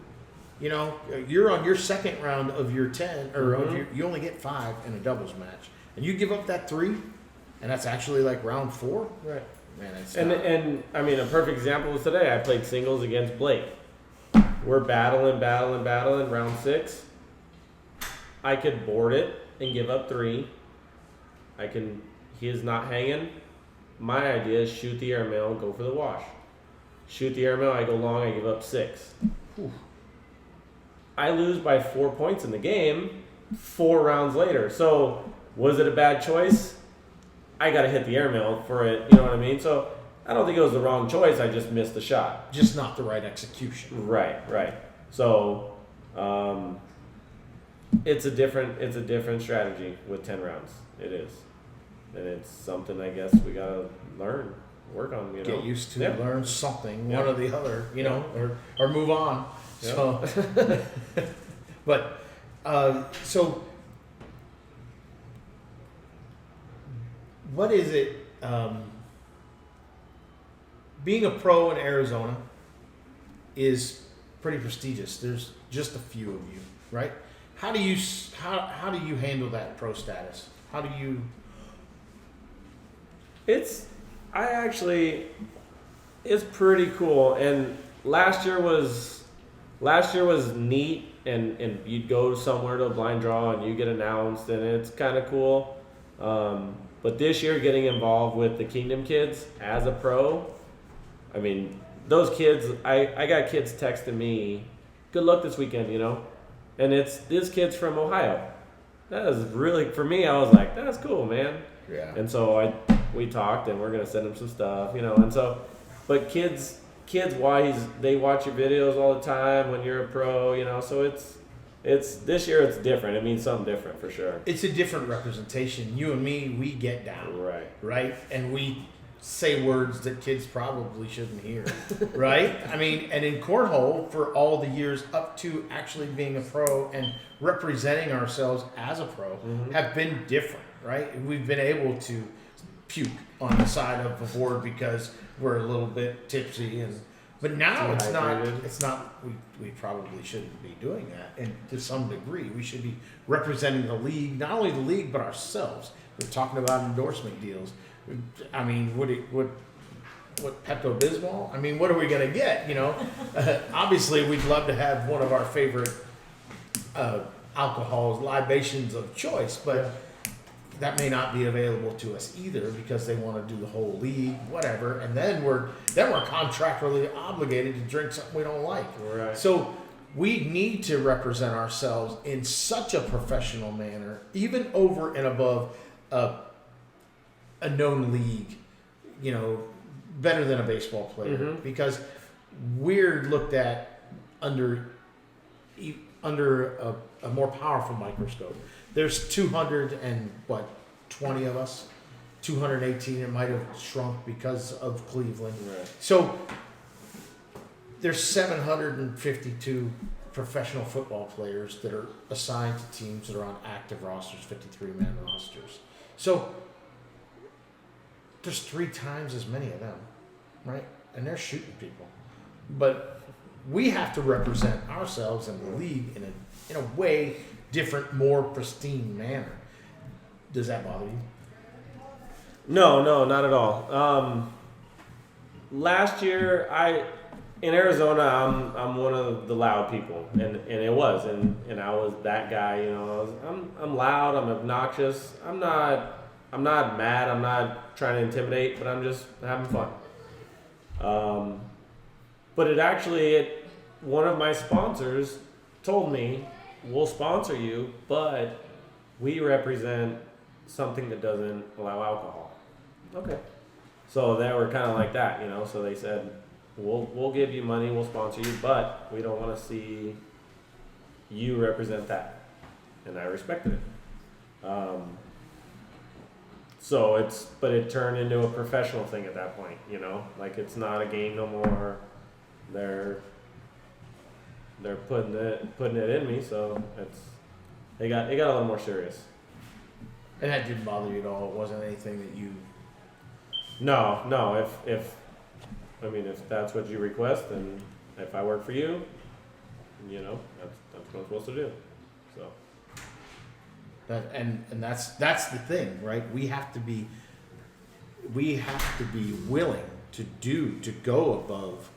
you know, you're on your second round of your 10, or you only get 5 in a doubles match, and you give up that 3, and that's actually like round 4. Right. Man, And I mean, a perfect example was today. I played singles against Blake. We're battling. Round 6, I could board it and give up 3. He is not hanging. My idea is shoot the airmail and go for the wash. Shoot the airmail, I go long, I give up 6. Whew. I lose by 4 points in the game 4 rounds later. So was it a bad choice? I got to hit the airmail for it. You know what I mean? So I don't think it was the wrong choice. I just missed the shot. Just not the right execution. Right. So it's a different strategy with 10 rounds. It is, and it's something I guess we gotta learn, work on. You know, Get used to, Yeah. learn something, Yeah. one or the other, you know, or move on. Yeah. So, but so what is it? Being a pro in Arizona is pretty prestigious. There's just a few of you, right? How do you handle that pro status? How do you? It's pretty cool. And last year was neat, and you'd go somewhere to a blind draw and you get announced, and it's kind of cool. But this year, getting involved with the Kingdom kids as a pro, I mean, those kids, I got kids texting me, good luck this weekend, you know? And it's these kids from Ohio. That is really, for me, I was like, that's cool, man. Yeah. And so we talked, and we're going to send them some stuff, you know? And so, but kids, they watch your videos all the time when you're a pro, you know? So it's this year it's different. It means something different for sure. It's a different representation. You and me, we get down, right? And we say words that kids probably shouldn't hear, right? I mean, and in Cornhole, for all the years up to actually being a pro and representing ourselves as a pro, have been different, right? We've been able to puke on the side of the board because we're a little bit tipsy, but now Dehydrated. it's not. We probably shouldn't be doing that, and to some degree, we should be representing the league, not only the league but ourselves. We're talking about endorsement deals. I mean, what Pepto-Bismol? I mean, what are we gonna get? You know, obviously, we'd love to have one of our favorite alcohols, libations of choice, but that may not be available to us either because they want to do the whole league, whatever, and then we're contractually obligated to drink something we don't like. Right. So we need to represent ourselves in such a professional manner, even over and above a known league, you know, better than a baseball player, because we're looked at under a more powerful microscope. There's 220 of us, 218. It might have shrunk because of Cleveland. Right. So there's 752 professional football players that are assigned to teams that are on active rosters, 53-man rosters. So there's 3 times as many of them, right? And they're shooting people. But we have to represent ourselves in the league in a way different, more pristine manner. Does that bother you? No, not at all. Last year, in Arizona, I'm one of the loud people, and it was, and I was that guy. You know, I'm loud, I'm obnoxious. I'm not mad. I'm not trying to intimidate, but I'm just having fun. But one of my sponsors told me, we'll sponsor you, but we represent something that doesn't allow alcohol. Okay. So they were kind of like that, you know. So they said, we'll give you money, we'll sponsor you, but we don't want to see you represent that. And I respected it. But it turned into a professional thing at that point, you know. Like, it's not a game no more. They're putting it in me, so it got a little more serious. And that didn't bother you at all? It wasn't anything that you... No. If that's what you request, and if I work for you, you know, that's what I'm supposed to do. So. That's the thing, right? We have to be willing to go above,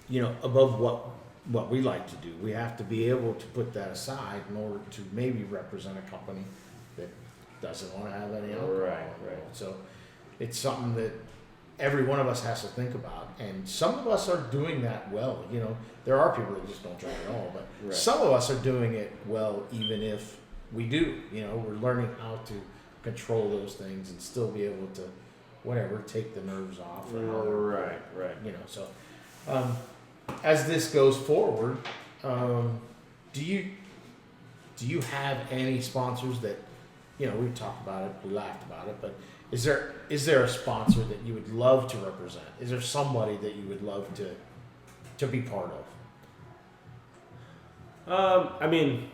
you know, above what we like to do. We have to be able to put that aside in order to maybe represent a company that doesn't want to have any alcohol. Right. So it's something that every one of us has to think about. And some of us are doing that well. You know, there are people that just don't drive at all, but Right. some of us are doing it well, even if we do. You know, we're learning how to control those things and still be able to, whatever, take the nerves off. Or Right. you know, so as this goes forward, do you have any sponsors that, you know, we've talked about it, we laughed about it, but is there a sponsor that you would love to represent? Is there somebody that you would love to be part of? I mean,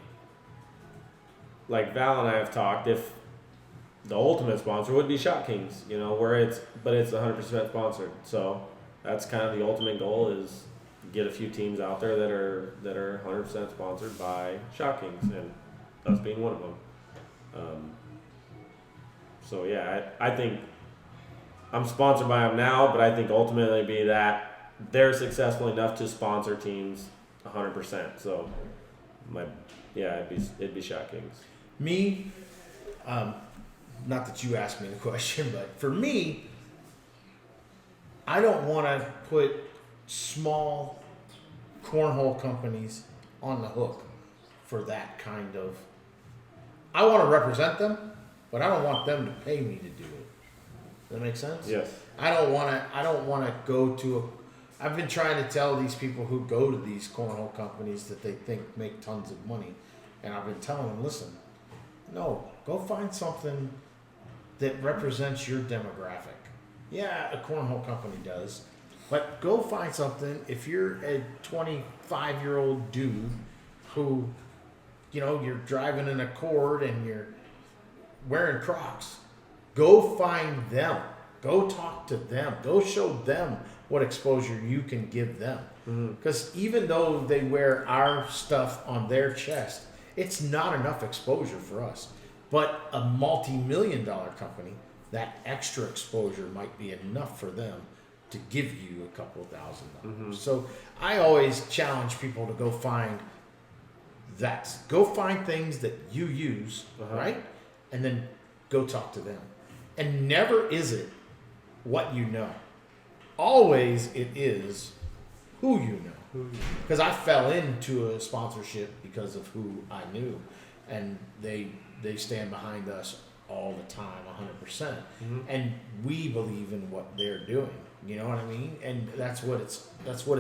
like Val and I have talked, if the ultimate sponsor would be Shot Kings, you know, but it's 100% sponsored. So that's kind of the ultimate goal, is get a few teams out there that are 100% sponsored by Shot Kings, and us being one of them. So yeah, I think I'm sponsored by them now, but I think ultimately be that they're successful enough to sponsor teams 100%. So it'd be Shot Kings. Me, not that you asked me the question, but for me, I don't want to put small cornhole companies on the hook for that kind of. I want to represent them, but I don't want them to pay me to do it. Does that make sense? Yes. I don't want to go to I've been trying to tell these people who go to these cornhole companies that they think make tons of money, and I've been telling them, listen, no, go find something that represents your demographic. Yeah, a cornhole company does, but go find something. If you're a 25-year-old dude who, you know, you're driving an Accord and you're wearing Crocs, go find them. Go talk to them. Go show them what exposure you can give them. Because even though they wear our stuff on their chest, it's not enough exposure for us. But a multi-million-dollar company, that extra exposure might be enough for them to give you a couple $1,000. So I always challenge people to go find that. Go find things that you use, right? And then go talk to them. And never is it what you know. Always it is who you know. Because I fell into a sponsorship because of who I knew. And they stand behind us all the time, 100%. And we believe in what they're doing. You know what I mean? And that's what it's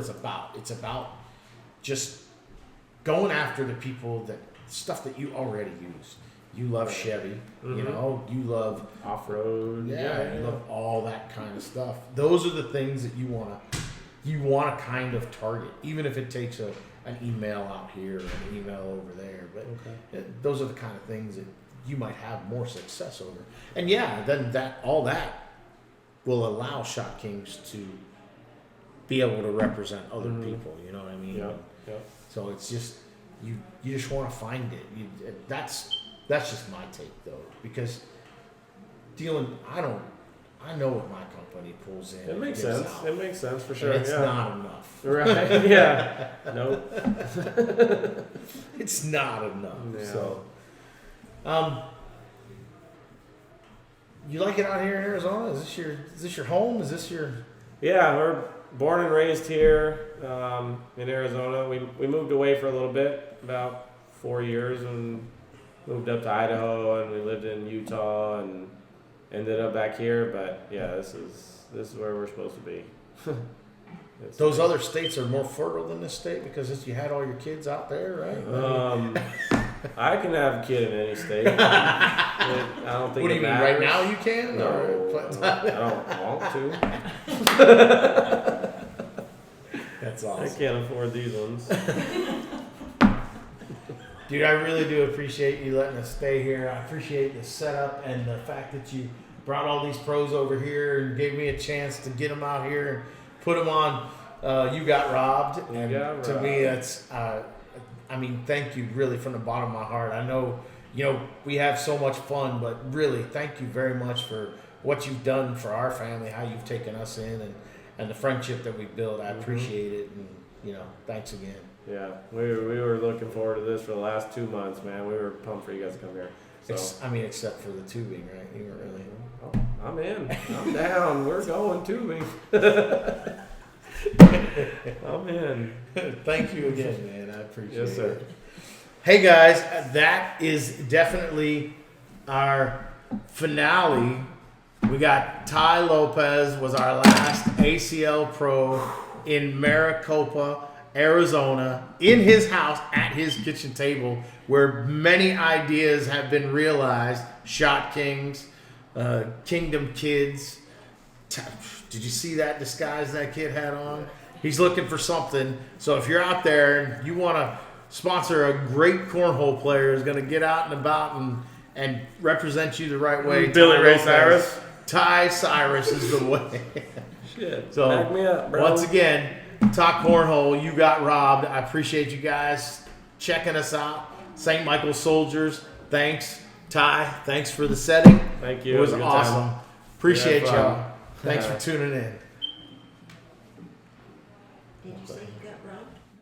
about. It's about just going after the people stuff that you already use. You love Chevy, you know, you love Off-road. you love all that kind of stuff. Those are the things that you want to kind of target, even if it takes an email out here or an email over there. But those are the kind of things that you might have more success over. And then all that will allow Shot Kings to be able to represent other people. You know what I mean? Yeah. So it's just you just want to find it. That's just my take though, because I know what my company pulls in. It makes gives sense. out, It makes sense for sure. and it's yeah. not enough. Right. Yeah. Nope. It's not enough. Yeah. So, you like it out here in Arizona? Is this your home? Is this your? Yeah, we're born and raised here in Arizona. We moved away for a little bit, about 4 years, and moved up to Idaho, and we lived in Utah, and ended up back here. But yeah, this is where we're supposed to be. Those other states are more fertile than this state because you had all your kids out there, right? I can have a kid in any state. I don't think. What do you mean? Right now you can? No, Or- I don't want to. That's I awesome. can't afford these ones. Dude, I really do appreciate you letting us stay here. I appreciate the setup and the fact that you brought all these pros over here and gave me a chance to get them out here and put them on. You got robbed, and got to robbed. me, that's. I mean, thank you really from the bottom of my heart. I know, we have so much fun, but really, thank you very much for what you've done for our family, how you've taken us in, and the friendship that we built. I appreciate it, and thanks again. Yeah, we were looking forward to this for the last 2 months, man. We were pumped for you guys to come here. So I mean, except for the tubing, right? You weren't really. oh, I'm in. I'm down. We're going tubing. I'm in. Thank you again, man. I appreciate it. Yes, sir. Hey guys, that is definitely our finale. We got Ty Lopez was our last ACL pro in Maricopa, Arizona, in his house at his kitchen table, where many ideas have been realized. Shot Kings, Kingdom Kids. Did you see that disguise that kid had on? He's looking for something. So if you're out there and you want to sponsor a great cornhole player who's going to get out and about and represent you the right way, Billy Ty Ray Lopez. Cyrus. Ty Cyrus is the way. Shit. So Back me up, bro. once again, Talk Cornhole, you got robbed. I appreciate you guys checking us out. St. Michael Soldiers, thanks. Ty, thanks for the setting. Thank you. It was a good awesome. time. Appreciate We had fun. y'all. Thanks for tuning in. Did you say you got robbed?